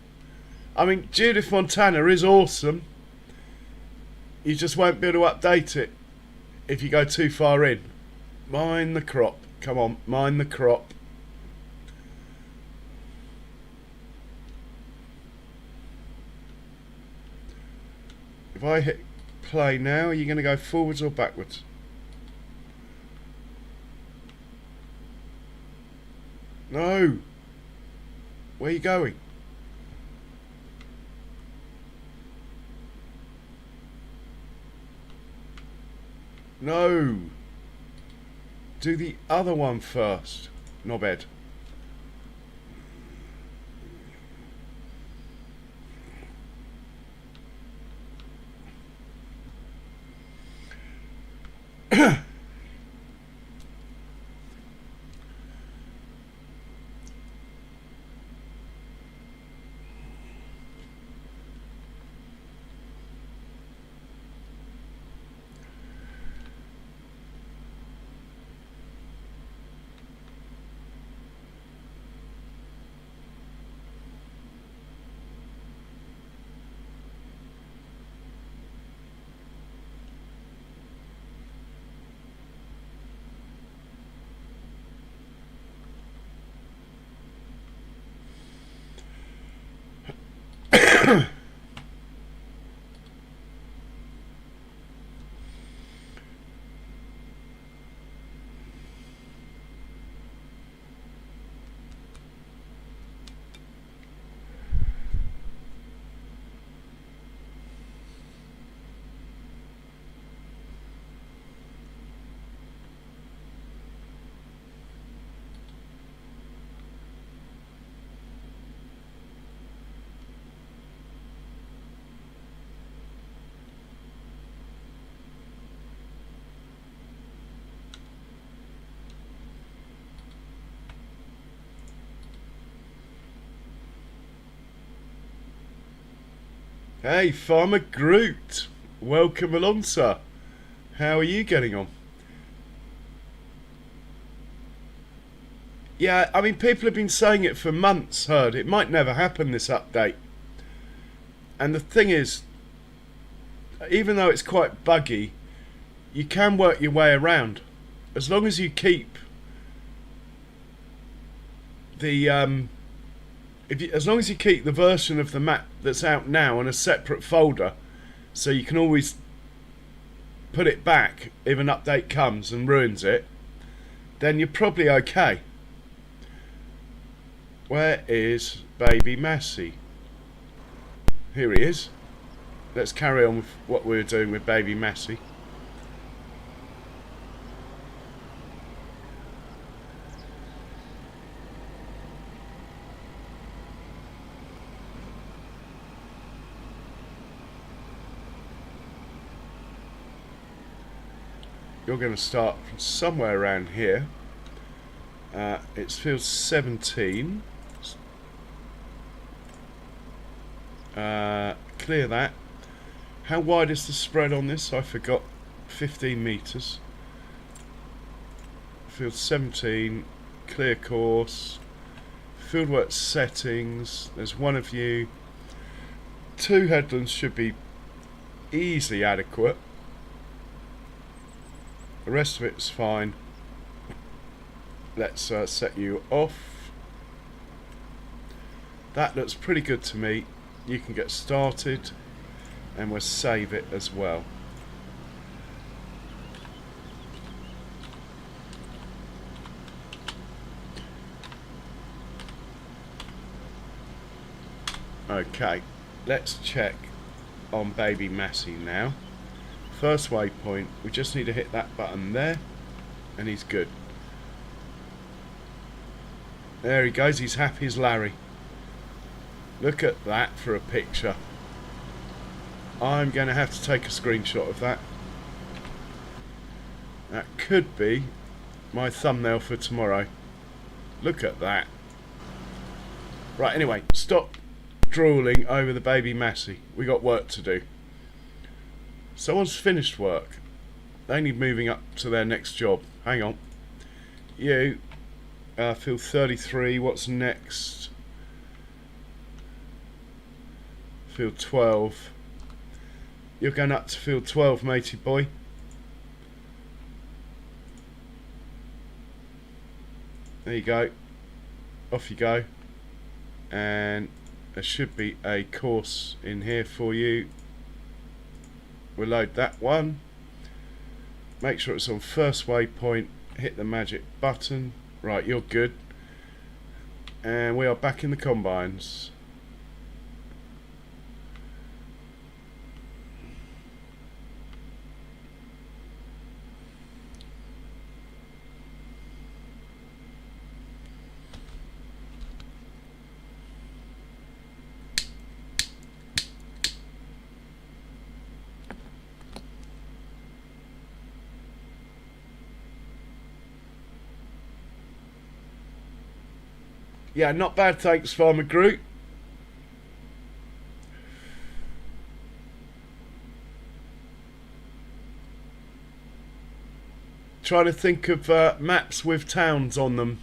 I mean, Judith Montana is awesome. You just won't be able to update it if you go too far in. Mind the crop. Come on, mind the crop. If I hit play now, are you going to go forwards or backwards? No. Where are you going? No. Do the other one first. Knobhead. Hey, Farmer Groot. Welcome along, sir. How are you getting on? Yeah, I mean, people have been saying it for months, Heard. It might never happen, this update. And the thing is, even though it's quite buggy, you can work your way around. As long as you keep the as long as you keep the version of the map that's out now on a separate folder, so you can always put it back if an update comes and ruins it, then you're probably okay. Where is baby Massey? Here he is. Let's carry on with what we're doing with baby Massey. You're going to start from somewhere around here. It's field 17. Clear that. How wide is the spread on this? I forgot. 15 metres. Field 17. Clear course. Fieldwork settings. There's one of you. 2 headlands should be easily adequate. The rest of it's fine. Let's set you off. That looks pretty good to me. You can get started and we'll save it as well. Okay, let's check on baby Massey now. First waypoint, we just need to hit that button there and he's good. There he goes, he's happy as Larry. Look at that for a picture. I'm going to have to take a screenshot of that. That could be my thumbnail for tomorrow. Look at that. Right, anyway, stop drooling over the baby Massey. We got work to do. Someone's finished work. They need moving up to their next job. Hang on. You, field 33, what's next? Field 12. You're going up to field 12, matey boy. There you go. Off you go. And there should be a course in here for you. We'll load that one. Make sure it's on first waypoint. Hit the magic button. Right, you're good. And we are back in the combines. Yeah, not bad, thanks, Farmer Groot. Trying to think of maps with towns on them.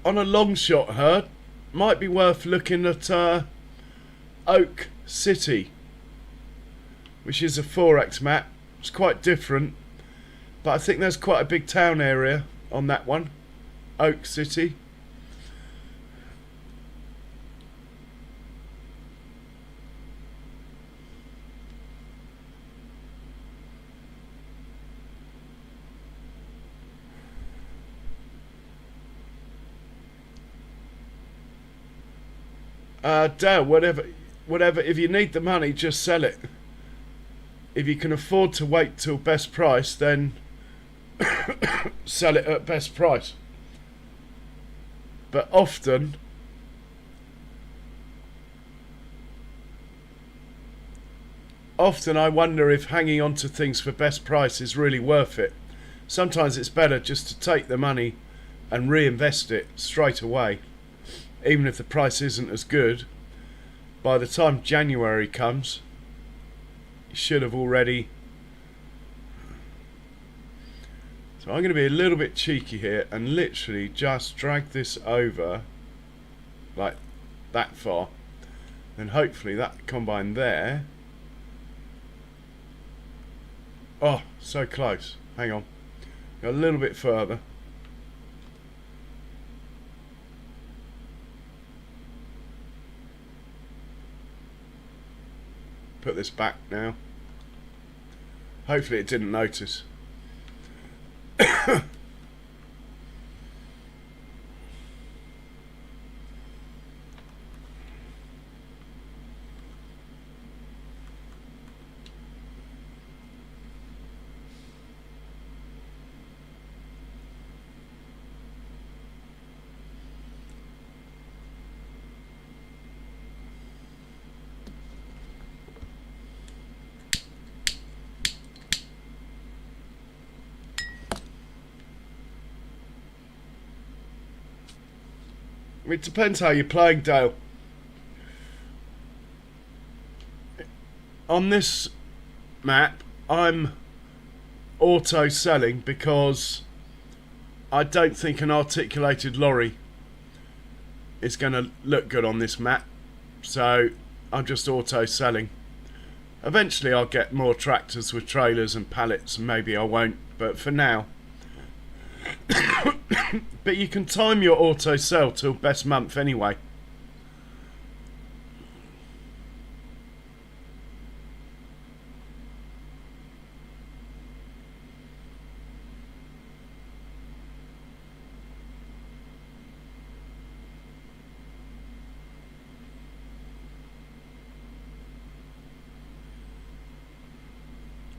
On a long shot, Heard, might be worth looking at Oak City, which is a 4x map. It's quite different. But I think there's quite a big town area on that one. Oak City. Dale, whatever, if you need the money, just sell it. If you can afford to wait till best price, then sell it at best price. But often I wonder if hanging on to things for best price is really worth it. Sometimes it's better just to take the money and reinvest it straight away, even if the price isn't as good. By the time January comes, you should have already. So I'm going to be a little bit cheeky here and literally just drag this over like that far. Then hopefully that combine there. Oh, so close. Hang on. Go a little bit further. Put this back now. Hopefully it didn't notice. It depends how you're playing, Dale. On this map, I'm auto selling because I don't think an articulated lorry is going to look good on this map. So I'm just auto selling. Eventually I'll get more tractors with trailers and pallets, and maybe I won't, but for now. But you can time your auto sell till best month anyway.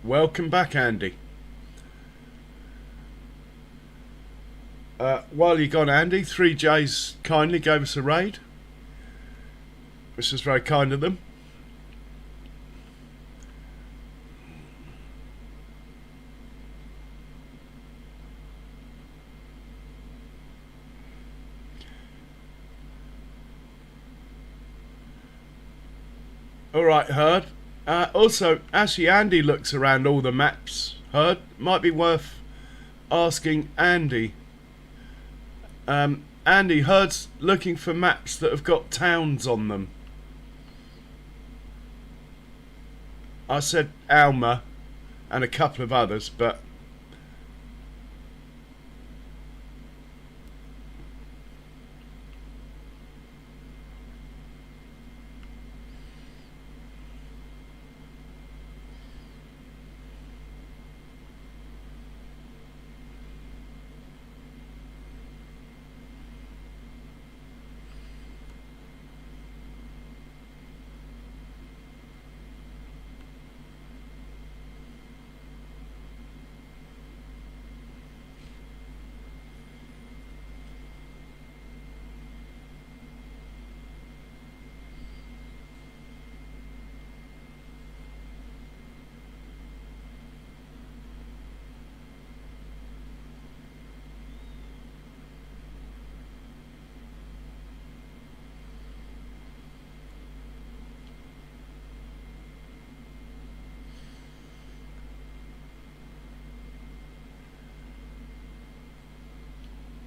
Welcome back, Andy. While you're gone, Andy, 3J's kindly gave us a raid, which is very kind of them. Alright, Herd. Also, actually, Andy looks around all the maps. Herd, might be worth asking Andy. Andy, Herd's looking for maps that have got towns on them. I said Alma and a couple of others, but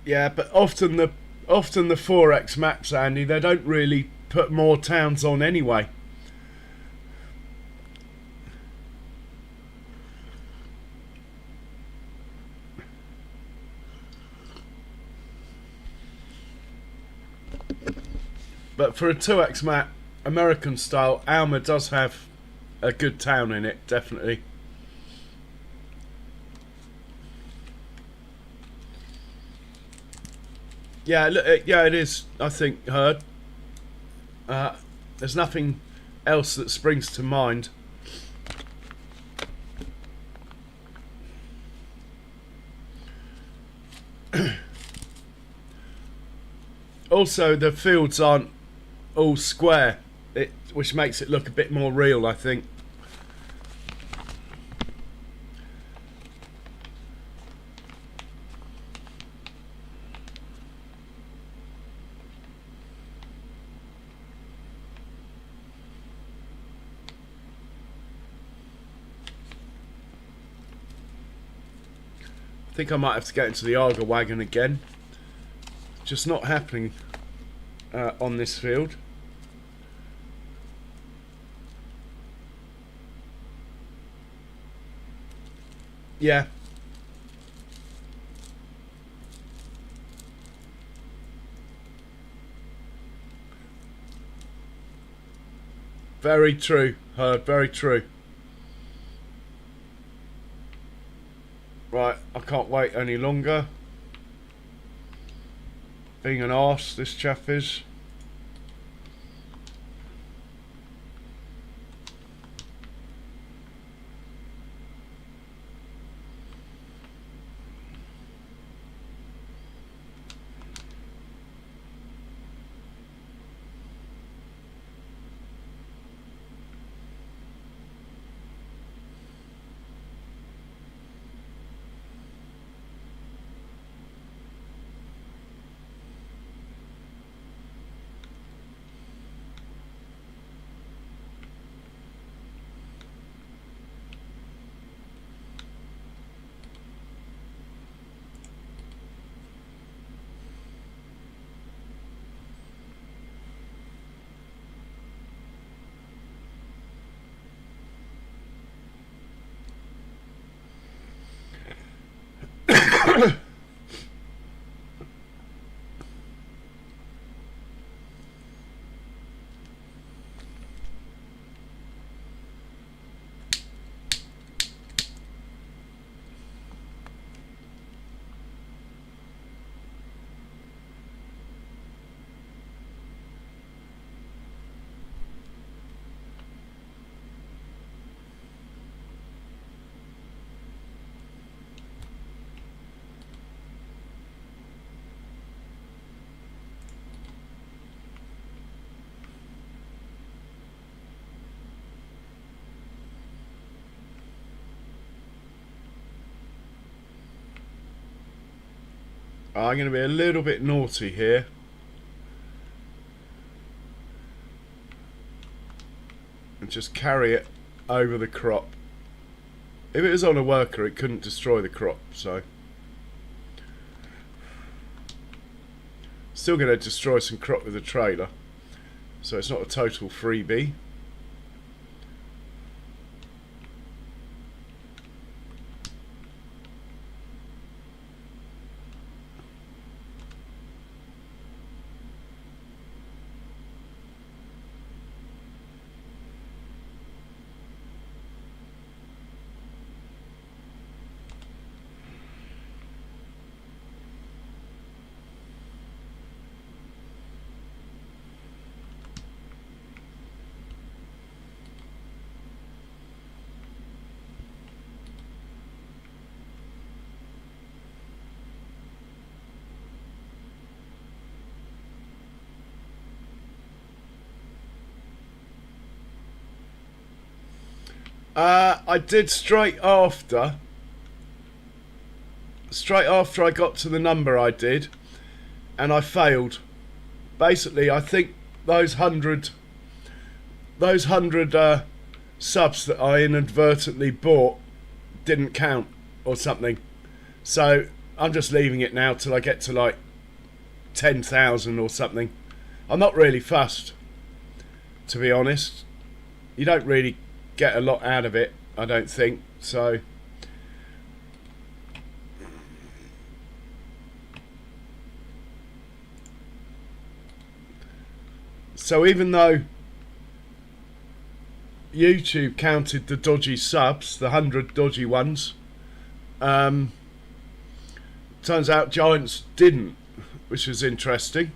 yeah, but often the 4X maps, Andy, they don't really put more towns on anyway. But for a 2X map, American style, Alma does have a good town in it, definitely. Yeah, yeah, it is. I think, Herd. There's nothing else that springs to mind. Also, the fields aren't all square, which makes it look a bit more real, I think. think I might have to get into the Arga wagon again. Just not happening on this field. Yeah. Very true, Heard, very true. Right, I can't wait any longer. Being an arse, this chaff is. I'm going to be a little bit naughty here. And just carry it over the crop. If it was on a worker, it couldn't destroy the crop, so. Still going to destroy some crop with the trailer. So it's not a total freebie. I did straight after I got to the number I did, and I failed. Basically, I think those hundred subs that I inadvertently bought didn't count or something. So I'm just leaving it now till I get to like 10,000 or something. I'm not really fussed, to be honest. You don't really get a lot out of it, I don't think. So even though YouTube counted the dodgy subs, the 100 dodgy ones, turns out Giants didn't, which is interesting.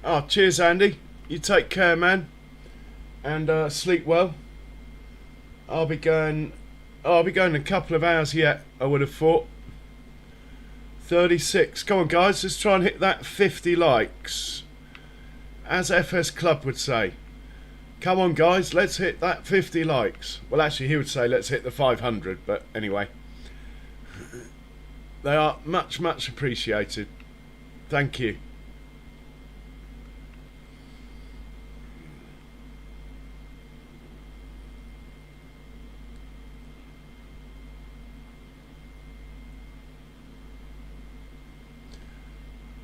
Oh, cheers, Andy. You take care, man, and sleep well. I'll be going. I'll be going in a couple of hours yet. I would have thought. 36. Come on, guys. Let's try and hit that 50 likes, as FS Club would say. Come on, guys. Let's hit that 50 likes. Well, actually, he would say let's hit the 500. But anyway, they are much, much appreciated. Thank you.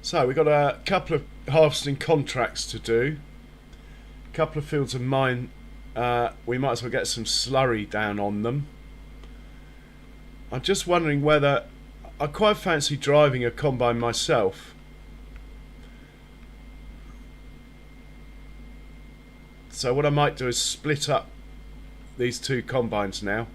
So we've got a couple of harvesting contracts to do. A couple of fields of mine. We might as well get some slurry down on them. I'm just wondering whether I quite fancy driving a combine myself. So what I might do is split up these two combines now.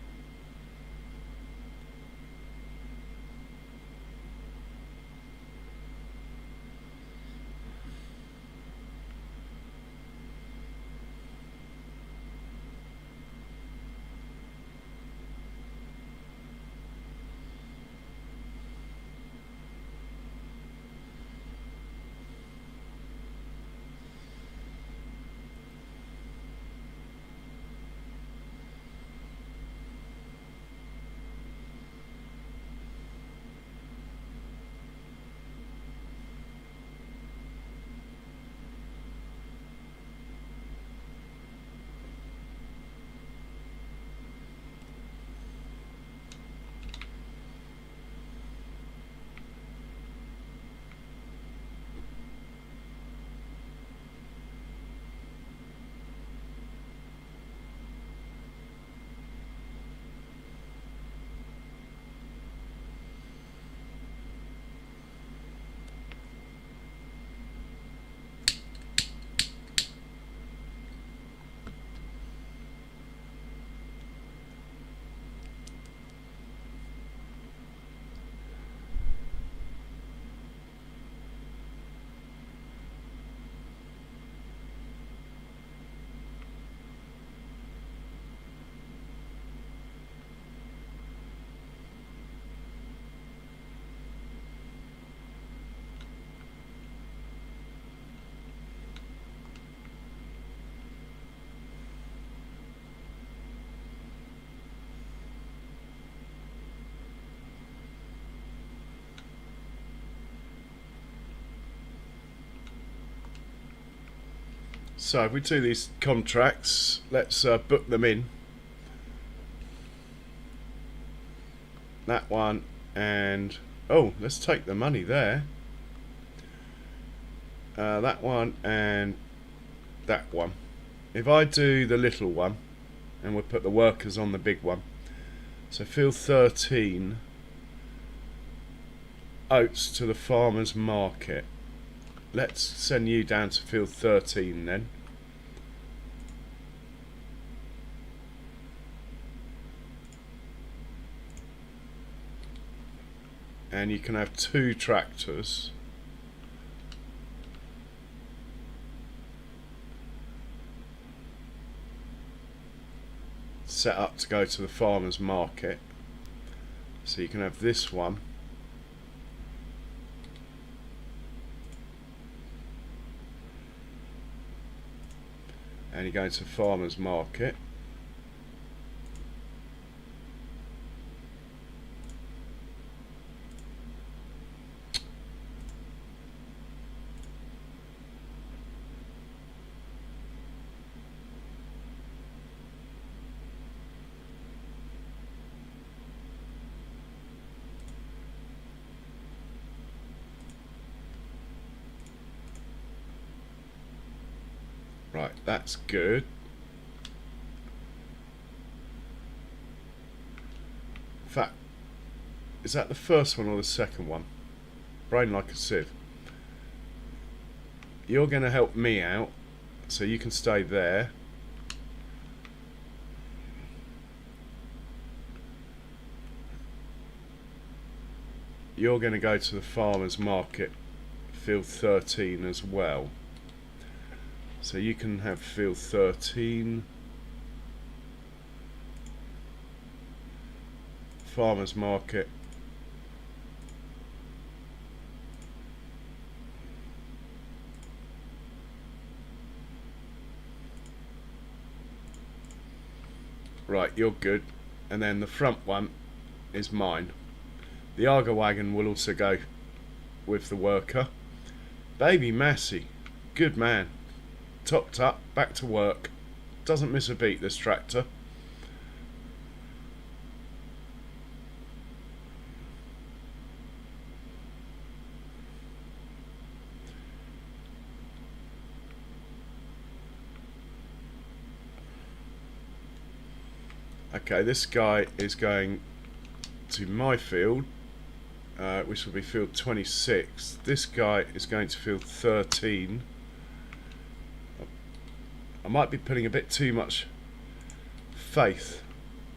So if we do these contracts, let's book them in. That one, and oh, let's take the money there. That one and that one. If I do the little one, and we'll put the workers on the big one. So field 13, oats to the farmer's market. Let's send you down to field 13 then. And you can have 2 tractors. Set up to go to the farmer's market. So you can have this one. And you go to farmer's market. Right, that's good. In fact, is that the first one or the second one? Brain like a sieve. You're going to help me out, so you can stay there. You're going to go to the farmer's market, field 13 as well. So you can have field 13. Farmers Market. Right, you're good. And then the front one is mine. The Arga wagon will also go with the worker. Baby Massey, good man. Topped up, back to work. Doesn't miss a beat, this tractor. Okay, this guy is going to my field, which will be field 26. This guy is going to field 13. I might be putting a bit too much faith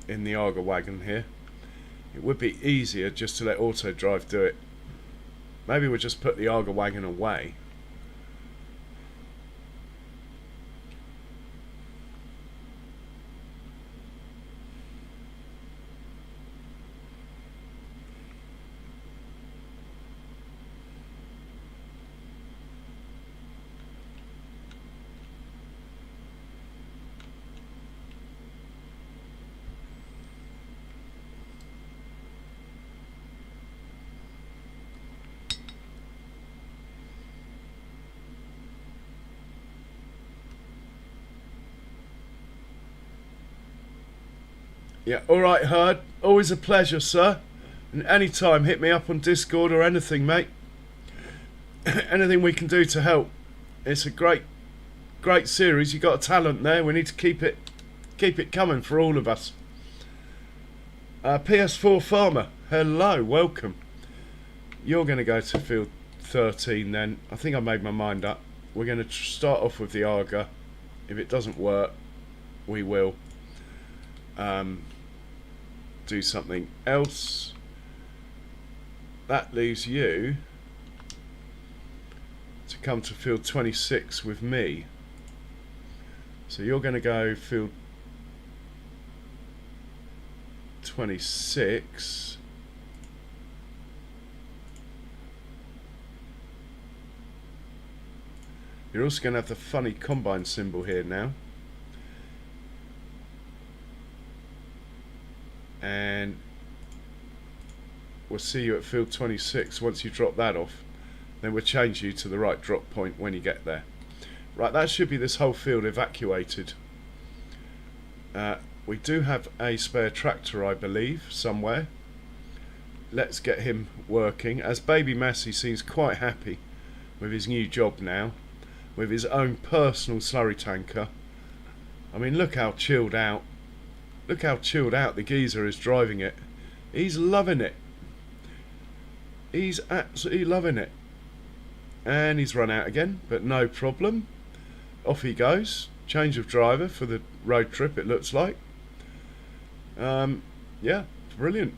in the Arga wagon here. It would be easier just to let auto drive do it. Maybe we'll just put the Arga wagon away. Yeah, alright Herd, always a pleasure sir, and anytime hit me up on Discord or anything mate. Anything we can do to help. It's a great series. You got a talent there, we need to keep it coming for all of us. PS4 Farmer, hello, welcome. You're going to go to field 13 then. I think I made my mind up. We're going to start off with the Arga. If it doesn't work, we will do something else. That leaves you to come to field 26 with me. So you're going to go field 26. You're also going to have the funny combine symbol here now. And we'll see you at field 26 once you drop that off. Then we'll change you to the right drop point when you get there. Right, that should be this whole field evacuated. We do have a spare tractor, I believe, somewhere. Let's get him working, as Baby Massey seems quite happy with his new job now, with his own personal slurry tanker. I mean, look how chilled out. Look how chilled out the geezer is driving it. He's loving it. He's absolutely loving it. And he's run out again, but no problem. Off he goes. Change of driver for the road trip, it looks like. Yeah, brilliant.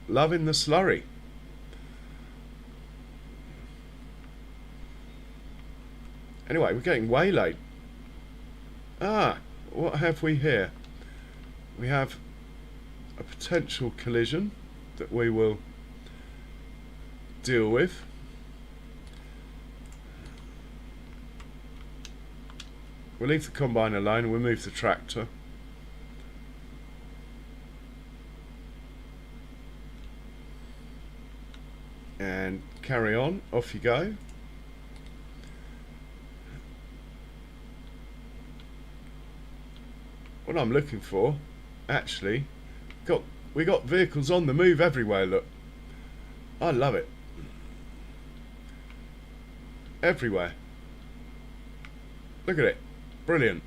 Loving the slurry. Anyway, we're getting waylaid. What have we here? We have a potential collision that we will deal with. We'll leave the combine alone and we'll move the tractor. And carry on, off you go. What I'm looking for, actually, we got vehicles on the move everywhere, look. I love it. Everywhere. Look at it. Brilliant.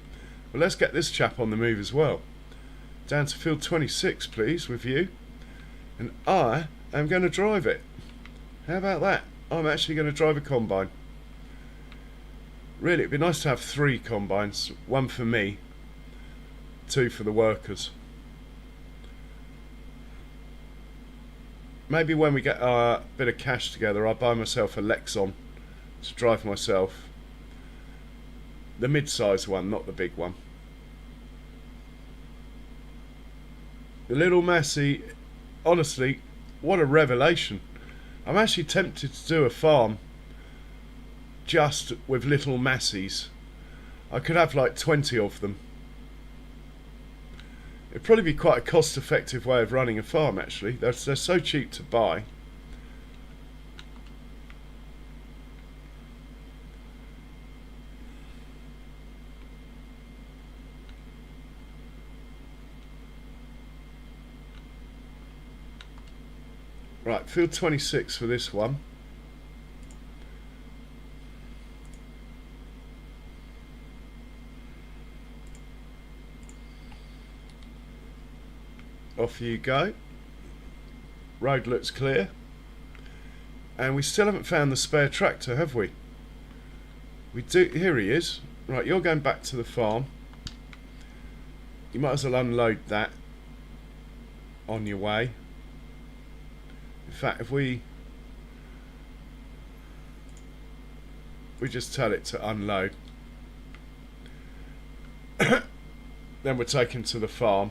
Well, let's get this chap on the move as well. Down to field 26, please, with you. And I am going to drive it. How about that? I'm actually going to drive a combine. Really, it'd be nice to have 3 combines. 1 for me, 2 for the workers. Maybe when we get a bit of cash together, I'll buy myself a Lexon to drive myself. The mid-sized one, not the big one. The little Massey, honestly, what a revelation. I'm actually tempted to do a farm just with little Masseys. I could have like 20 of them. It'd probably be quite a cost-effective way of running a farm, actually. They're so cheap to buy. Right, field 26 for this one. Off you go. Road looks clear. And we still haven't found the spare tractor, have we? We do. Here he is. Right, you're going back to the farm. You might as well unload that on your way. In fact, if we just tell it to unload, then we're taken to the farm.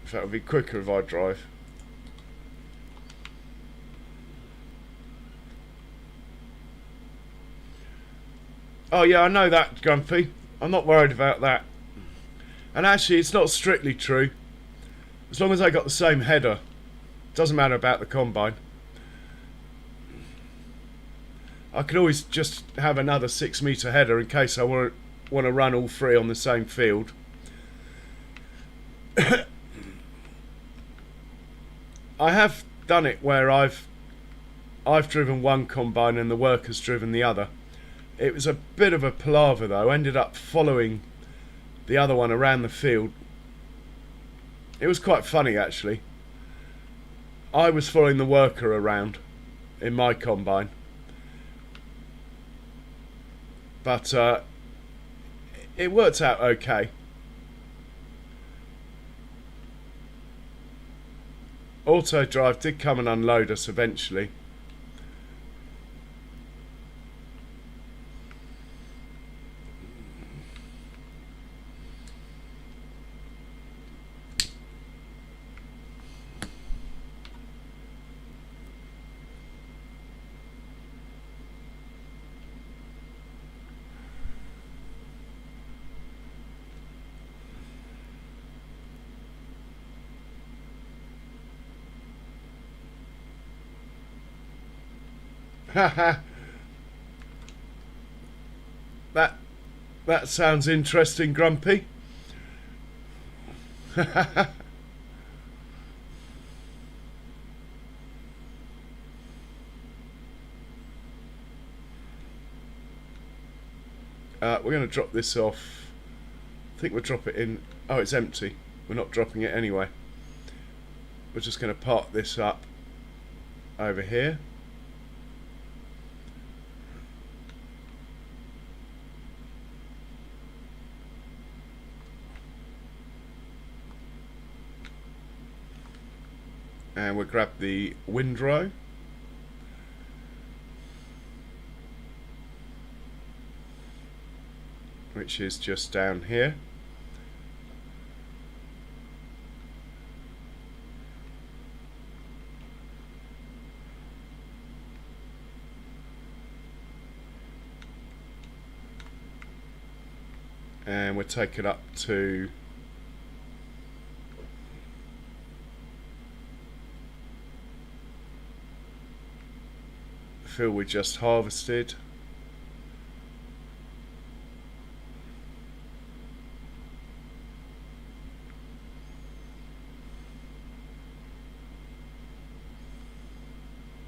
In fact, it would be quicker if I drive. Oh yeah, I know that, Grumpy. I'm not worried about that. And actually, it's not strictly true. As long as I got the same header, doesn't matter about the combine. I could always just have another 6-metre header in case I want to run all three on the same field. I have done it where I've driven one combine and the worker's driven the other. It was a bit of a palaver though. Ended up following the other one around the field. It was quite funny actually. I was following the worker around in my combine. But it worked out okay. Auto drive did come and unload us eventually. Haha. That sounds interesting, Grumpy. We're going to drop this off. I think we'll drop it in. Oh, it's empty. We're not dropping it anyway. We're just going to park this up over here. And we'll grab the windrow. Which is just down here. And we'll take it up to the field we just harvested.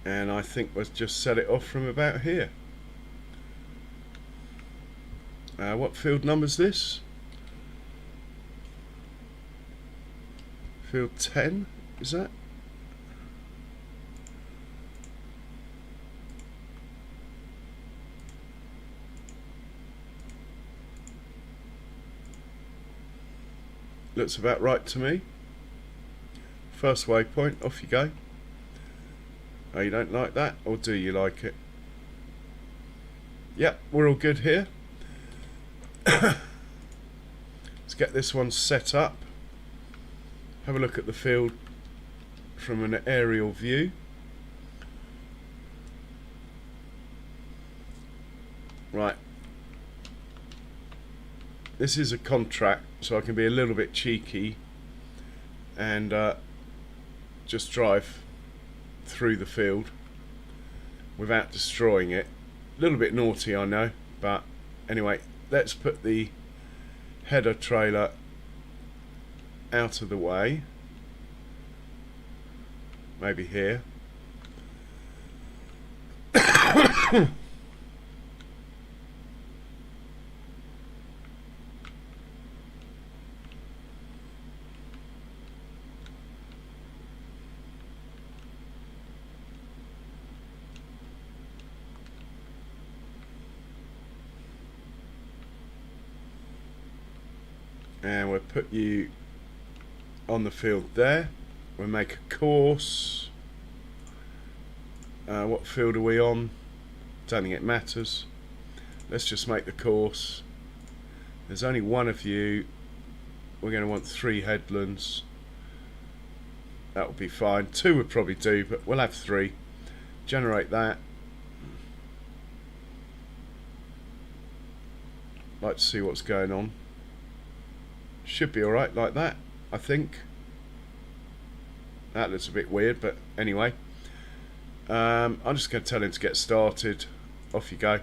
And I think we'll just set it off from about here. What field number's this? Field 10, is that? Looks about right to me. First waypoint, off you go. Oh, you don't like that? Or do you like it? Yep, we're all good here. Let's get this one set up. Have a look at the field from an aerial view. Right. This is a contract, so I can be a little bit cheeky and just drive through the field without destroying it. A little bit naughty, I know, but anyway, let's put the header trailer out of the way, maybe here. And we'll put you on the field there. We'll make a course. What field are we on? Don't think it matters. Let's just make the course. There's only one of you. We're going to want 3 headlands. That would be fine. 2 would probably do, but we'll have 3. Generate that. Like to see what's going on. Should be alright like that, I think. That looks a bit weird, but anyway. I'm just going to tell him to get started. Off you go.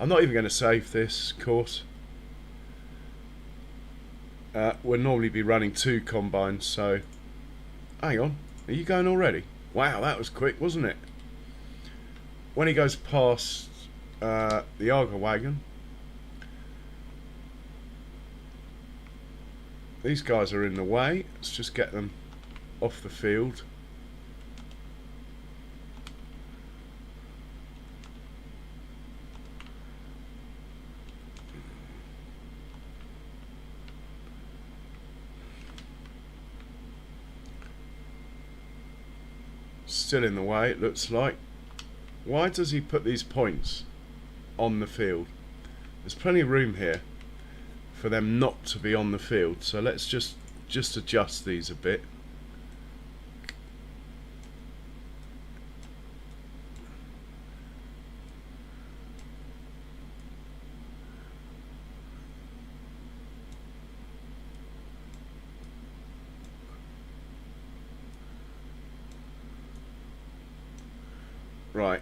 I'm not even going to save this course. We'll normally be running 2 combines, so... Hang on, are you going already? Wow, that was quick, wasn't it? When he goes past the Arga wagon... These guys are in the way. Let's just get them off the field. Still in the way, it looks like. Why does he put these points on the field? There's plenty of room here for them not to be on the field, so let's just adjust these a bit. Right.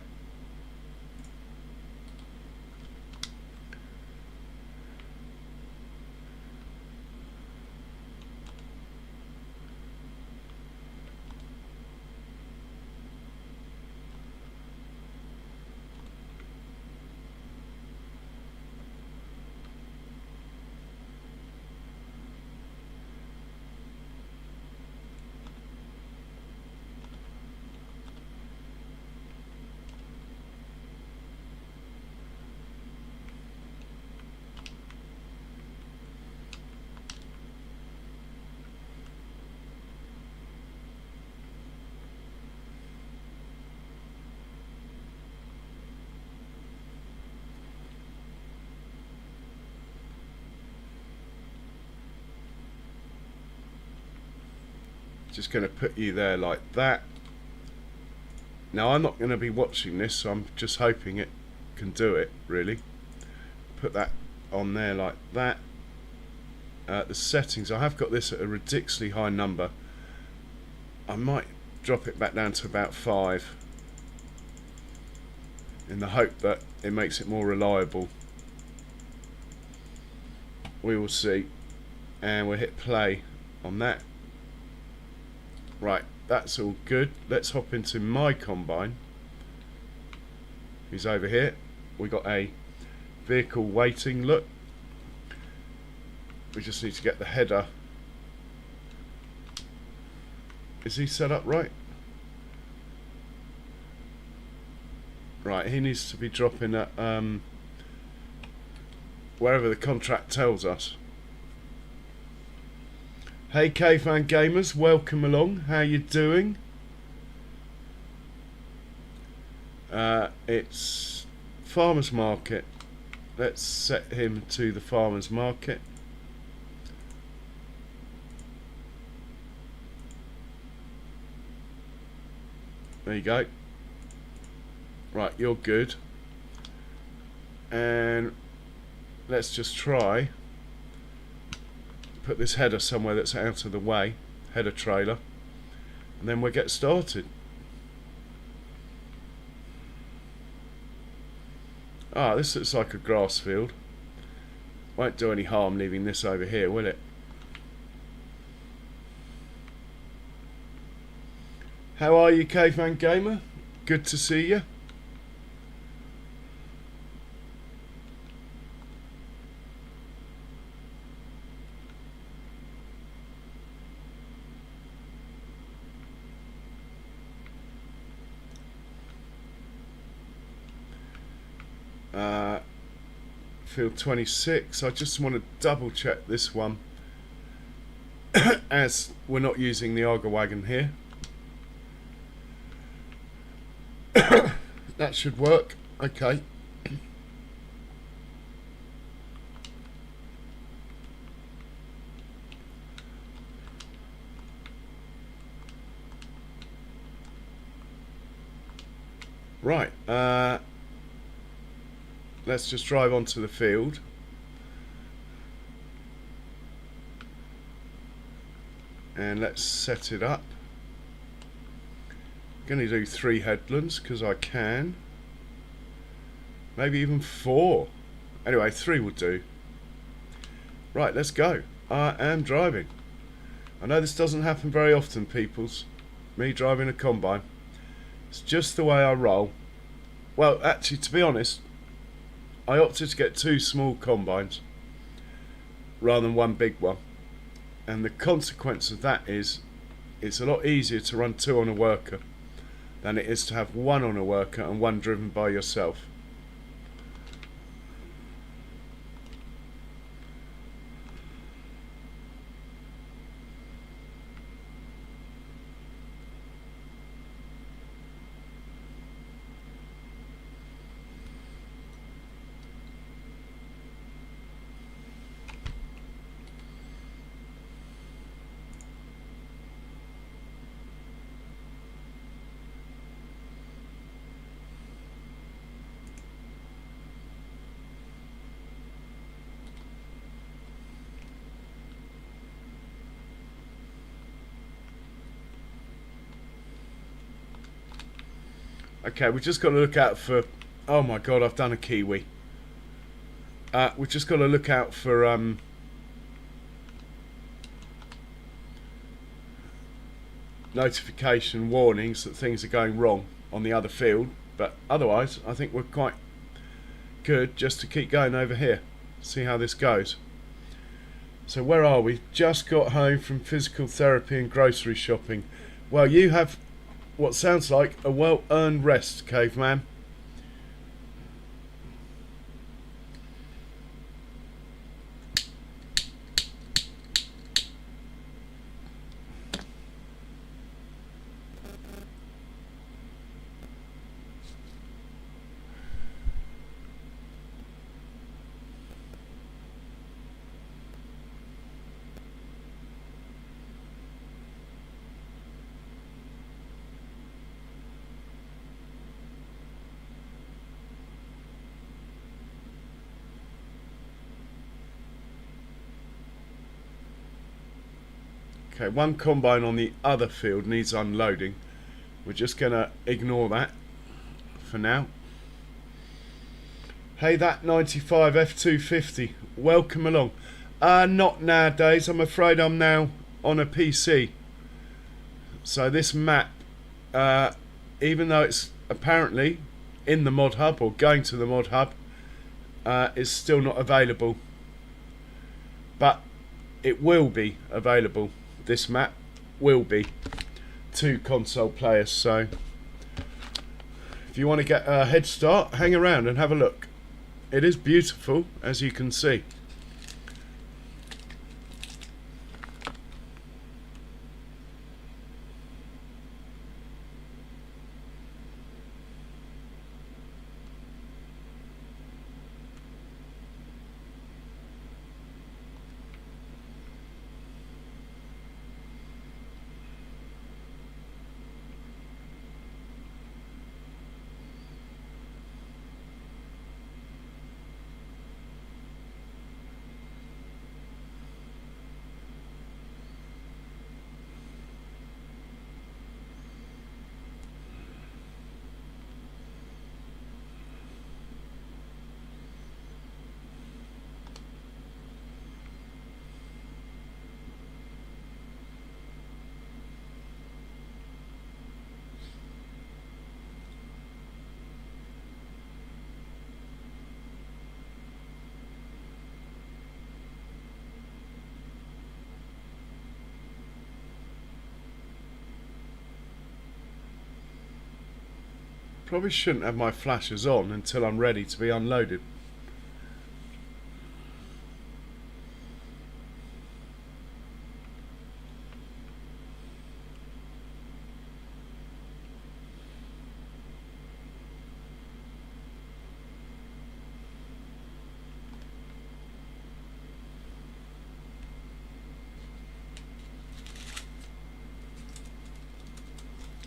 Just going to put you there like that. Now I'm not going to be watching this, so I'm just hoping it can do it, really. Put that on there like that. The settings, I have got this at a ridiculously high number. I might drop it back down to about 5 in the hope that it makes it more reliable. We will see. And we'll hit play on that. Right, that's all good. Let's hop into my combine. He's over here. We got a vehicle waiting. Look, we just need to get the header. Is he set up right? Right, he needs to be dropping at wherever the contract tells us. Hey K-Fan Gamers, welcome along. How you doing? It's Farmers Market let's set him to the farmer's market. There you go. Right, you're good. And let's just try put this header somewhere that's out of the way, header trailer, and then we'll get started. Ah, this looks like a grass field. Won't do any harm leaving this over here, will it? How are you, Caveman Gamer? Good to see you. Field 26. I just want to double check this one as we're not using the Arga wagon here. That should work. Okay. Right. Let's just drive onto the field. And let's set it up. I'm going to do 3 headlands because I can. Maybe even 4. Anyway, 3 will do. Right, let's go. I am driving. I know this doesn't happen very often, peoples. Me driving a combine. It's just the way I roll. Well, actually, to be honest, I opted to get 2 small combines rather than 1 big one. And the consequence of that is it's a lot easier to run 2 on a worker than it is to have 1 on a worker and 1 driven by yourself. Okay, we've just got to look out for... Oh my god, I've done a Kiwi. We've just got to look out for... notification warnings that things are going wrong on the other field. But otherwise, I think we're quite good just to keep going over here. See how this goes. So where are we? Just got home from physical therapy and grocery shopping. Well, you have... what sounds like a well-earned rest, Caveman. Okay, 1 combine on the other field needs unloading. We're just going to ignore that for now. Hey, that 95 F250, welcome along. Not nowadays, I'm afraid I'm now on a PC. So this map, even though it's apparently in the mod hub or going to the mod hub, is still not available. But it will be available. This map will be to console players, so if you want to get a head start, hang around and have a look. It is beautiful, as you can see. Probably shouldn't have my flashers on until I'm ready to be unloaded.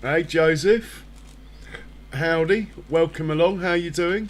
Hey Joseph, howdy, welcome along, how you doing?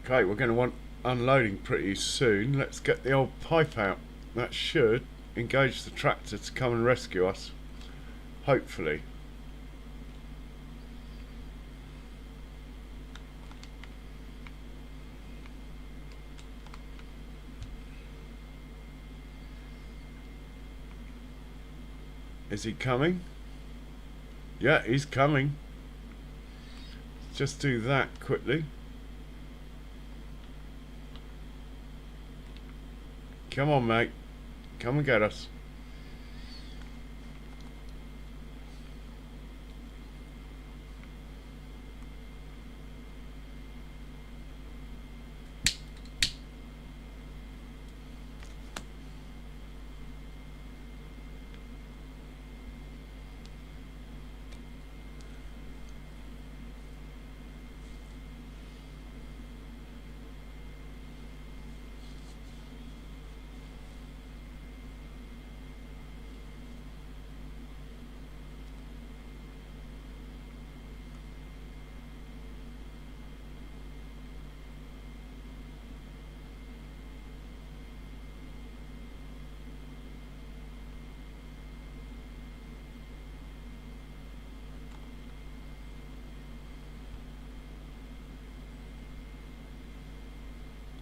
Okay, we're going to want unloading pretty soon. Let's get the old pipe out. That should engage the tractor to come and rescue us. Hopefully. Is he coming? Yeah, he's coming. Just do that quickly. Come on, mate. Come and get us.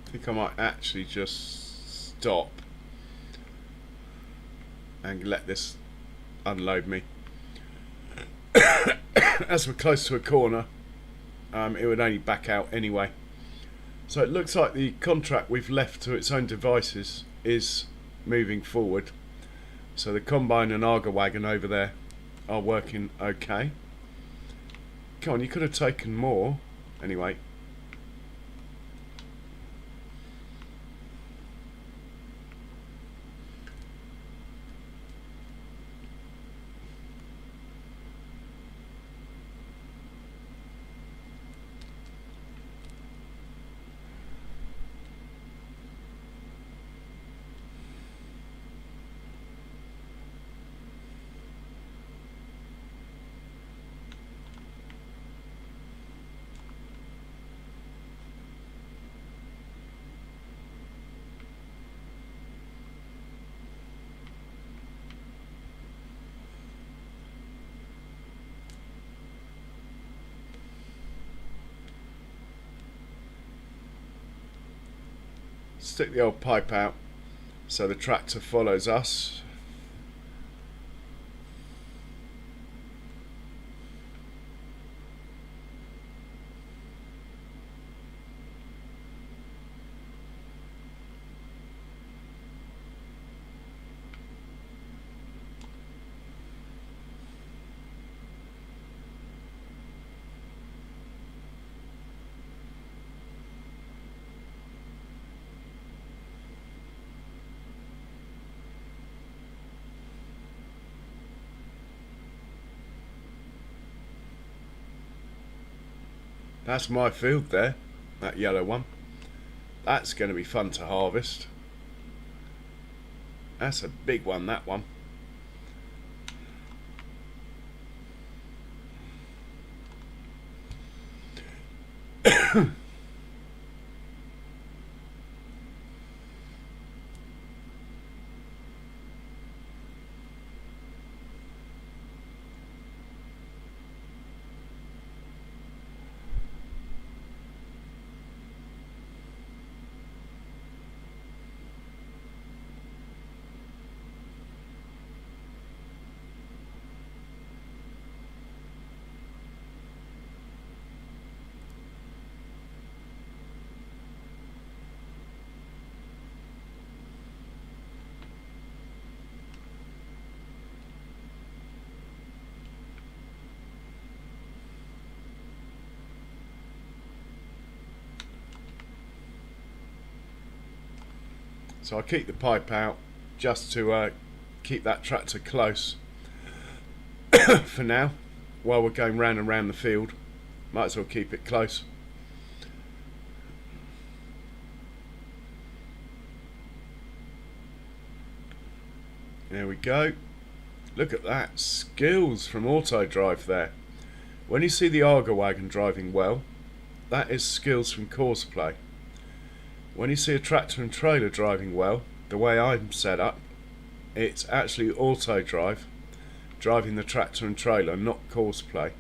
I think I might actually just stop and let this unload me. As we're close to a corner, it would only back out anyway. So it looks like the contract we've left to its own devices is moving forward. So the combine and Arga wagon over there are working okay. Come on, you could have taken more. Anyway. Stick the old pipe out so the tractor follows us. That's my field there, that yellow one. That's going to be fun to harvest. That's a big one, that one. So I keep the pipe out just to keep that tractor close for now. While we're going round and round the field, might as well keep it close. There we go. Look at that, skills from auto drive there. When you see the Arga wagon driving well, that is skills from course play. When you see a tractor and trailer driving well, the way I'm set up, it's actually auto drive, driving the tractor and trailer, not course play.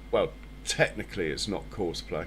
Well, technically it's not course play.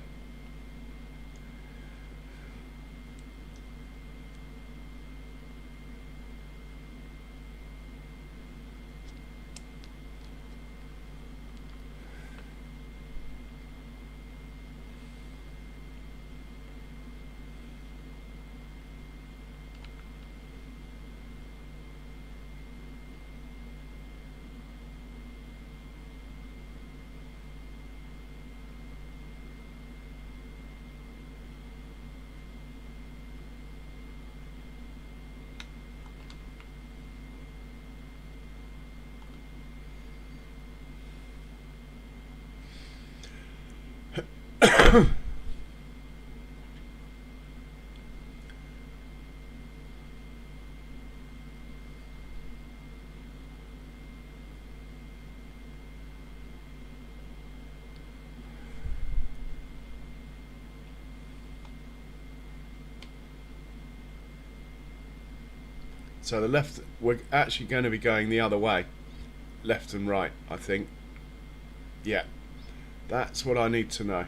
So the left, we're actually going to be going the other way, left and right, I think. Yeah, that's what I need to know.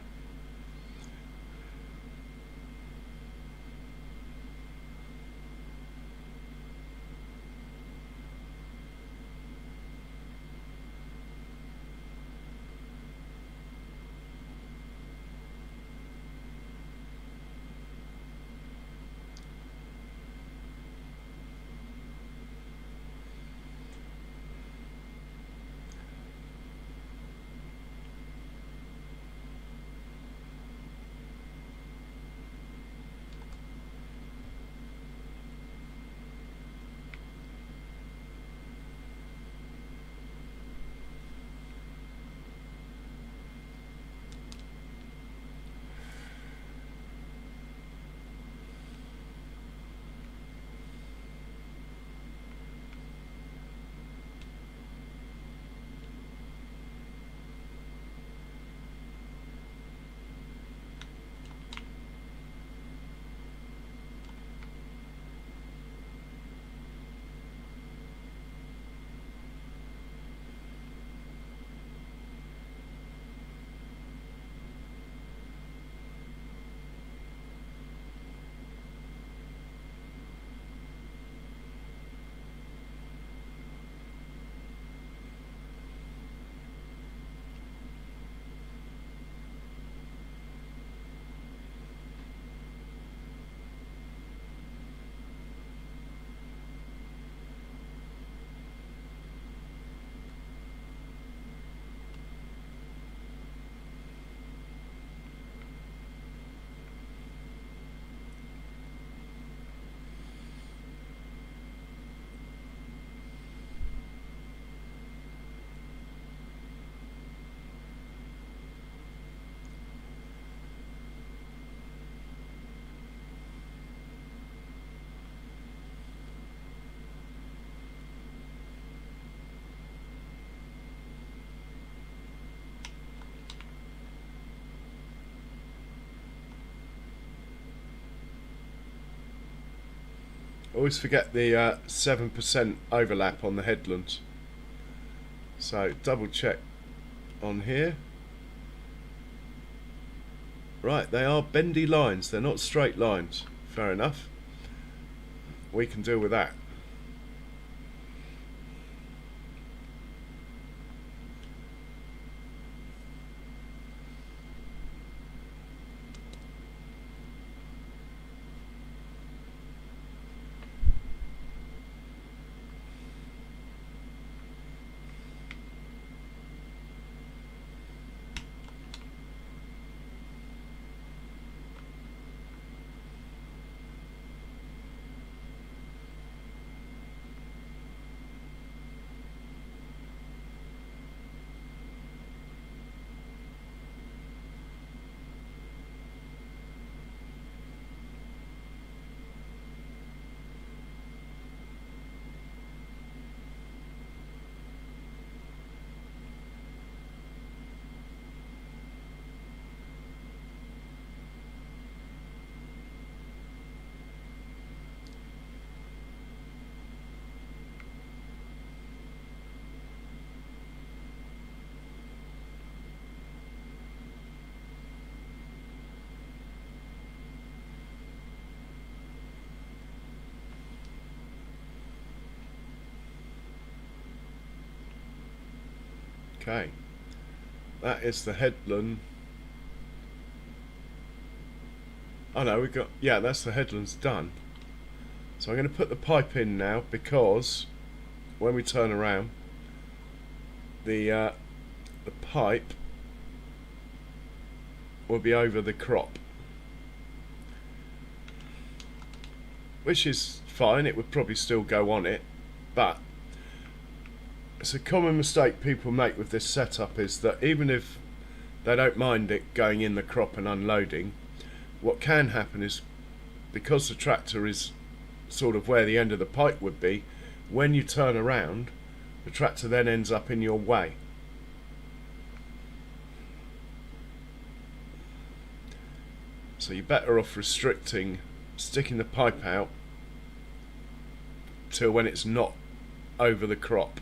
Always forget the 7% overlap on the headlands. So double check on here. Right, they are bendy lines, they're not straight lines. Fair enough. We can deal with that. Okay, that is the headland. Oh no, we've got, yeah, that's the headlands done. So I'm going to put the pipe in now, because when we turn around, the pipe will be over the crop, which is fine. It would probably still go on it, but it's a common mistake people make with this setup, is that even if they don't mind it going in the crop and unloading, what can happen is, because the tractor is sort of where the end of the pipe would be, when you turn around, the tractor then ends up in your way. So you're better off sticking the pipe out till when it's not over the crop.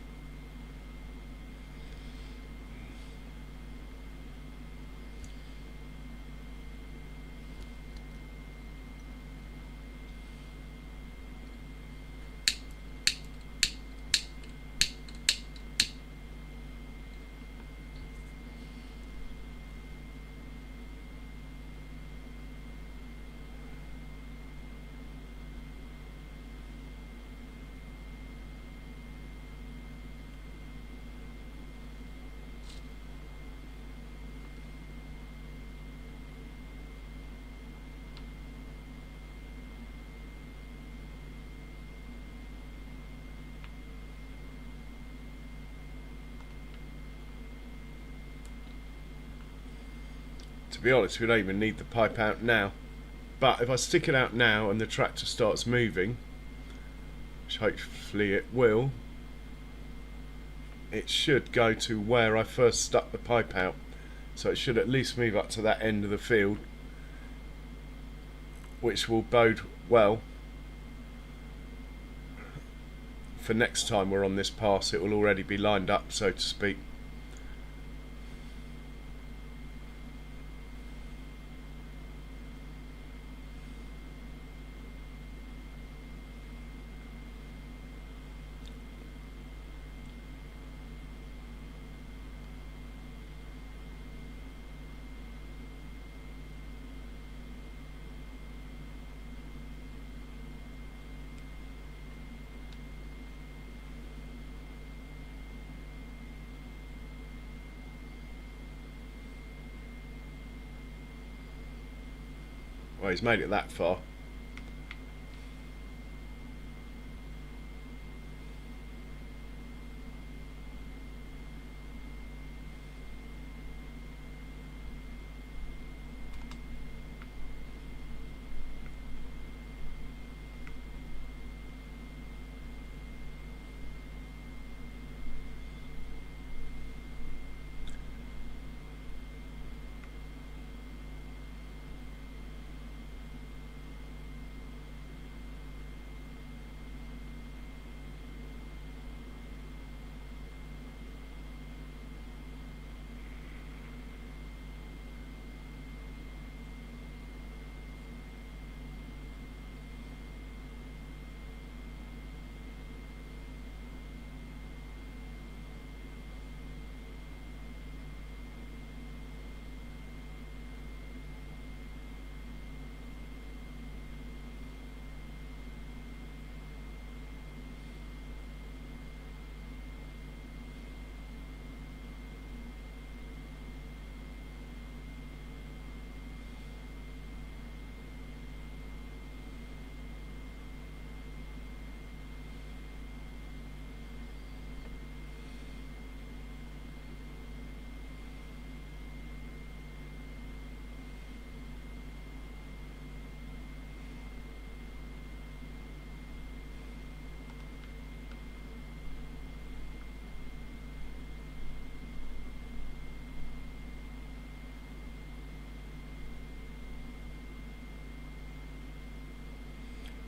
To be honest, we don't even need the pipe out now, but if I stick it out now and the tractor starts moving, which hopefully it will, it should go to where I first stuck the pipe out, so it should at least move up to that end of the field, which will bode well for next time we're on this pass. It will already be lined up, so to speak. Well, he's made it that far.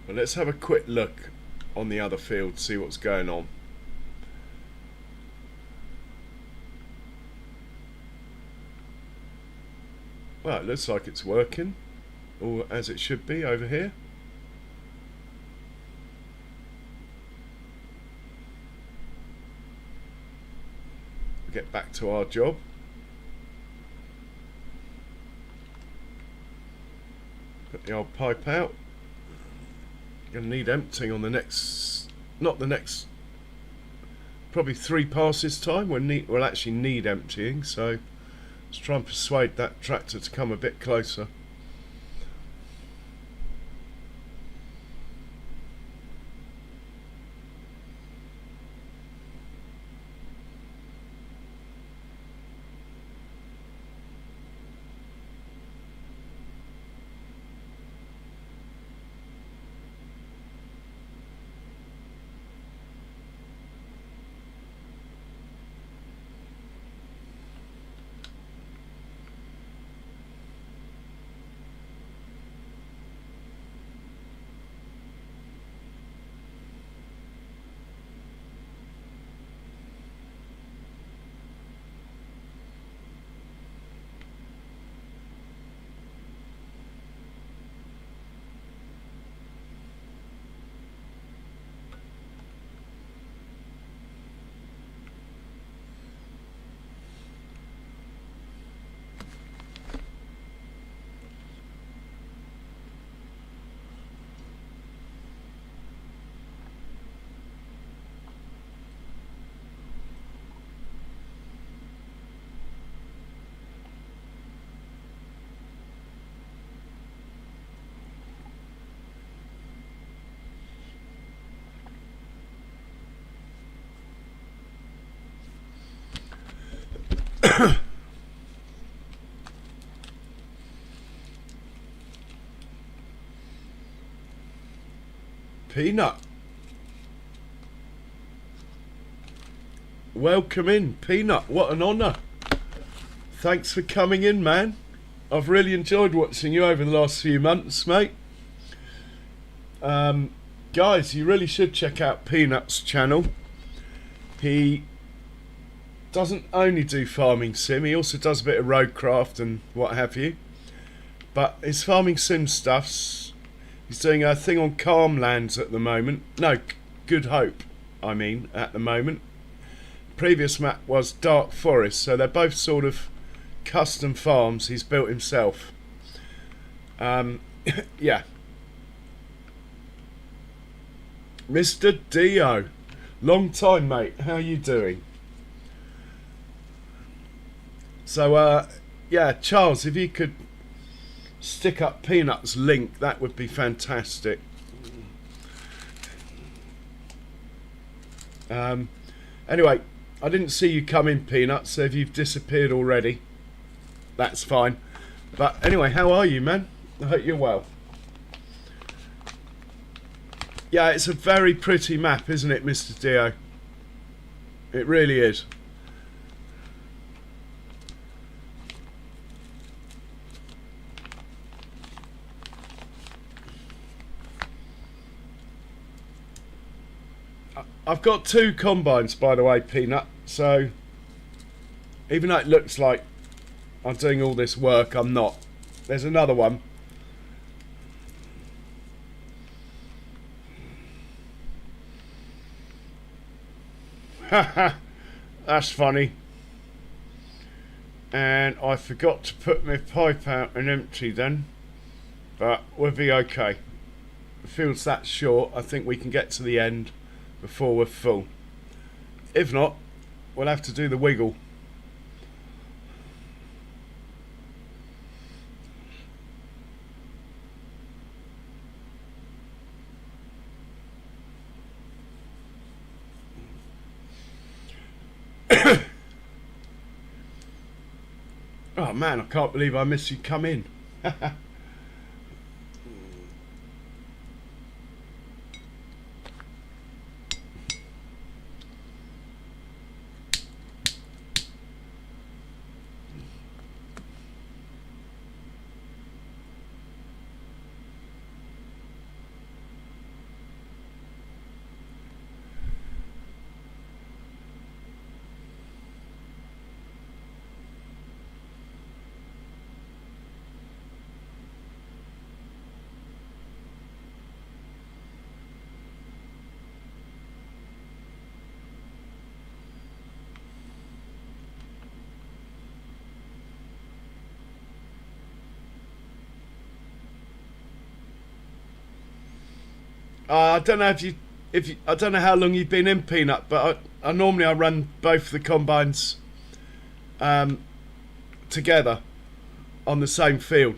But let's have a quick look on the other field, see what's going on. Well, it looks like it's working, or as it should be over here. We'll get back to our job. Put the old pipe out. Going to need emptying on the next, not the next, probably 3 passes time. We'll actually need emptying, so let's try and persuade that tractor to come a bit closer. Peanut. Welcome in, Peanut. What an honour. Thanks for coming in, man. I've really enjoyed watching you over the last few months, mate. Guys, you really should check out Peanut's channel. He doesn't only do farming sim, he also does a bit of roadcraft and what have you. But his farming sim stuff's, he's doing a thing on Calm Lands at the moment. No, Good Hope, I mean, at the moment. Previous map was Dark Forest, so they're both sort of custom farms he's built himself. Yeah. Mr. Dio, long time, mate. How you doing? So, yeah, Charles, if you could stick up Peanut's link, that would be fantastic. Anyway, I didn't see you come in, Peanut, so if you've disappeared already, that's fine. But anyway, how are you, man? I hope you're well. Yeah, it's a very pretty map, isn't it, Mr. Dio? It really is. I've got 2 combines, by the way, Peanut, so even though it looks like I'm doing all this work, I'm not. There's another one. Haha, that's funny. And I forgot to put my pipe out and empty then, but we'll be okay. The field's that short, I think we can get to the end before we're full. If not, we'll have to do the wiggle. Oh man, I can't believe I missed you come in. I don't know if you, I don't know how long you've been in Peanut, but I normally I run both the combines together on the same field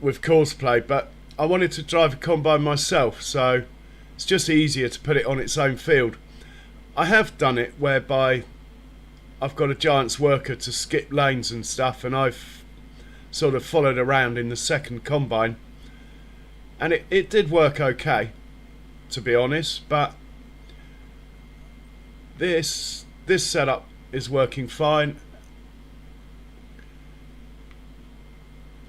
with Courseplay, but I wanted to drive a combine myself, so it's just easier to put it on its own field. I have done it whereby I've got a Giants worker to skip lanes and stuff, and I've sort of followed around in the second combine, and it did work okay, to be honest, but this setup is working fine,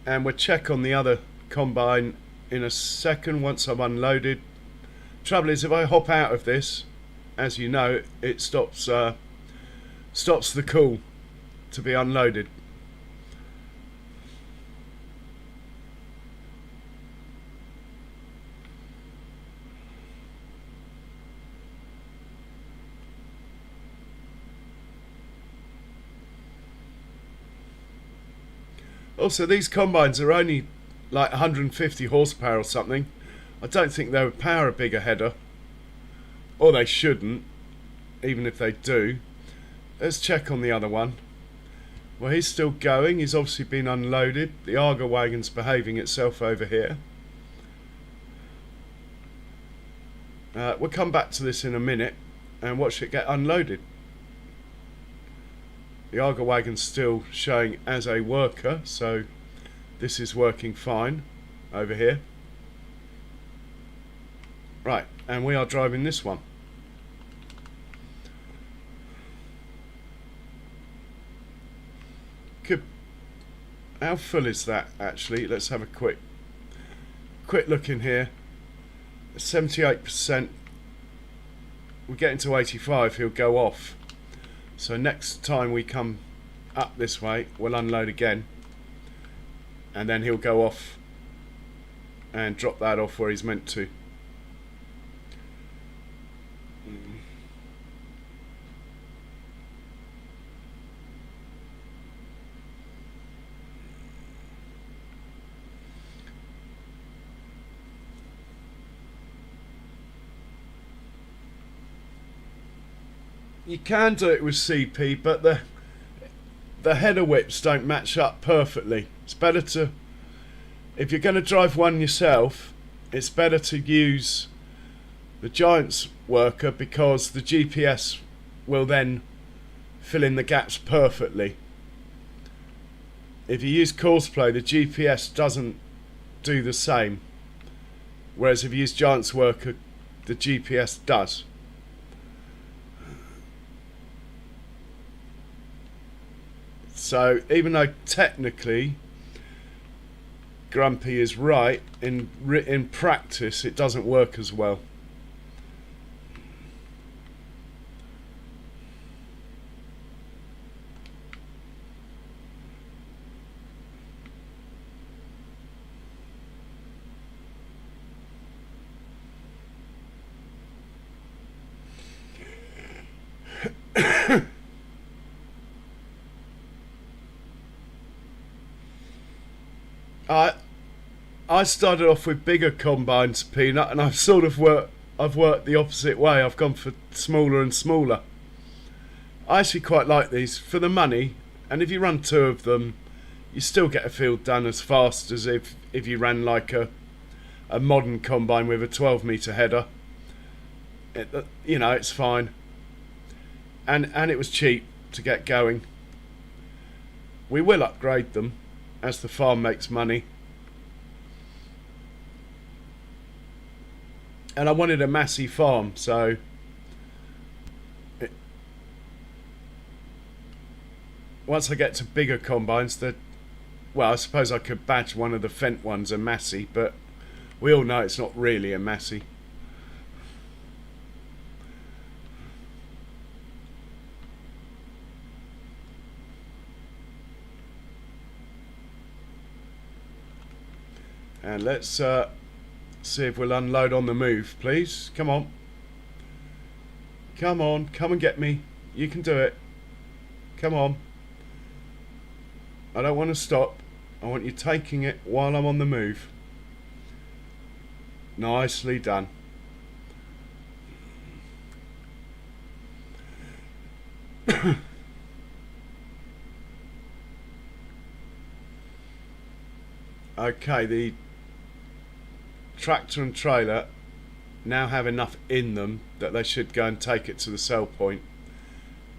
and we'll check on the other combine in a second once I've unloaded. Trouble is, if I hop out of this, as you know, it stops the call to be unloaded. Also, these combines are only like 150 horsepower or something. I don't think they would power a bigger header, or they shouldn't, even if they do. Let's check on the other one. Well, he's still going. He's obviously been unloaded. The Arga wagon's behaving itself over here. We'll come back to this in a minute and watch it get unloaded. The Arga wagon's still showing as a worker, so this is working fine over here. Right, and we are driving this one. How full is that actually? Let's have a quick look in here. 78%. We get into 85, he'll go off. So next time we come up this way, we'll unload again, and then he'll go off and drop that off where he's meant to. You can do it with CP, but the header whips don't match up perfectly. It's better to, if you're going to drive one yourself, it's better to use the Giants worker, because the GPS will then fill in the gaps perfectly. If you use Courseplay, the GPS doesn't do the same, whereas if you use Giants worker, the GPS does. So even though technically Grumpy is right, in practice it doesn't work as well. I started off with bigger combines, Peanut, and I've worked the opposite way. I've gone for smaller and smaller. I actually quite like these for the money, and if you run two of them, you still get a field done as fast as if you ran like a modern combine with a 12-metre header. It's fine, and it was cheap to get going. We will upgrade them as the farm makes money. And I wanted a Massey farm, so once I get to bigger combines, I suppose I could badge one of the Fent ones a Massey, but we all know it's not really a Massey. And let's see if we'll unload on the move, please. Come on. Come on, come and get me. You can do it. Come on. I don't want to stop. I want you taking it while I'm on the move. Nicely done. Okay, the tractor and trailer now have enough in them that they should go and take it to the sell point,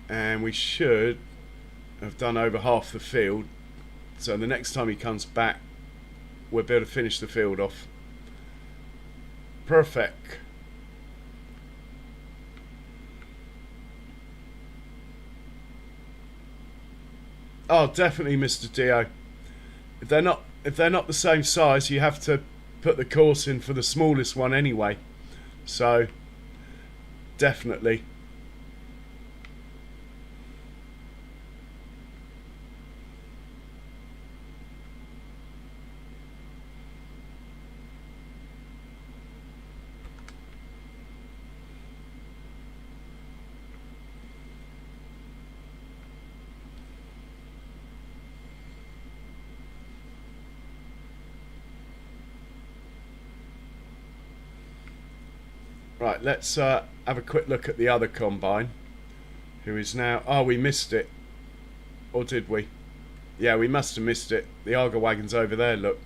and we should have done over half the field, so the next time he comes back we'll be able to finish the field off. Perfect. Oh, definitely, Mr. Dio. If they're not the same size, you have to put the course in for the smallest one anyway. So, definitely. Right, let's have a quick look at the other combine, who is now... Oh, we missed it. Or did we? Yeah, we must have missed it. The Arga wagon's over there, look.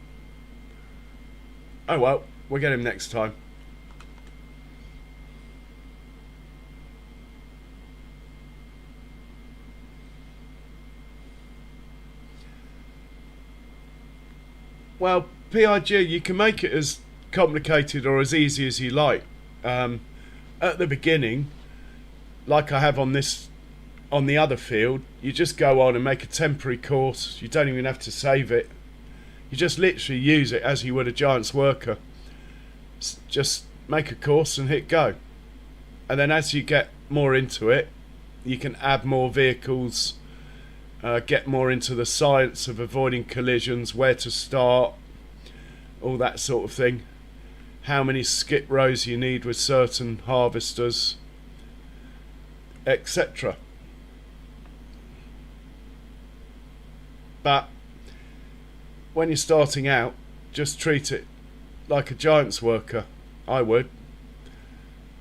Oh well, we'll get him next time. Well, PIG, you can make it as complicated or as easy as you like. At the beginning, like I have on the other field, you just go on and make a temporary course. You don't even have to save it. You just literally use it as you would a Giant's worker. Just make a course and hit go. And then as you get more into it, you can add more vehicles, get more into the science of avoiding collisions, where to start, all that sort of thing. How many skip rows you need with certain harvesters, etc. But when you're starting out, just treat it like a Giant's worker. I would.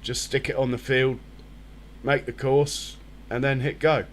Just stick it on the field, make the course, and then hit go.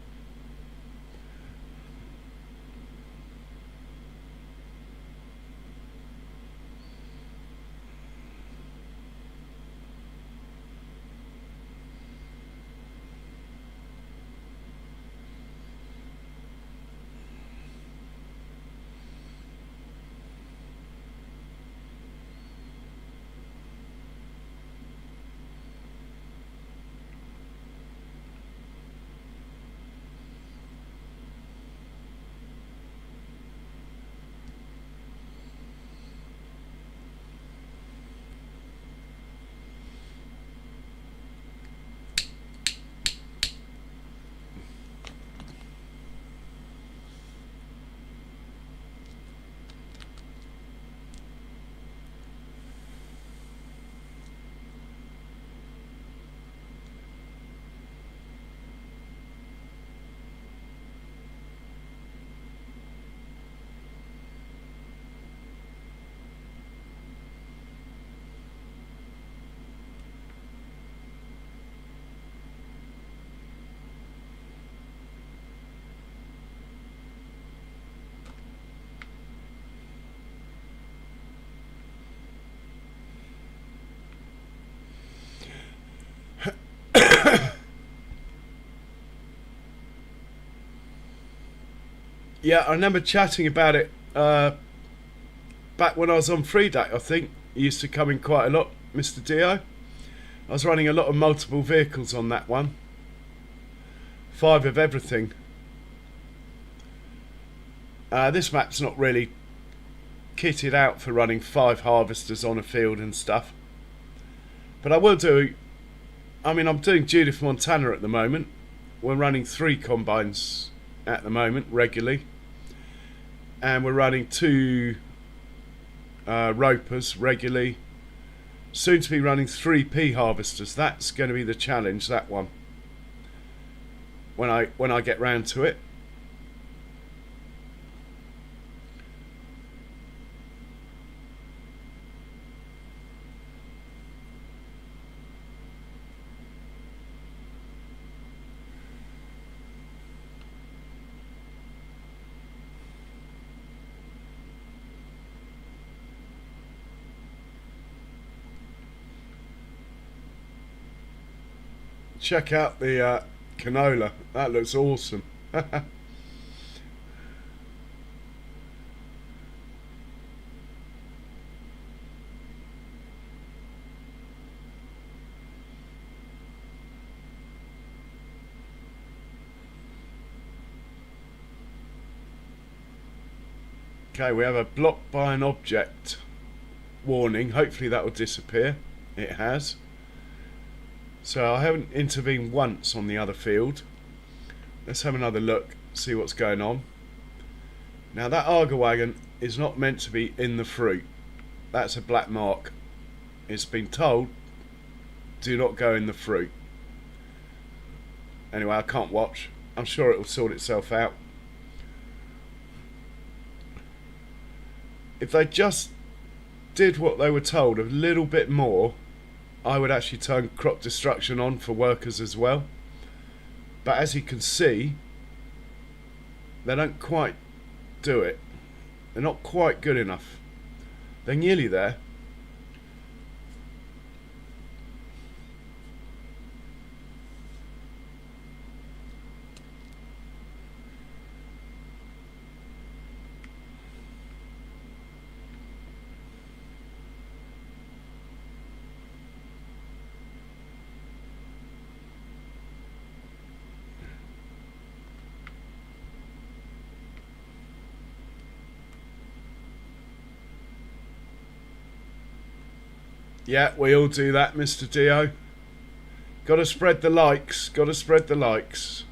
Yeah, I remember chatting about it back when I was on Free Day, I think. He used to come in quite a lot, Mr. Dio. I was running a lot of multiple vehicles on that one. 5 of everything. This map's not really kitted out for running 5 harvesters on a field and stuff. But I will do... I mean, I'm doing Judith Montana at the moment. We're running 3 combines at the moment, regularly. And we're running 2 ropers regularly. Soon to be running 3 P harvesters. That's going to be the challenge, that one. When I get round to it. Check out the canola. That looks awesome. Okay, we have a blocked by an object warning. Hopefully that will disappear. It has. So I haven't intervened once on the other field. Let's have another look, see what's going on. Now that Arga wagon is not meant to be in the fruit. That's a black mark. It's been told, do not go in the fruit. Anyway, I can't watch. I'm sure it will sort itself out. If they just did what they were told a little bit more, I would actually turn crop destruction on for workers as well. But as you can see, they don't quite do it. They're not quite good enough. They're nearly there. Yeah, we all do that, Mr. Dio. Gotta spread the likes. Gotta spread the likes.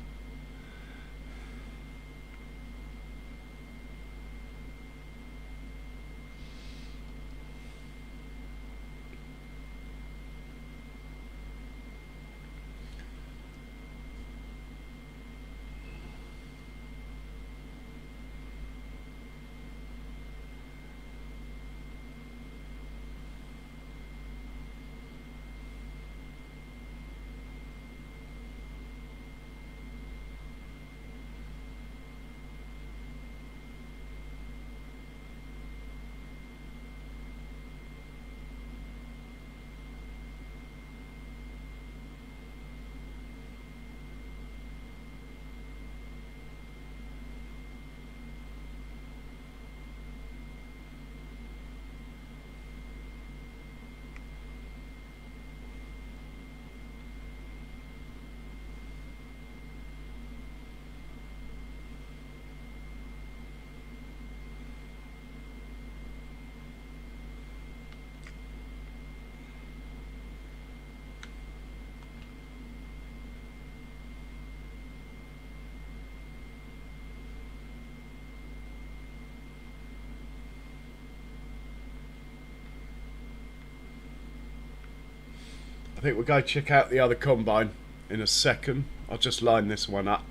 I think we'll go check out the other combine in a second. I'll just line this one up,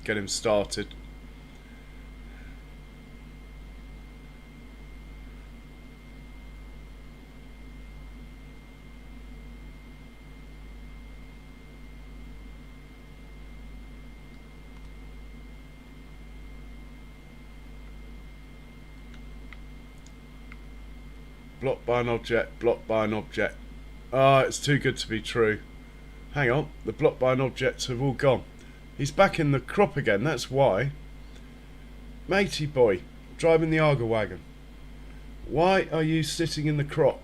get him started. Blocked by an object, blocked by an object. Ah, it's too good to be true. Hang on, the blocked by an objects have all gone. He's back in the crop again, that's why. Matey boy, driving the Arga wagon. Why are you sitting in the crop?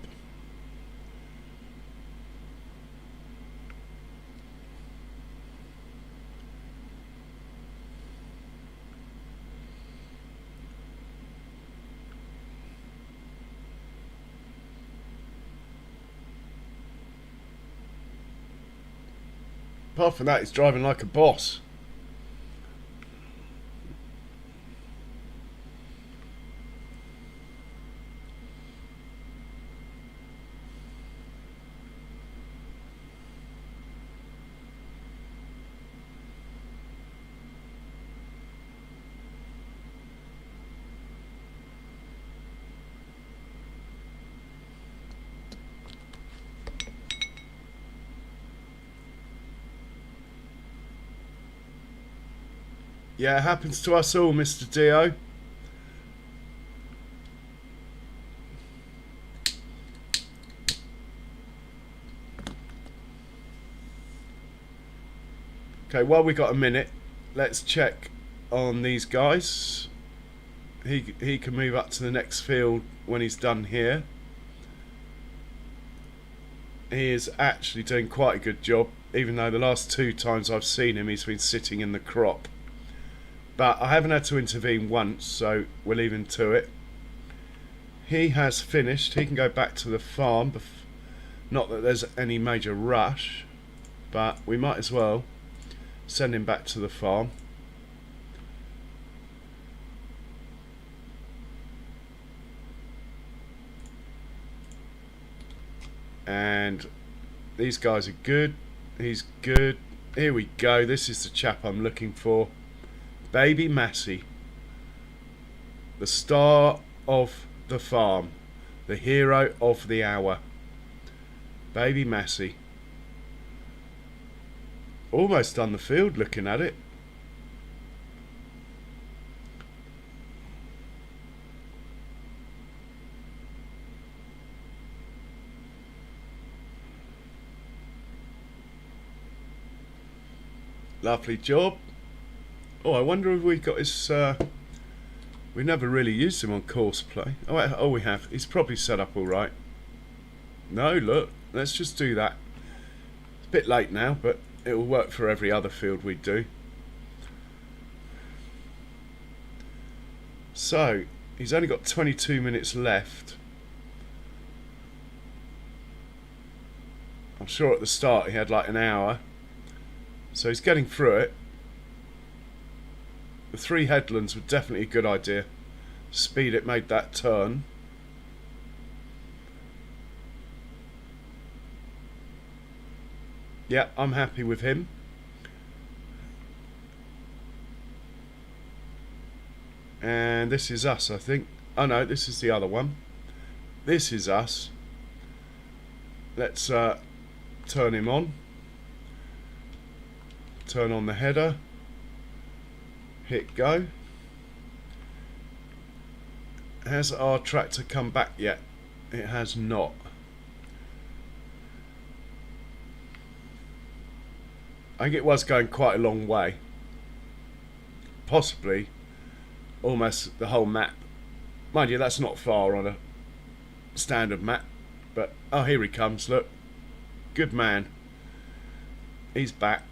Apart from that, he's driving like a boss. Yeah, it happens to us all, Mr. Dio. Okay, while we got a minute, let's check on these guys. He can move up to the next field when he's done here. He is actually doing quite a good job, even though the last 2 times I've seen him he's been sitting in the crop. But I haven't had to intervene once, so we'll leave him to it. He has finished. He can go back to the farm. Not that there's any major rush, but we might as well send him back to the farm. And these guys are good. He's good. Here we go. This is the chap I'm looking for. Baby Massey. The star of the farm. The hero of the hour. Baby Massey. Almost done the field looking at it. Lovely job. Oh, I wonder if we got his... we never really used him on course play. Oh, we have. He's probably set up all right. No, look. Let's just do that. It's a bit late now, but it will work for every other field we do. So, he's only got 22 minutes left. I'm sure at the start he had like an hour. So he's getting through it. The 3 headlands were definitely a good idea. Speed it made that turn. Yeah, I'm happy with him. And this is us, I think. Oh no, this is the other one. This is us. Let's turn him on. Turn on the header. Hit go. Has our tractor come back yet? It has not. I think it was going quite a long way. Possibly almost the whole map. Mind you, that's not far on a standard map. But, oh, here he comes, look. Good man. He's back.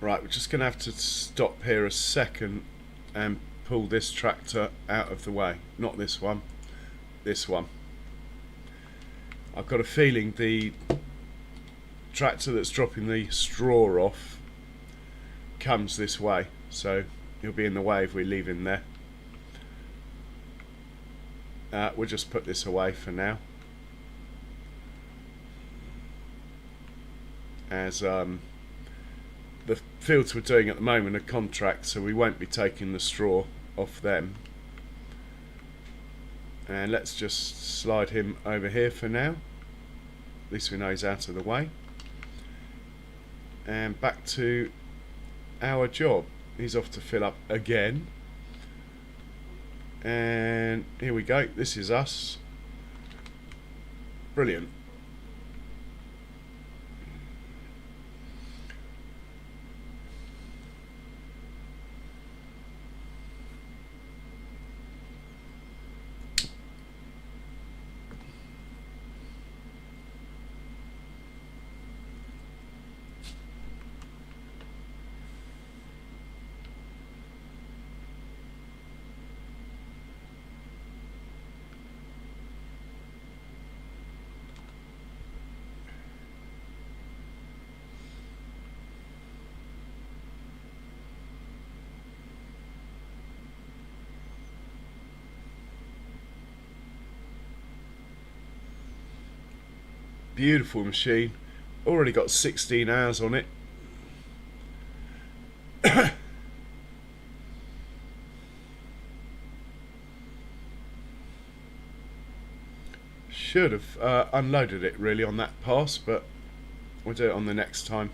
Right, we're just going to have to stop here a second and pull this tractor out of the way. Not this one, this one. I've got a feeling the tractor that's dropping the straw off comes this way, so he'll be in the way if we leave him there. We'll just put this away for now. As the fields we're doing at the moment are contract, so we won't be taking the straw off them. And let's just slide him over here for now. At least we know he's out of the way. And back to our job. He's off to fill up again. And here we go. This is us. Brilliant. Beautiful machine. Already got 16 hours on it. should have unloaded it really on that pass, but we'll do it on the next time.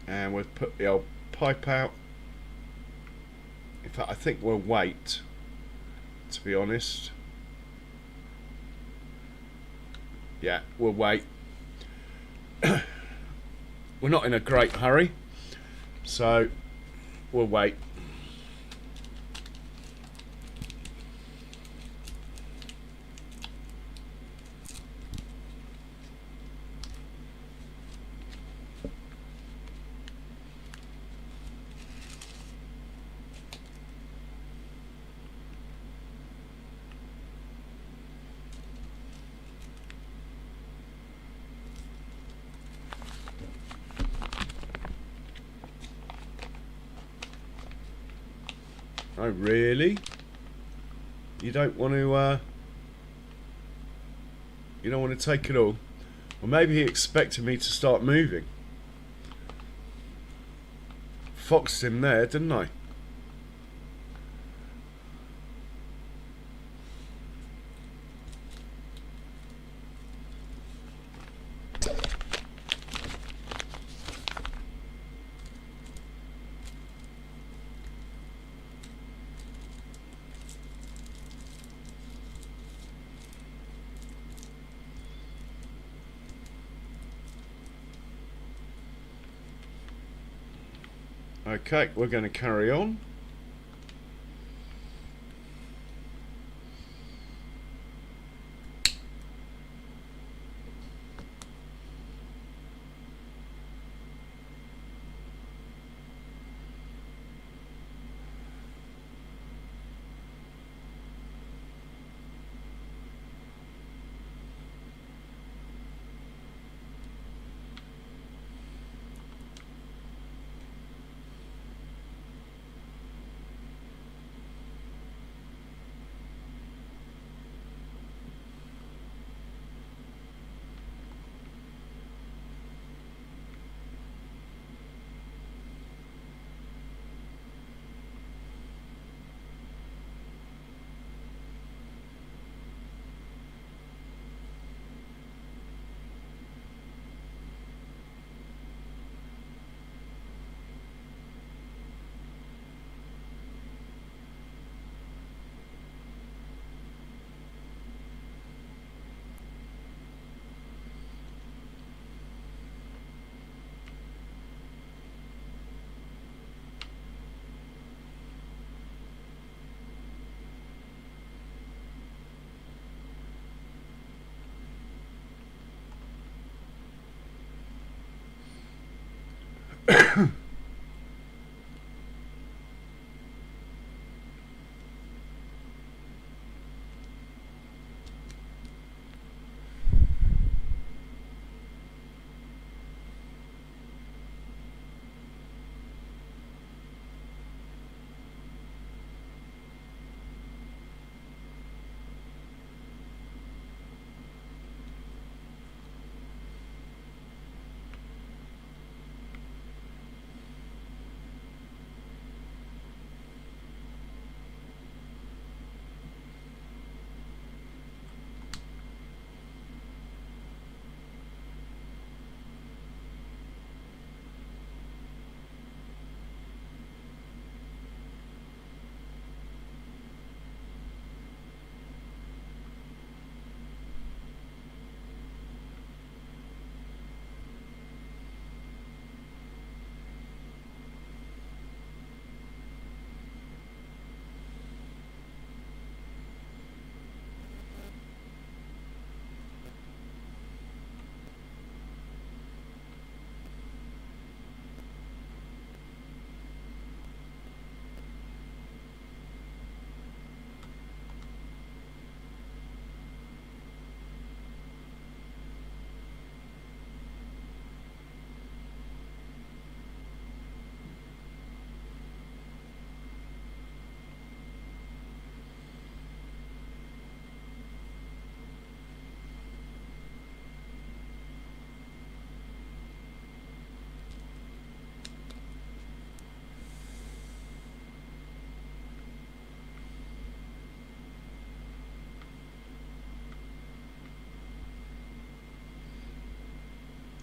And we'll put the old pipe out. In fact, I think we'll wait, to be honest. Yeah, we'll wait. We're not in a great hurry, so we'll wait. Oh, really? You don't want to, you don't want to take it all? Well, maybe he expected me to start moving. Foxed him there, didn't I? Okay, we're going to carry on.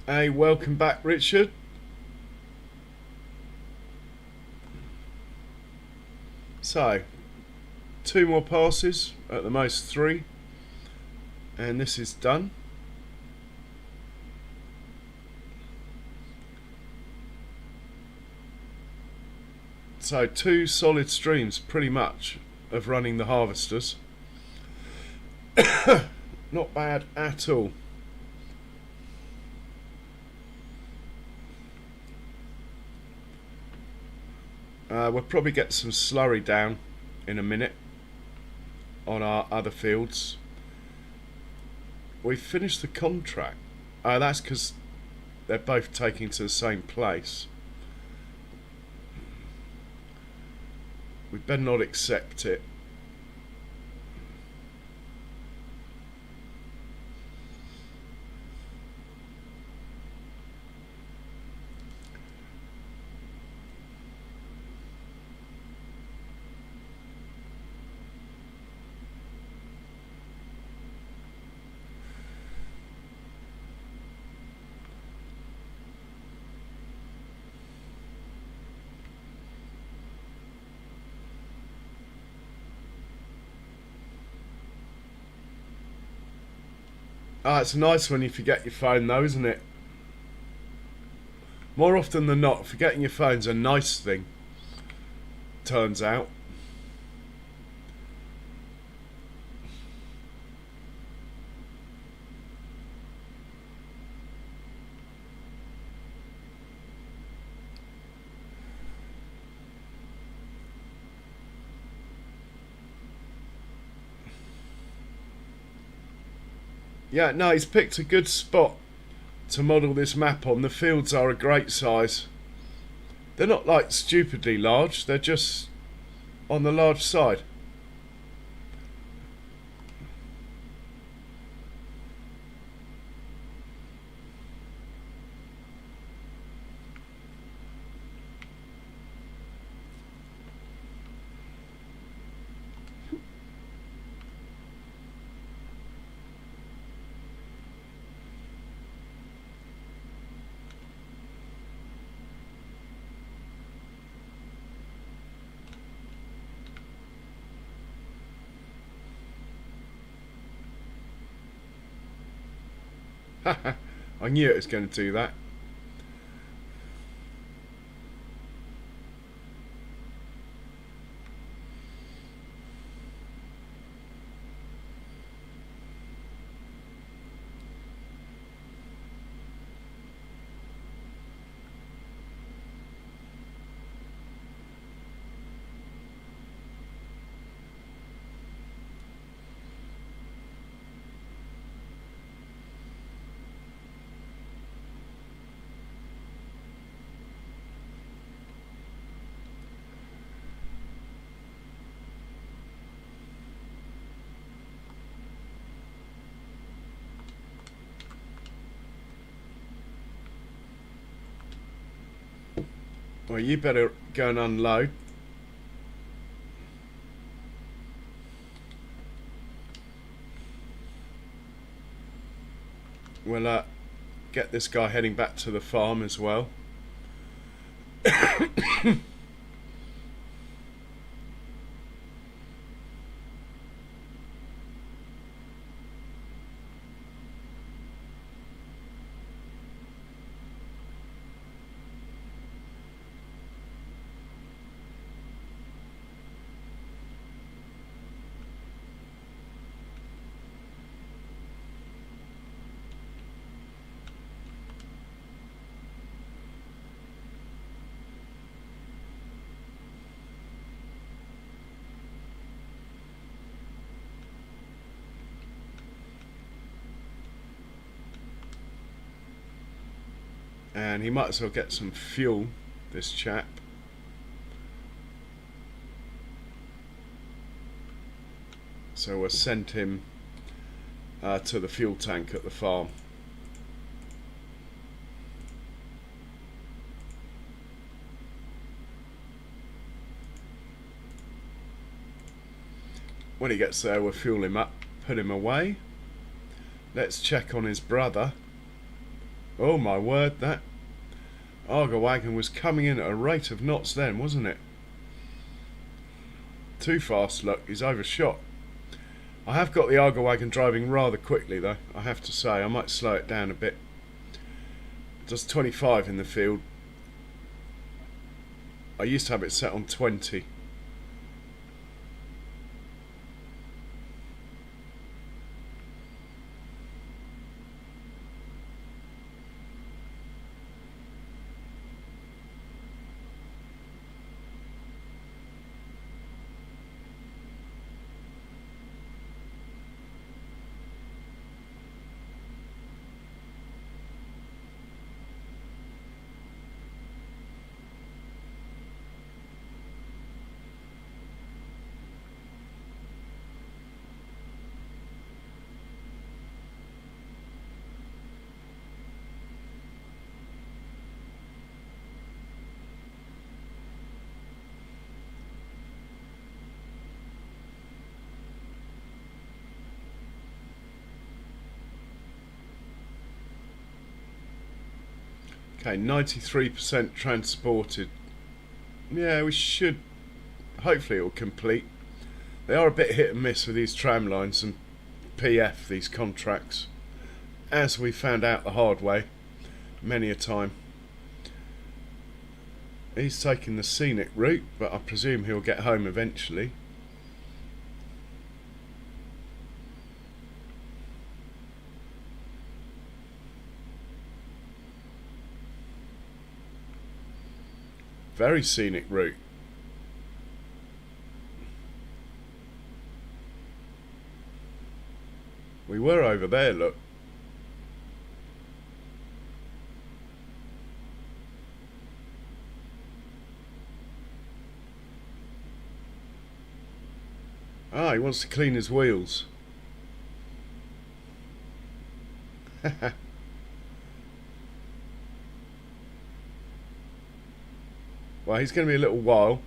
Hey, welcome back, Richard. So, 2 more passes, at the most 3, and this is done. So 2 solid streams, pretty much, of running the harvesters. Not bad at all. We'll probably get some slurry down in a minute on our other fields. We finished the contract. That's because they're both taking to the same place. We better not accept it. It's nice when you forget your phone though, isn't it? More often than not, forgetting your phone's a nice thing, turns out. Yeah, no, he's picked a good spot to model this map on. The fields are a great size. They're not like stupidly large, they're just on the large side. I knew it was going to do that. Well, you better go and unload. We'll get this guy heading back to the farm as well. And he might as well get some fuel, this chap. So we'll send him to the fuel tank at the farm. When he gets there, we'll fuel him up, put him away. Let's check on his brother. Oh my word, that Argo wagon was coming in at a rate of knots then, wasn't it? Too fast, look, he's overshot. I have got the Argo wagon driving rather quickly though, I have to say. I might slow it down a bit. It does 25 in the field. I used to have it set on 20. Okay, 93% transported. Yeah, we should. Hopefully it will complete. They are a bit hit and miss with these tram lines and PF, these contracts, as we found out the hard way many a time. He's taking the scenic route, but I presume he'll get home eventually. Very scenic route. We were over there, look. Ah, he wants to clean his wheels. Well, he's going to be a little while.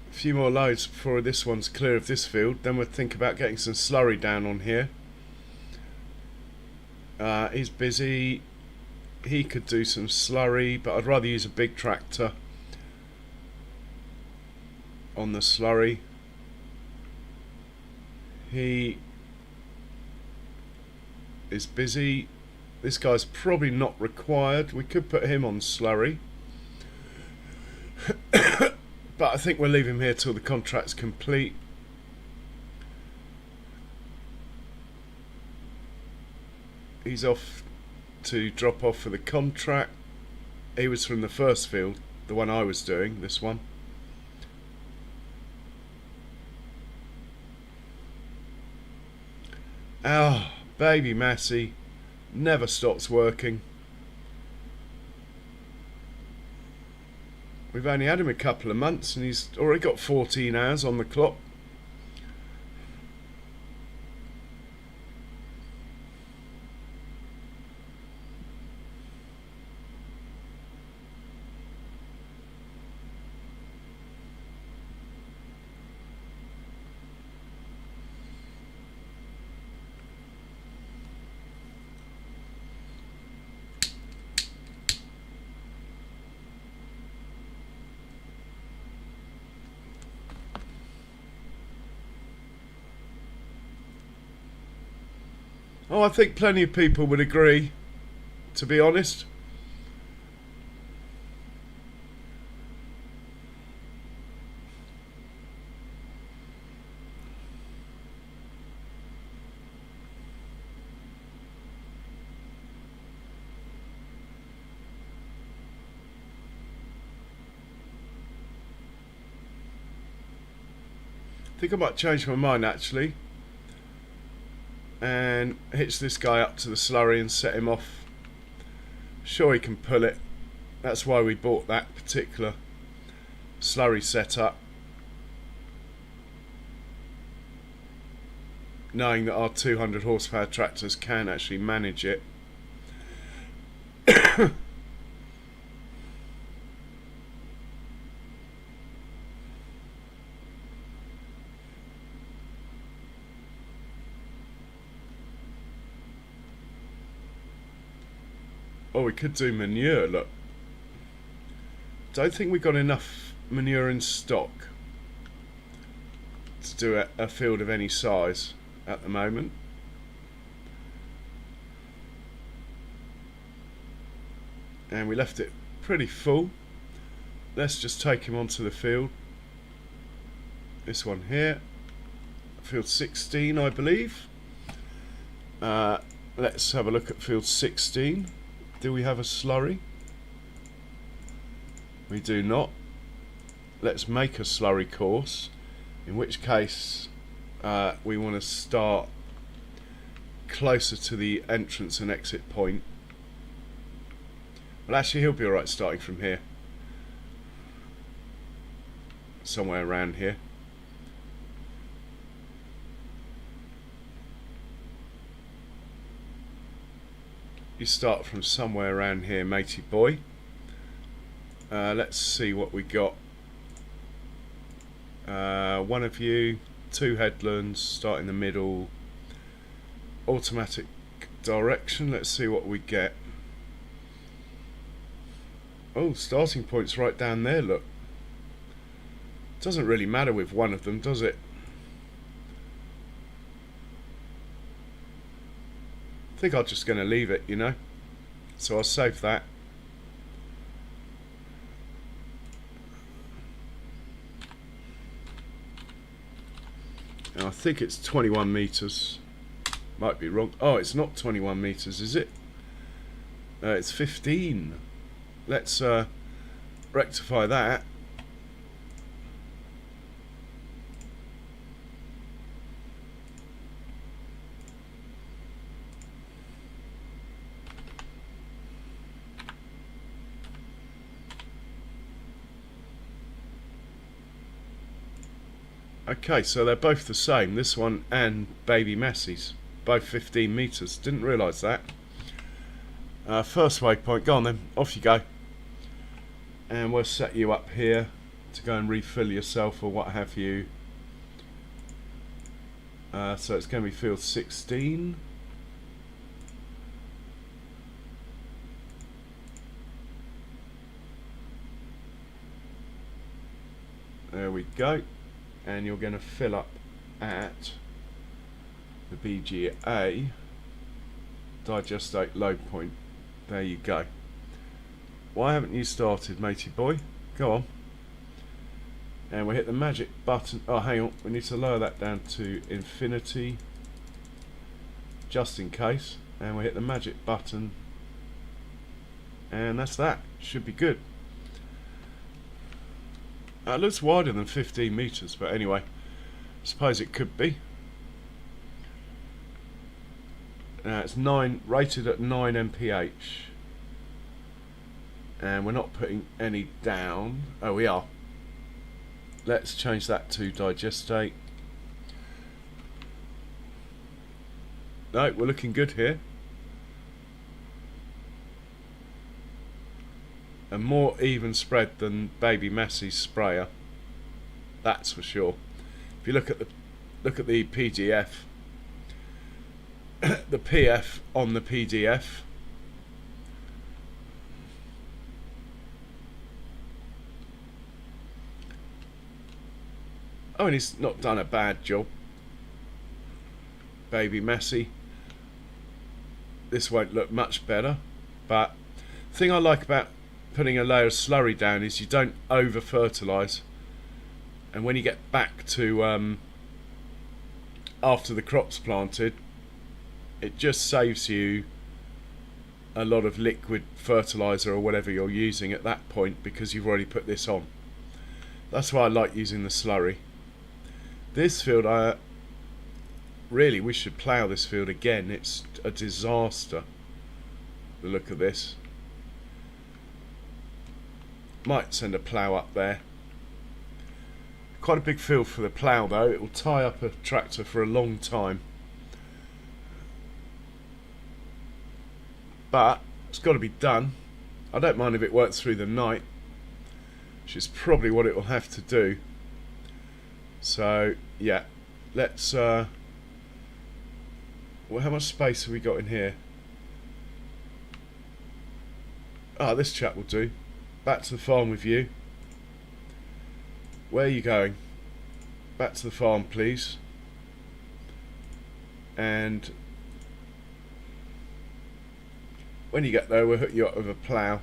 A few more loads before this one's clear of this field. Then we'll think about getting some slurry down on here. He's busy. He could do some slurry, but I'd rather use a big tractor on the slurry. He is busy. This guy's probably not required. We could put him on slurry. But I think we'll leave him here till the contract's complete. He's off to drop off for the contract. He was from the first field, the one I was doing, this one. Oh, baby Massey never stops working. We've only had him a couple of months and he's already got 14 hours on the clock. Oh, I think plenty of people would agree, to be honest. I think I might change my mind actually and hitch this guy up to the slurry and set him off. Sure he can pull it. That's why we bought that particular slurry setup, knowing that our 200 horsepower tractors can actually manage it. Oh, we could do manure, look. Don't think we got enough manure in stock to do a field of any size at the moment. And we left it pretty full. Let's just take him onto the field. This one here, field 16, I believe. Let's have a look at field 16. Do we have a slurry? We do not. Let's make a slurry course, in which case we want to start closer to the entrance and exit point. Well, actually he'll be alright starting from here, somewhere around here. You start from somewhere around here, matey boy. Let's see what we got. One of you, 2 headlands, start in the middle. Automatic direction, let's see what we get. Oh, starting point's right down there, look. Doesn't really matter with one of them, does it? I think I'm just going to leave it, you know. So I'll save that. And I think it's 21 meters. Might be wrong. Oh, it's not 21 meters, is it? It's 15. Let's rectify that. Okay, so they're both the same, this one and Baby Messie's, both 15 meters. Didn't realise that. First waypoint, go on then, off you go. And we'll set you up here to go and refill yourself or what have you. So it's going to be field 16. There we go. And you're going to fill up at the BGA digestate load point. There you go. Why haven't you started, matey boy? Go on. And we hit the magic button. Oh, hang on. We need to lower that down to infinity, just in case. And we hit the magic button. And that's that. Should be good. It looks wider than 15 meters, but anyway, I suppose it could be. It's rated at 9 mph, and we're not putting any down. Oh, we are. Let's change that to digestate. No, we're looking good here. A more even spread than Baby Messie's sprayer, that's for sure. If you look at the PDF, the PF on the PDF, oh, and he's not done a bad job, Baby Messie. This won't look much better, but the thing I like about putting a layer of slurry down is you don't over fertilise, and when you get back to after the crop's planted, it just saves you a lot of liquid fertiliser or whatever you're using at that point, because you've already put this on. That's why I like using the slurry. This field, really we should plough this field again. It's a disaster, the look of this. Might send a plough up there. Quite a big field for the plough though. It will tie up a tractor for a long time. But it's got to be done. I don't mind if it works through the night, which is probably what it will have to do. So yeah, let's well, how much space have we got in here? Ah, this chap will do. Back to the farm with you. Where are you going? Back to the farm, please. And when you get there, we'll hook you up with a plough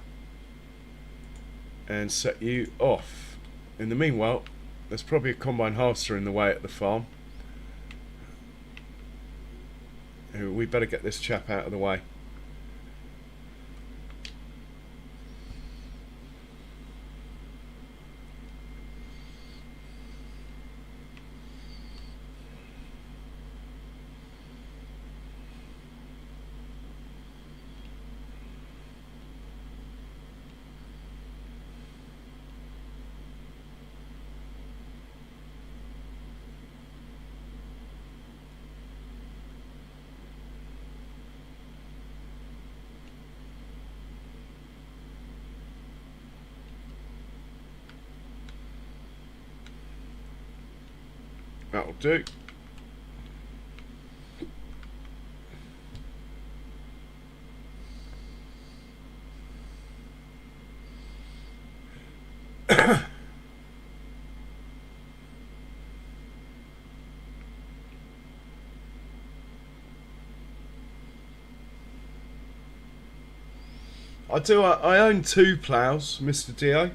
and set you off. In the meanwhile, there's probably a combine harvester in the way at the farm. We better get this chap out of the way. That'll do. I own 2 ploughs, Mr. Dio.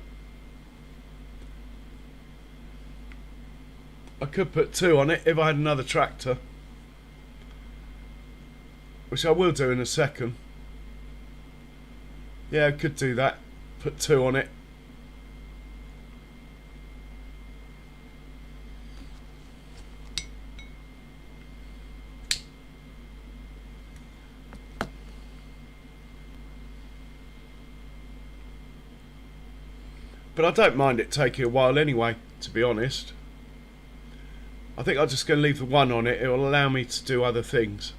I could put 2 on it if I had another tractor, which I will do in a second. Yeah, I could do that. Put 2 on it. But I don't mind it taking a while anyway, to be honest. I think I'm just going to leave the 1 on it. It will allow me to do other things.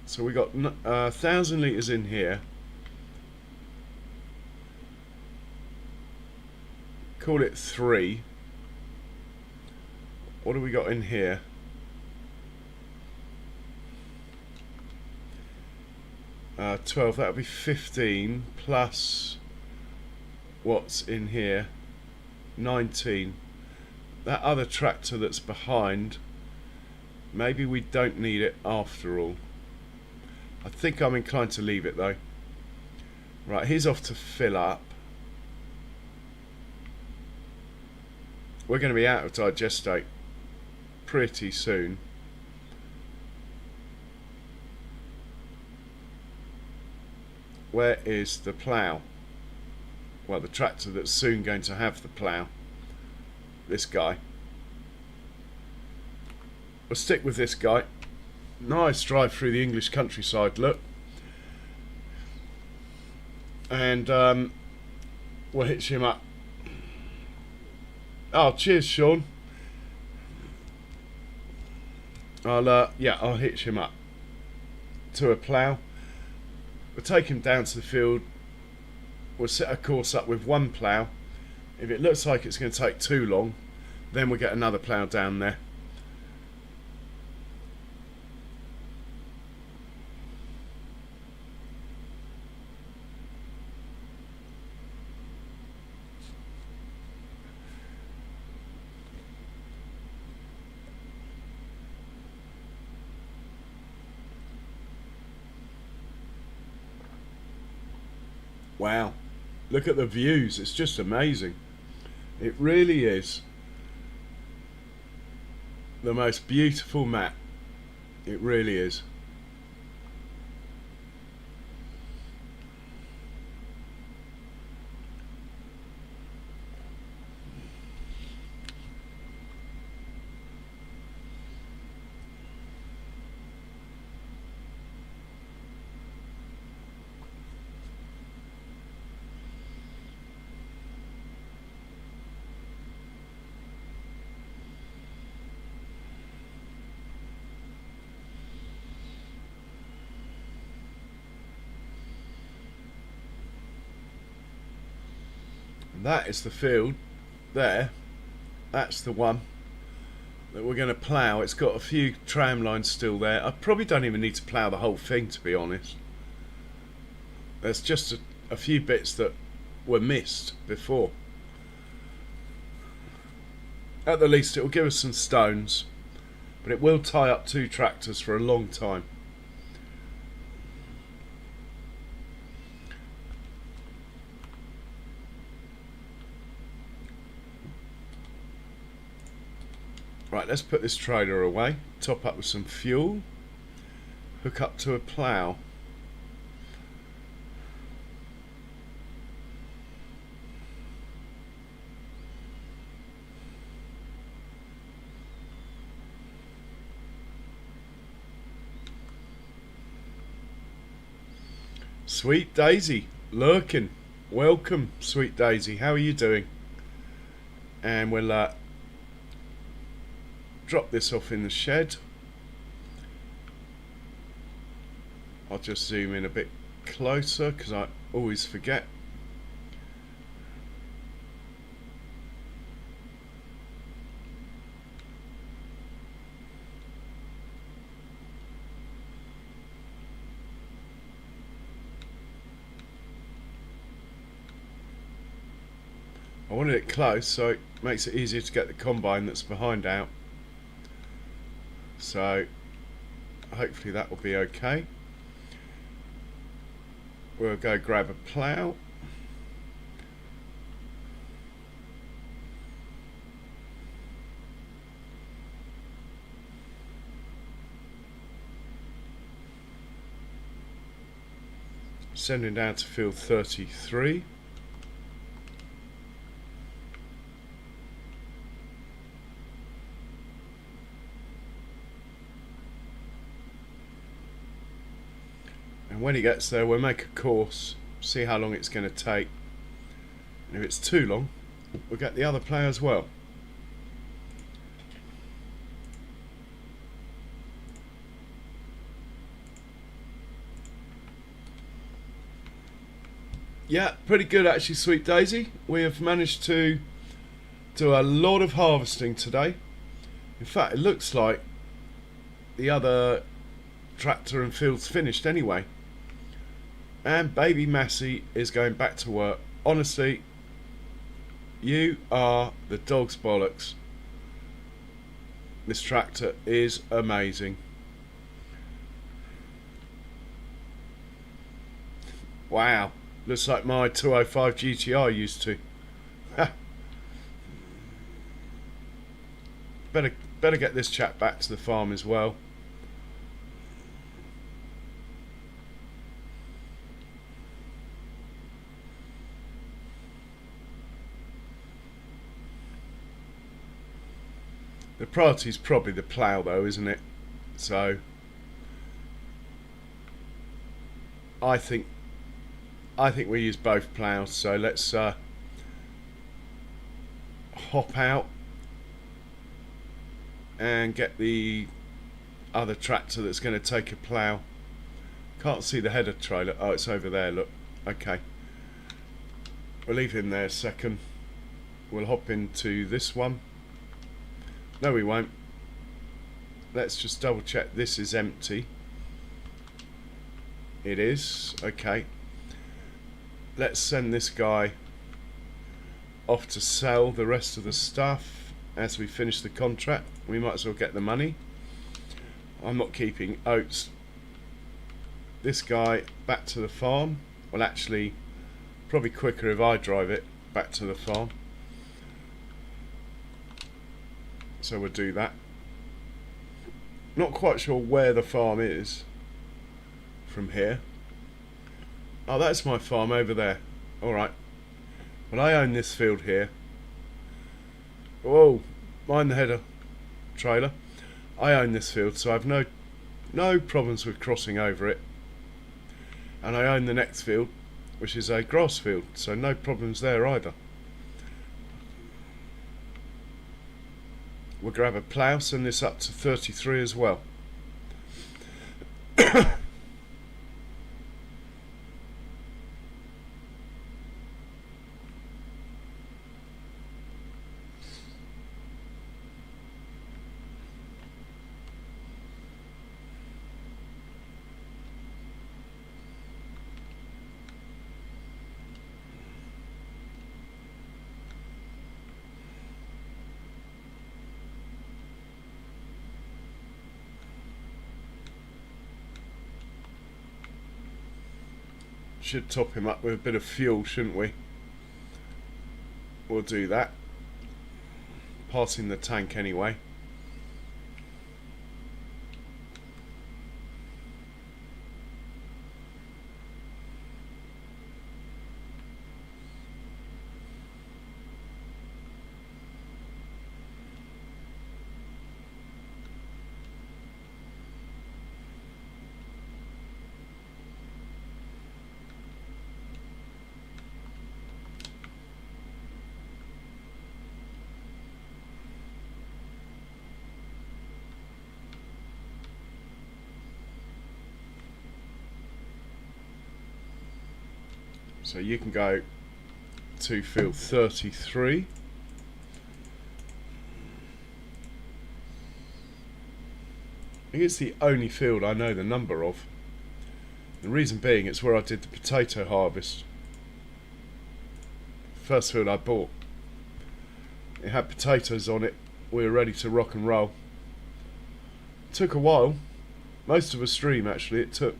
So we got 1,000 litres in here. Call it 3. What do we got in here? Uh, 12, that'll be 15 plus what's in here, 19. That other tractor that's behind, maybe we don't need it after all. I think I'm inclined to leave it though. Right, he's off to fill up. We're going to be out of digestate pretty soon. Where is the plough? Well, the tractor that's soon going to have the plough. This guy. We'll stick with this guy. Nice drive through the English countryside, look. And we'll hitch him up. Oh, cheers, Sean. I'll hitch him up to a plough. We'll take him down to the field. We'll set a course up with 1 plough. If it looks like it's going to take too long, then we'll get another plough down there. Wow, look at the views, it's just amazing. It really is the most beautiful map. It really is. That is the field there. That's the one that we're going to plough. It's got a few tram lines still there. I probably don't even need to plough the whole thing, to be honest. There's just a few bits that were missed before. At the least it will give us some stones, but it will tie up 2 tractors for a long time. Right, let's put this trailer away, top up with some fuel, hook up to a plough. Sweet Daisy, lurking. Welcome, Sweet Daisy. How are you doing? And we'll drop this off in the shed. I'll just zoom in a bit closer because I always forget. I wanted it close so it makes it easier to get the combine that's behind out. So hopefully that will be okay. We'll go grab a plough. Sending down to field 33. And when he gets there, we'll make a course, see how long it's going to take. And if it's too long, we'll get the other plough as well. Yeah, pretty good actually, Sweet Daisy. We have managed to do a lot of harvesting today. In fact, it looks like the other tractor and field's finished anyway. And baby Massey is going back to work. Honestly, you are the dog's bollocks. This tractor is amazing. Wow, looks like my 205 GTR used to. Better get this chap back to the farm as well. The priority is probably the plough though, isn't it? So I think we use both ploughs, so let's hop out and get the other tractor that's going to take a plough. Can't see the header trailer. Oh, it's over there, look. Okay, we'll leave him there a second. We'll hop into this one. No, we won't. Let's just double check this is empty. It is. Okay. Let's send this guy off to sell the rest of the stuff as we finish the contract. We might as well get the money. I'm not keeping oats. This guy back to the farm. Well, actually, probably quicker if I drive it back to the farm. So we'll do that. Not quite sure where the farm is from here. Oh, that's my farm over there. Alright. Well, I own this field here. Whoa, mind the header trailer. I own this field, so I've no problems with crossing over it. And I own the next field, which is a grass field, so no problems there either. We'll grab a plough, send this up to 33 as well. Should top him up with a bit of fuel, shouldn't we? We'll do that. Passing the tank anyway. So you can go to field 33. I think it's the only field I know the number of. The reason being, it's where I did the potato harvest. First field I bought. It had potatoes on it. We were ready to rock and roll. It took a while. Most of a stream actually it took.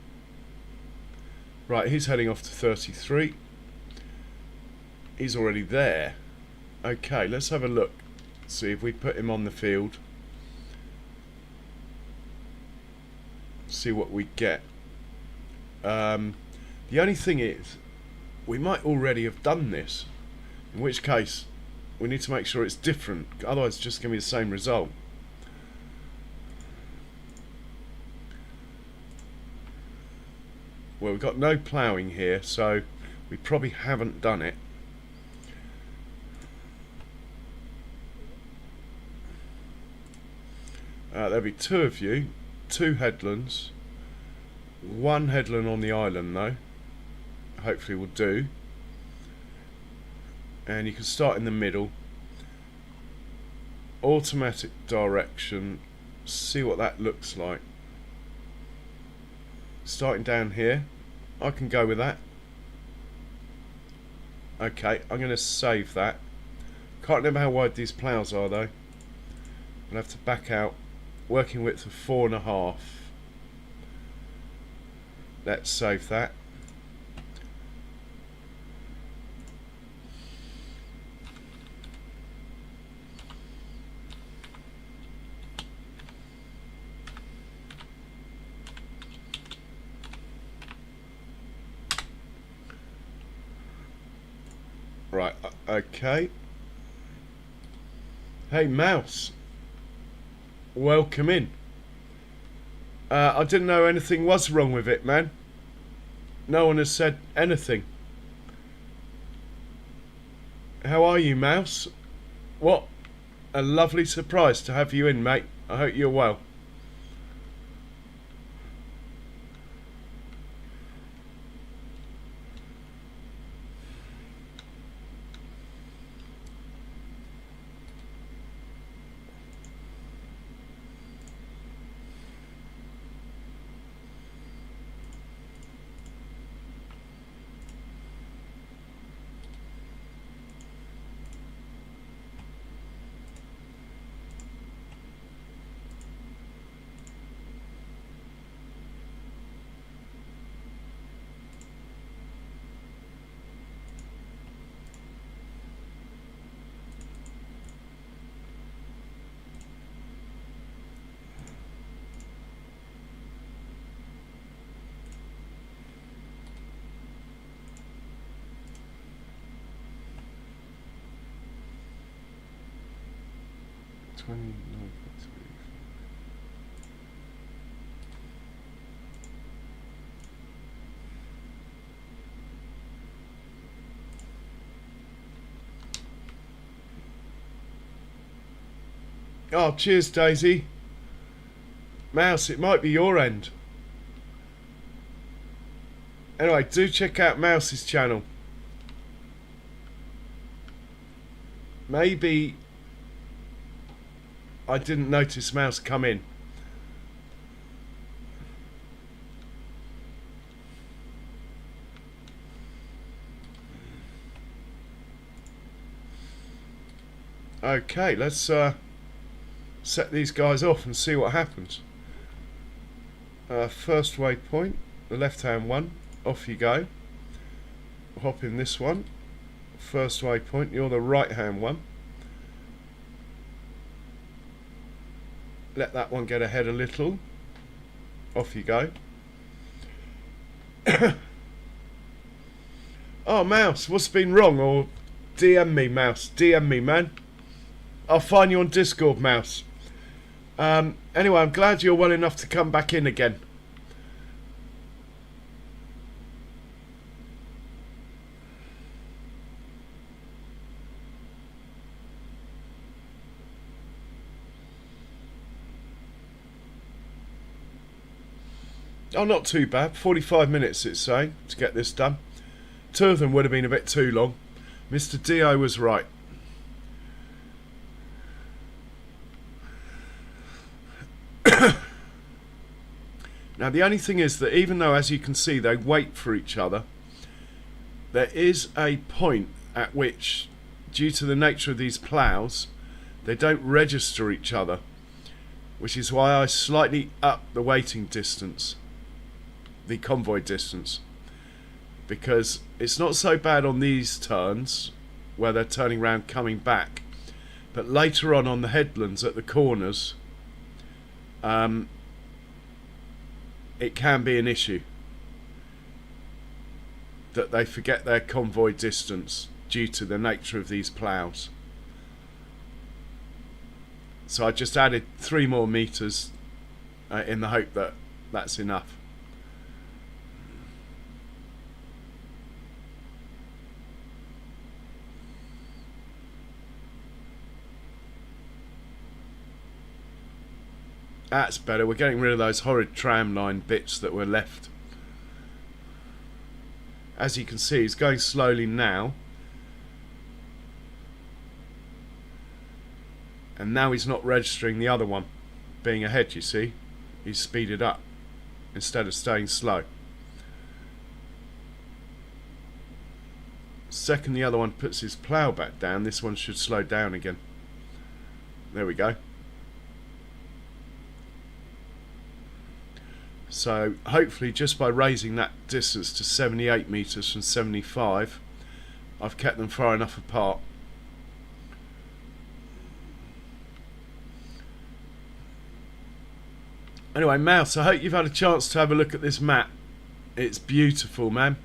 Right, he's heading off to 33. He's already there. Okay, let's have a look. See if we put him on the field. See what we get. The only thing is, we might already have done this. In which case, we need to make sure it's different. Otherwise, it's just going to be the same result. Well, we've got no ploughing here, so we probably haven't done it. There'll be two of you, two headlands, one headland on the island though, hopefully will do. And you can start in the middle, automatic direction, see what that looks like. Starting down here, I can go with that. Okay, I'm going to save that. Can't remember how wide these ploughs are though. I'll have to back out. Working width of 4.5. Let's save that. Right, okay. Hey, Mouse. Welcome in. I didn't know anything was wrong with it, man. No one has said anything. How are you, Mouse? What a lovely surprise to have you in, mate. I hope you're well. Oh, cheers, Daisy. Mouse, it might be your end. Anyway, do check out Mouse's channel. Maybe I didn't notice Mouse come in. Okay, let's set these guys off and see what happens. First waypoint, the left hand one, off you go. hop in this one. First waypoint, you're the right hand one. Let that one get ahead a little. Off you go. Oh, Mouse, what's been wrong? Or DM me, Mouse. DM me, man. I'll find you on Discord, Mouse. Anyway, I'm glad you're well enough to come back in again. Oh, not too bad. 45 minutes, it's saying, to get this done. 2 of them would have been a bit too long. Mr. Dio was right. Now, the only thing is that even though, as you can see, they wait for each other, there is a point at which, due to the nature of these ploughs, they don't register each other, which is why I slightly up the waiting distance, the convoy distance, because it's not so bad on these turns where they're turning around coming back, but later on the headlands at the corners, it can be an issue that they forget their convoy distance due to the nature of these ploughs. So I just added 3 more meters in the hope that that's enough. That's better. We're getting rid of those horrid tramline bits that were left. As you can see, he's going slowly now. And now he's not registering the other one being ahead, you see. He's speeded up instead of staying slow. Second the other one puts his plough back down, this one should slow down again. There we go. So hopefully just by raising that distance to 78 metres from 75, I've kept them far enough apart. Anyway, Mouse, I hope you've had a chance to have a look at this map. It's beautiful, man.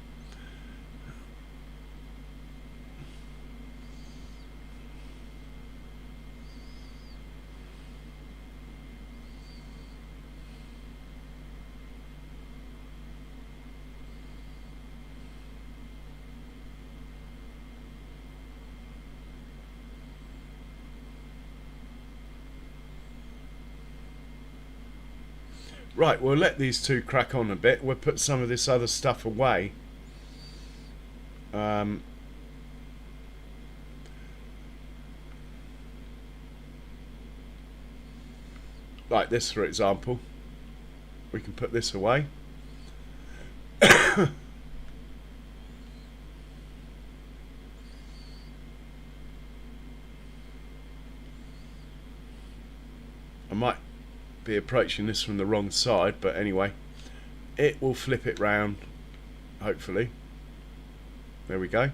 Right, we'll let these two crack on a bit. We'll put some of this other stuff away. Like this, for example. We can put this away. I might be approaching this from the wrong side, but anyway, it will flip it round, hopefully. There we go.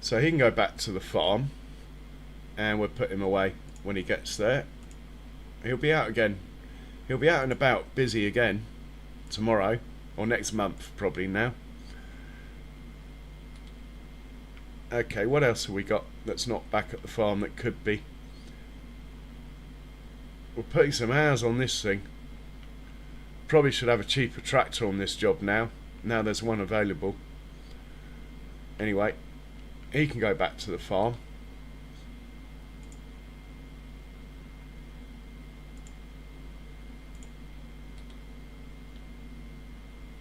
So he can go back to the farm, and we'll put him away when he gets there. He'll be out again. He'll be out and about, busy again, tomorrow. Or next month, probably now. Okay, what else have we got that's not back at the farm that could be? We're putting some hours on this thing. Probably should have a cheaper tractor on this job now. Now there's one available. Anyway, he can go back to the farm.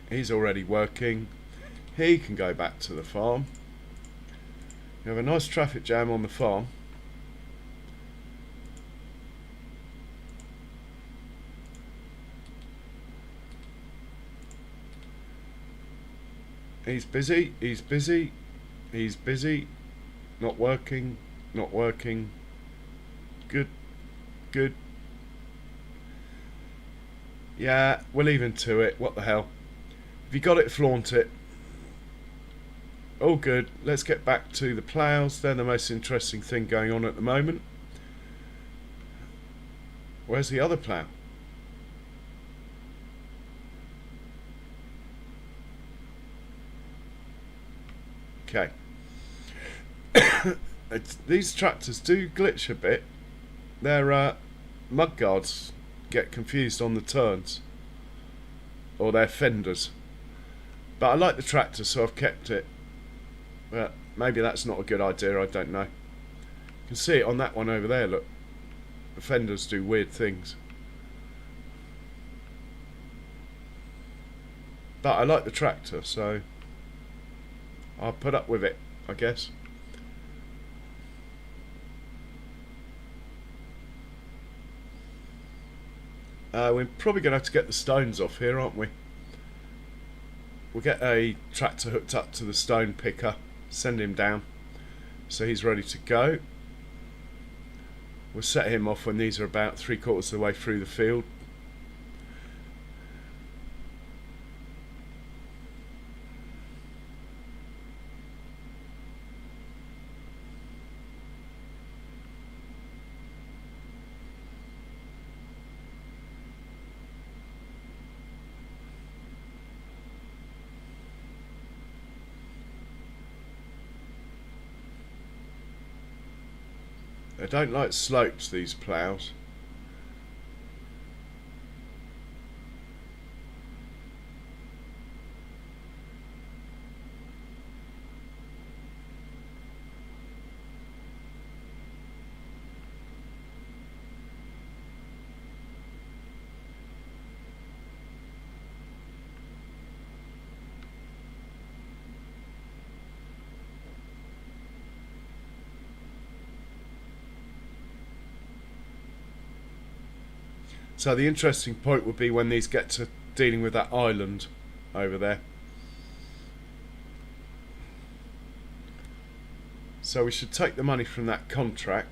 He's already working. He can go back to the farm. We have a nice traffic jam on the farm. He's busy, he's busy, he's busy, not working, not working. Good, good. Yeah, we'll leave him to it. What the hell? If you got it, flaunt it. All good. Let's get back to the ploughs. They're the most interesting thing going on at the moment. Where's the other plough? Okay. These tractors do glitch a bit. Their mud guards get confused on the turns, or their fenders. But I like the tractor, so I've kept it. But maybe that's not a good idea, I don't know. You can see it on that one over there, look. The fenders do weird things. But I like the tractor, so I'll put up with it, I guess. We're probably going to have to get the stones off here, aren't we? We'll get a tractor hooked up to the stone picker, send him down, so he's ready to go. We'll set him off when these are about 3/4 of the way through the field. They don't like slopes, these ploughs. So the interesting point would be when these get to dealing with that island over there. So we should take the money from that contract.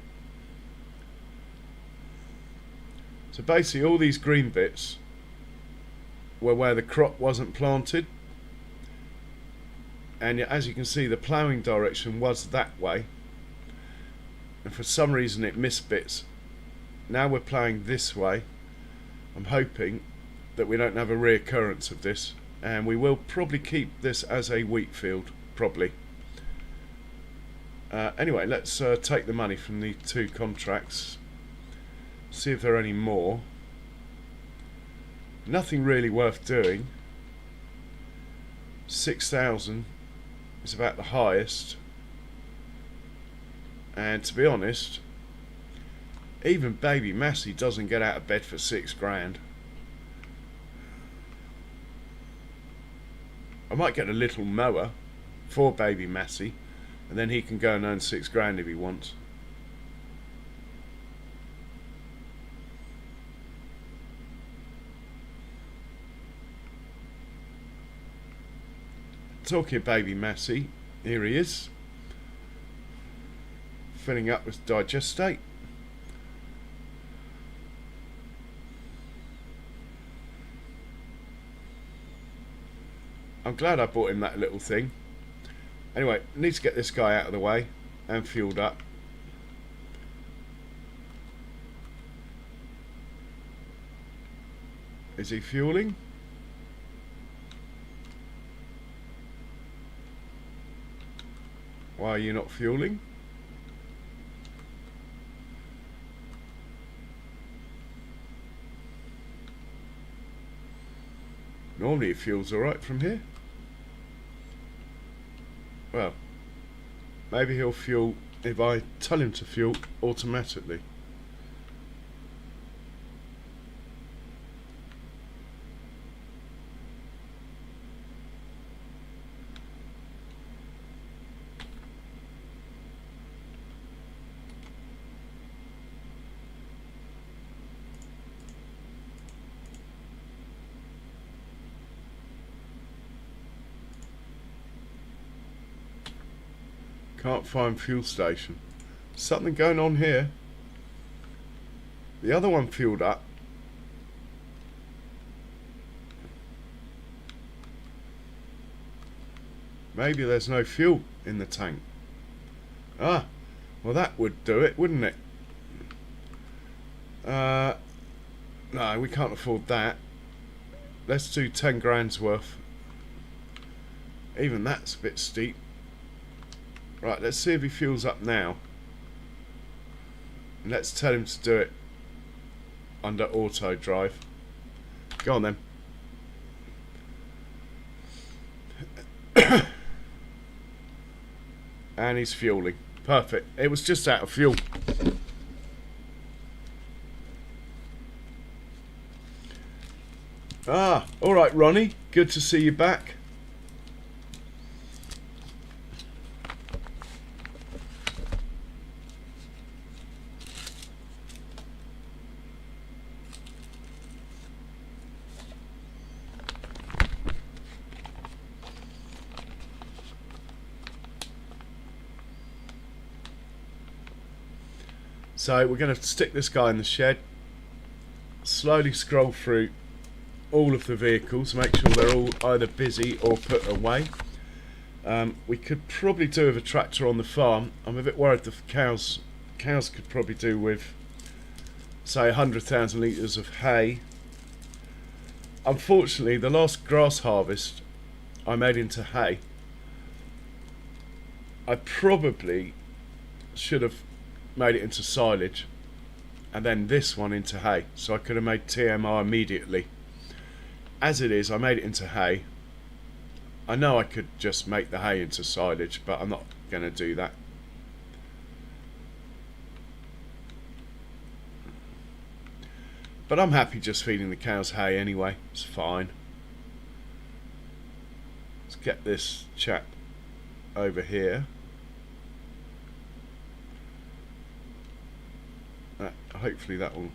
So basically all these green bits were where the crop wasn't planted. And as you can see, the ploughing direction was that way. And for some reason it missed bits. Now we're ploughing this way. I'm hoping that we don't have a reoccurrence of this, and we will probably keep this as a wheat field, probably. Anyway, let's take the money from the 2 contracts, see if there are any more. Nothing really worth doing. 6,000 is about the highest, and to be honest, even baby Massey doesn't get out of bed for 6 grand. I might get a little mower for baby Massey, and then he can go and earn 6 grand if he wants. Talking of baby Massey, here he is, filling up with digestate. I'm glad I bought him that little thing. Anyway, need to get this guy out of the way and fueled up. Is he fueling? Why are you not fueling? Normally it fuels alright from here. Well, maybe he'll fuel if I tell him to fuel automatically. Can't find fuel station. Something going on here. The other one fueled up. Maybe there's no fuel in the tank. Ah, well that would do it, wouldn't it? No, we can't afford that. Let's do 10 grand's worth. Even that's a bit steep. Right, let's see if he fuels up now. And let's tell him to do it under auto drive. Go on then. And he's fueling. Perfect. It was just out of fuel. Ah, alright Ronnie. Good to see you back. So we're going to stick this guy in the shed, slowly scroll through all of the vehicles, make sure they're all either busy or put away. We could probably do with a tractor on the farm. I'm a bit worried the cows could probably do with, say, 100,000 litres of hay. Unfortunately, the last grass harvest I made into hay. I probably should have made it into silage and then this one into hay, so I could have made TMR immediately. As it is, I made it into hay. I know I could just make the hay into silage, but I'm not going to do that. But I'm happy just feeding the cows hay anyway. It's fine. Let's get this chap over here. Hopefully that will...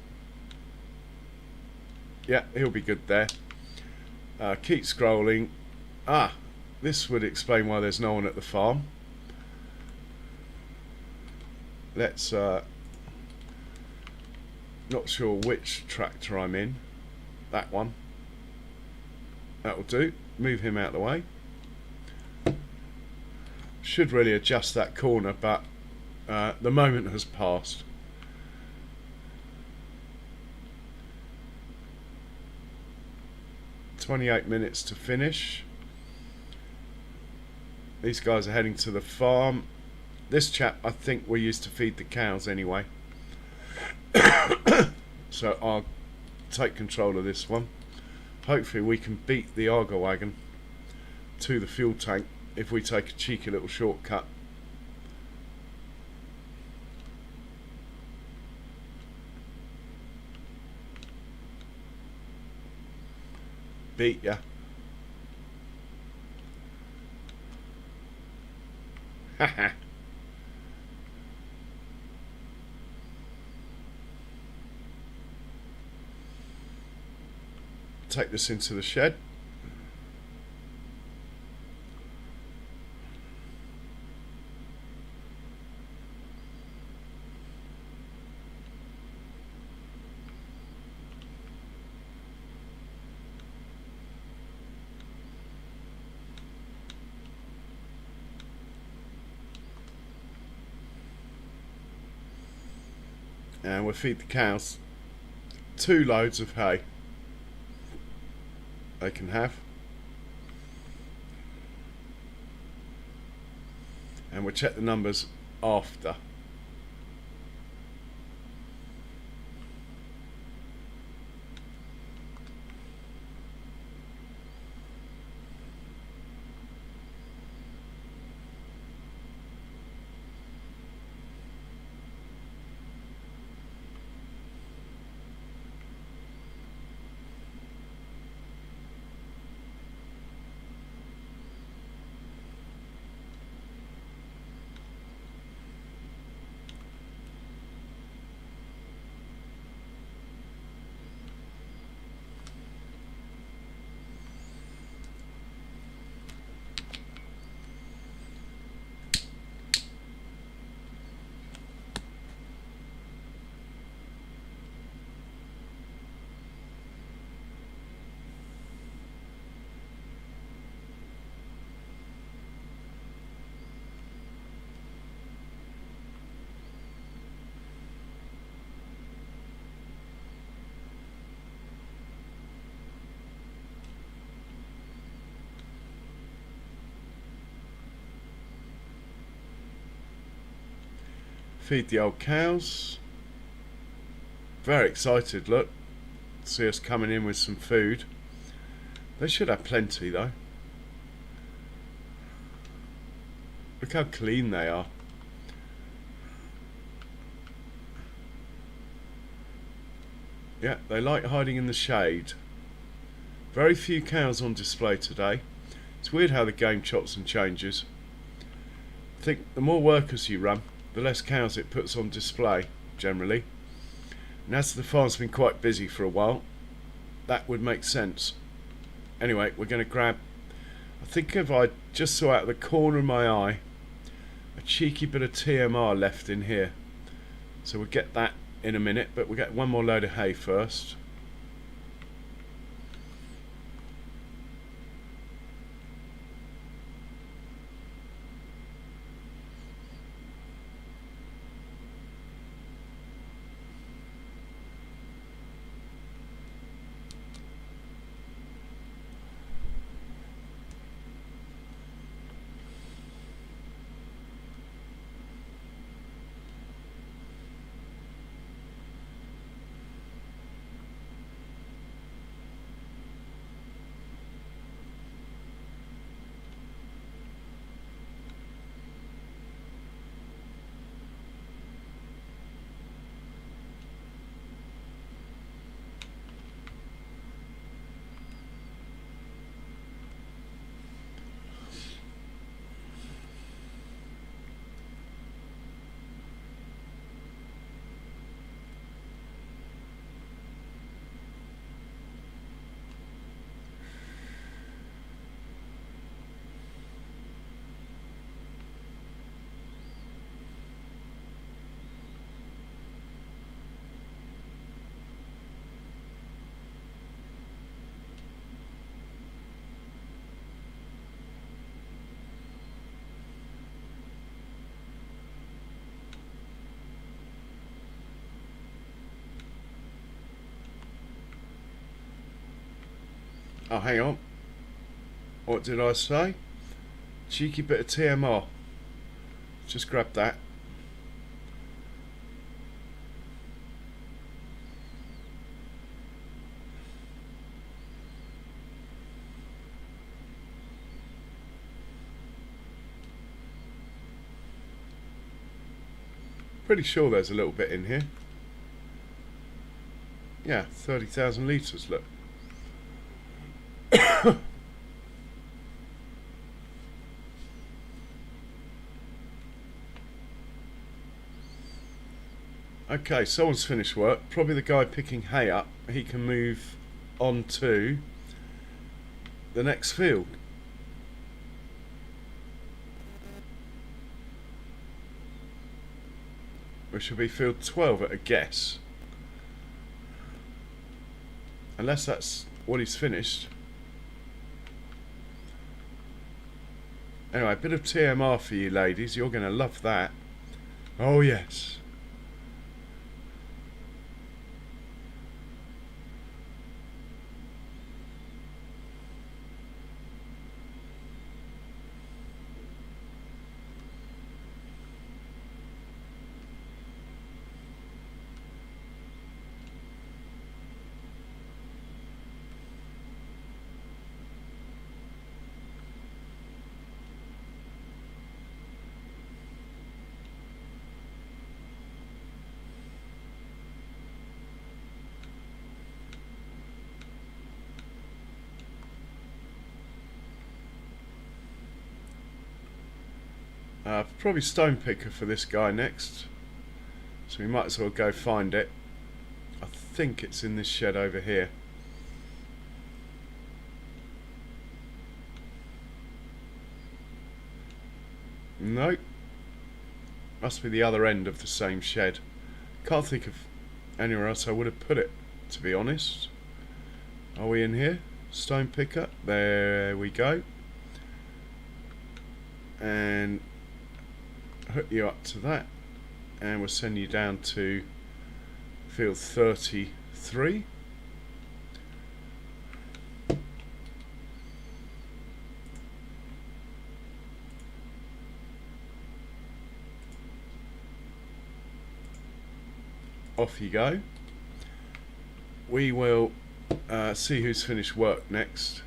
Yeah, he'll be good there. Keep scrolling. Ah, this would explain why there's no one at the farm. Let's... not sure which tractor I'm in. That one. That'll do. Move him out of the way. Should really adjust that corner, but the moment has passed. "28 minutes to finish." These guys are heading to the farm. This chap, I think, we used to feed the cows anyway. So I'll take control of this one. Hopefully we can beat the Argo wagon to the fuel tank if we take a cheeky little shortcut. Beat ya. Haha. Take this into the shed. And we'll feed the cows 2 loads of hay they can have, and we'll check the numbers after. Feed the old cows. Very excited, look. See us coming in with some food. They should have plenty though. Look how clean they are. Yeah, they like hiding in the shade. Very few cows on display today. It's weird how the game chops and changes. I think the more workers you run, the less cows it puts on display, generally. And as the farm's been quite busy for a while, that would make sense. Anyway, we're going to grab, I think if I just saw out of the corner of my eye, a cheeky bit of TMR left in here. So we'll get that in a minute, but we'll get one more load of hay first. Oh, hang on. What did I say? Cheeky bit of TMR. Just grab that. Pretty sure there's a little bit in here. Yeah, 30,000 litres, look. Okay, someone's finished work. Probably the guy picking hay up. He can move on to the next field. Which will be field 12 at a guess. Unless that's what he's finished. Anyway, a bit of TMR for you ladies. You're going to love that. Oh yes. Probably stone picker for this guy next, so we might as well go find it. I think it's in this shed over here. Nope, must be the other end of the same shed. Can't think of anywhere else I would have put it, to be honest. Are we in here? Stone picker, there we go. And hook you up to that, and we'll send you down to field 33. Off you go. We will see who's finished work next.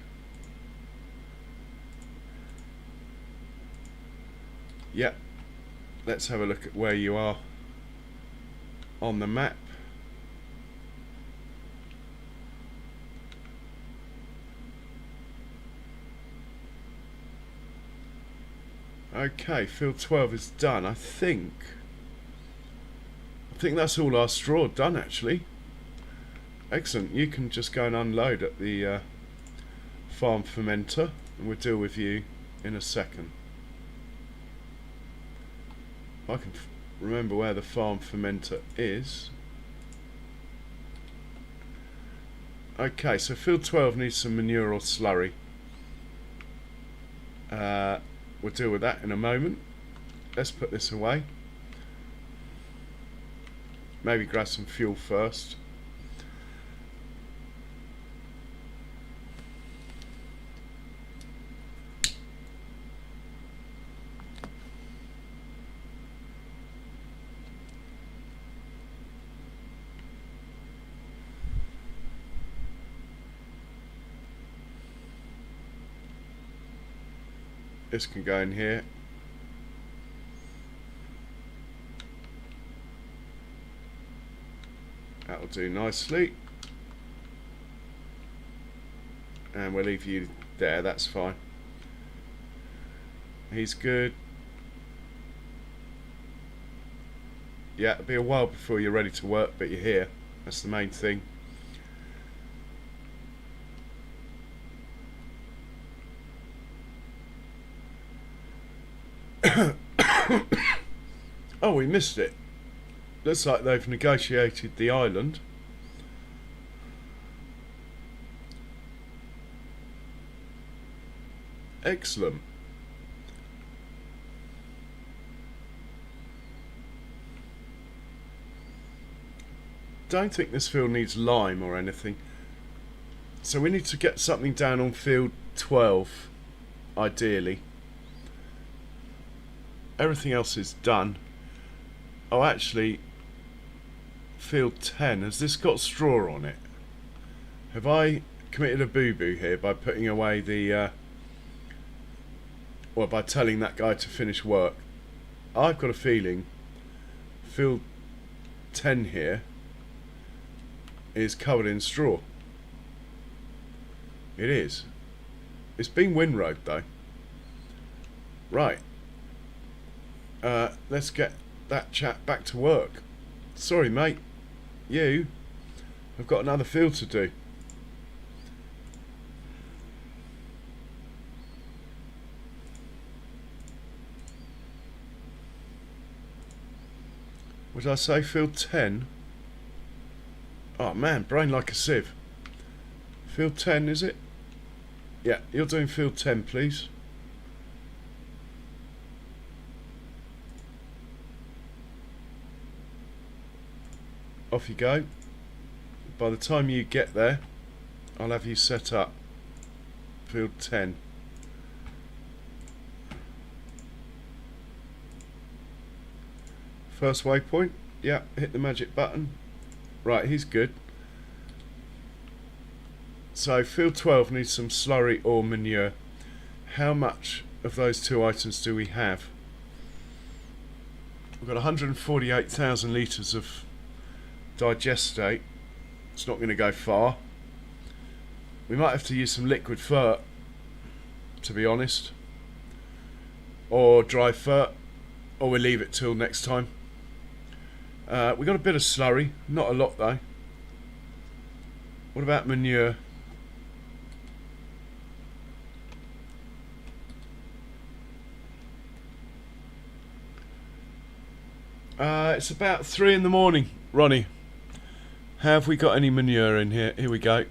Yep. Let's have a look at where you are on the map. Okay, field 12 is done. I think that's all our straw done, actually. Excellent. You can just go and unload at the farm fermenter, and we'll deal with you in a second. I can remember where the farm fermenter is. Okay, so field 12 needs some manure or slurry. We'll deal with that in a moment. Let's put this away. Maybe grab some fuel first. This can go in here. That'll do nicely. And we'll leave you there, that's fine. He's good. Yeah, it'll be a while before you're ready to work, but you're here. That's the main thing. Oh, we missed it. Looks like they've negotiated the island. Excellent. Don't think this field needs lime or anything. So we need to get something down on field 12, ideally. Everything else is done. Oh, actually, field 10, has this got straw on it? Have I committed a boo-boo here by putting away the, well, by telling that guy to finish work? I've got a feeling field 10 here is covered in straw. It is. It's been windrowed though. Right. Let's get that chap back to work. Sorry mate, you have got another field to do. What did I say, field 10? Oh man, brain like a sieve. Field 10 is it? Yeah, you're doing field 10 please. Off you go. By the time you get there, I'll have you set up. Field 10. First waypoint. Yeah, hit the magic button. Right, he's good. So field 12 needs some slurry or manure. How much of those two items do we have? We've got 148,000 litres of digestate. It's not going to go far. We might have to use some liquid fert, to be honest, or dry fert, or we'll leave it till next time. We got a bit of slurry, not a lot though. What about manure? It's about 3 in the morning, Ronnie. Have we got any manure in here? Here we go.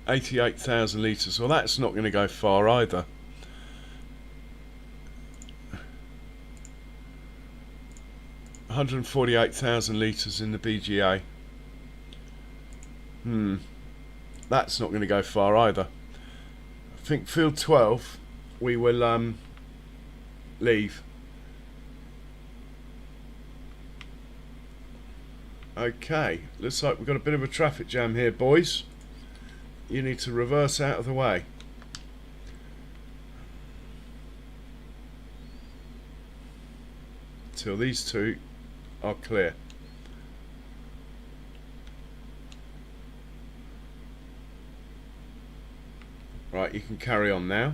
88,000 litres. Well, that's not going to go far either. $148,000 litres in the BGA. That's not going to go far either. I think field 12 we will leave. Okay, looks like we've got a bit of a traffic jam here, boys. You need to reverse out of the way. Till these two are clear. Right, you can carry on now.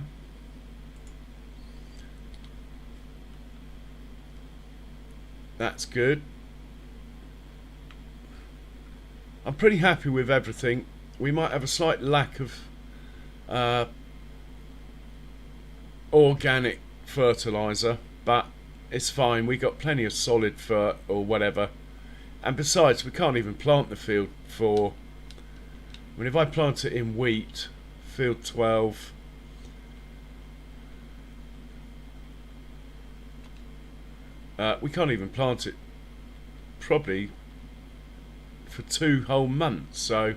That's good. I'm pretty happy with everything. We might have a slight lack of organic fertiliser, but it's fine. We got plenty of solid fert or whatever. And besides, we can't even plant the field for... I mean, if I plant it in wheat, field 12... we can't even plant it probably for 2 whole months, so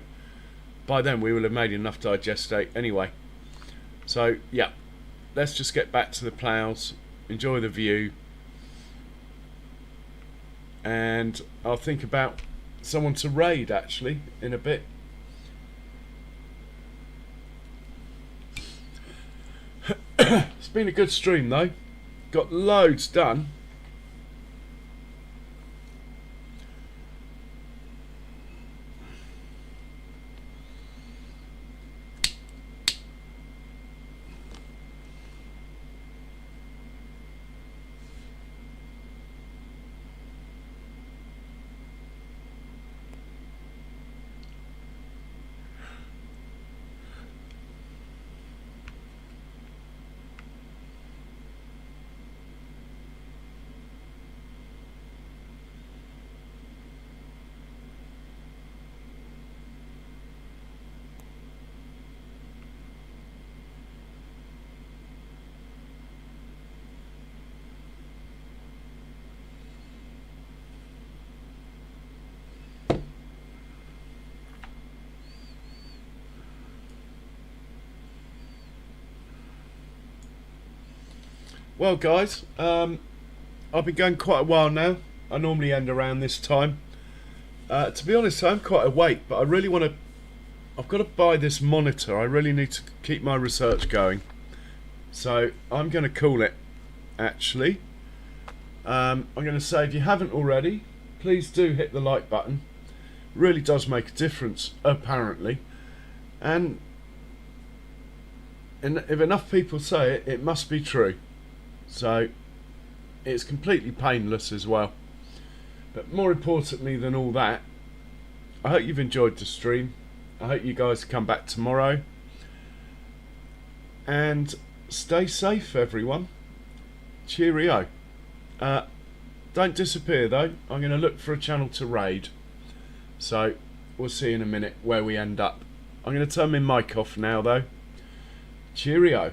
by then we will have made enough digestate anyway. So yeah, let's just get back to the ploughs, enjoy the view, and I'll think about someone to raid actually in a bit. It's been a good stream though, got loads done. Well guys, I've been going quite a while now. I normally end around this time. To be honest, I'm quite awake, but I really want to... I've got to buy this monitor. I really need to keep my research going. So I'm going to call it, actually. I'm going to say, if you haven't already, please do hit the like button. It really does make a difference, apparently. And if enough people say it, it must be true. So it's completely painless as well. But more importantly than all that, I hope you've enjoyed the stream. I hope you guys come back tomorrow. And stay safe, everyone. Cheerio. Don't disappear though. I'm going to look for a channel to raid. So we'll see in a minute where we end up. I'm going to turn my mic off now though. Cheerio.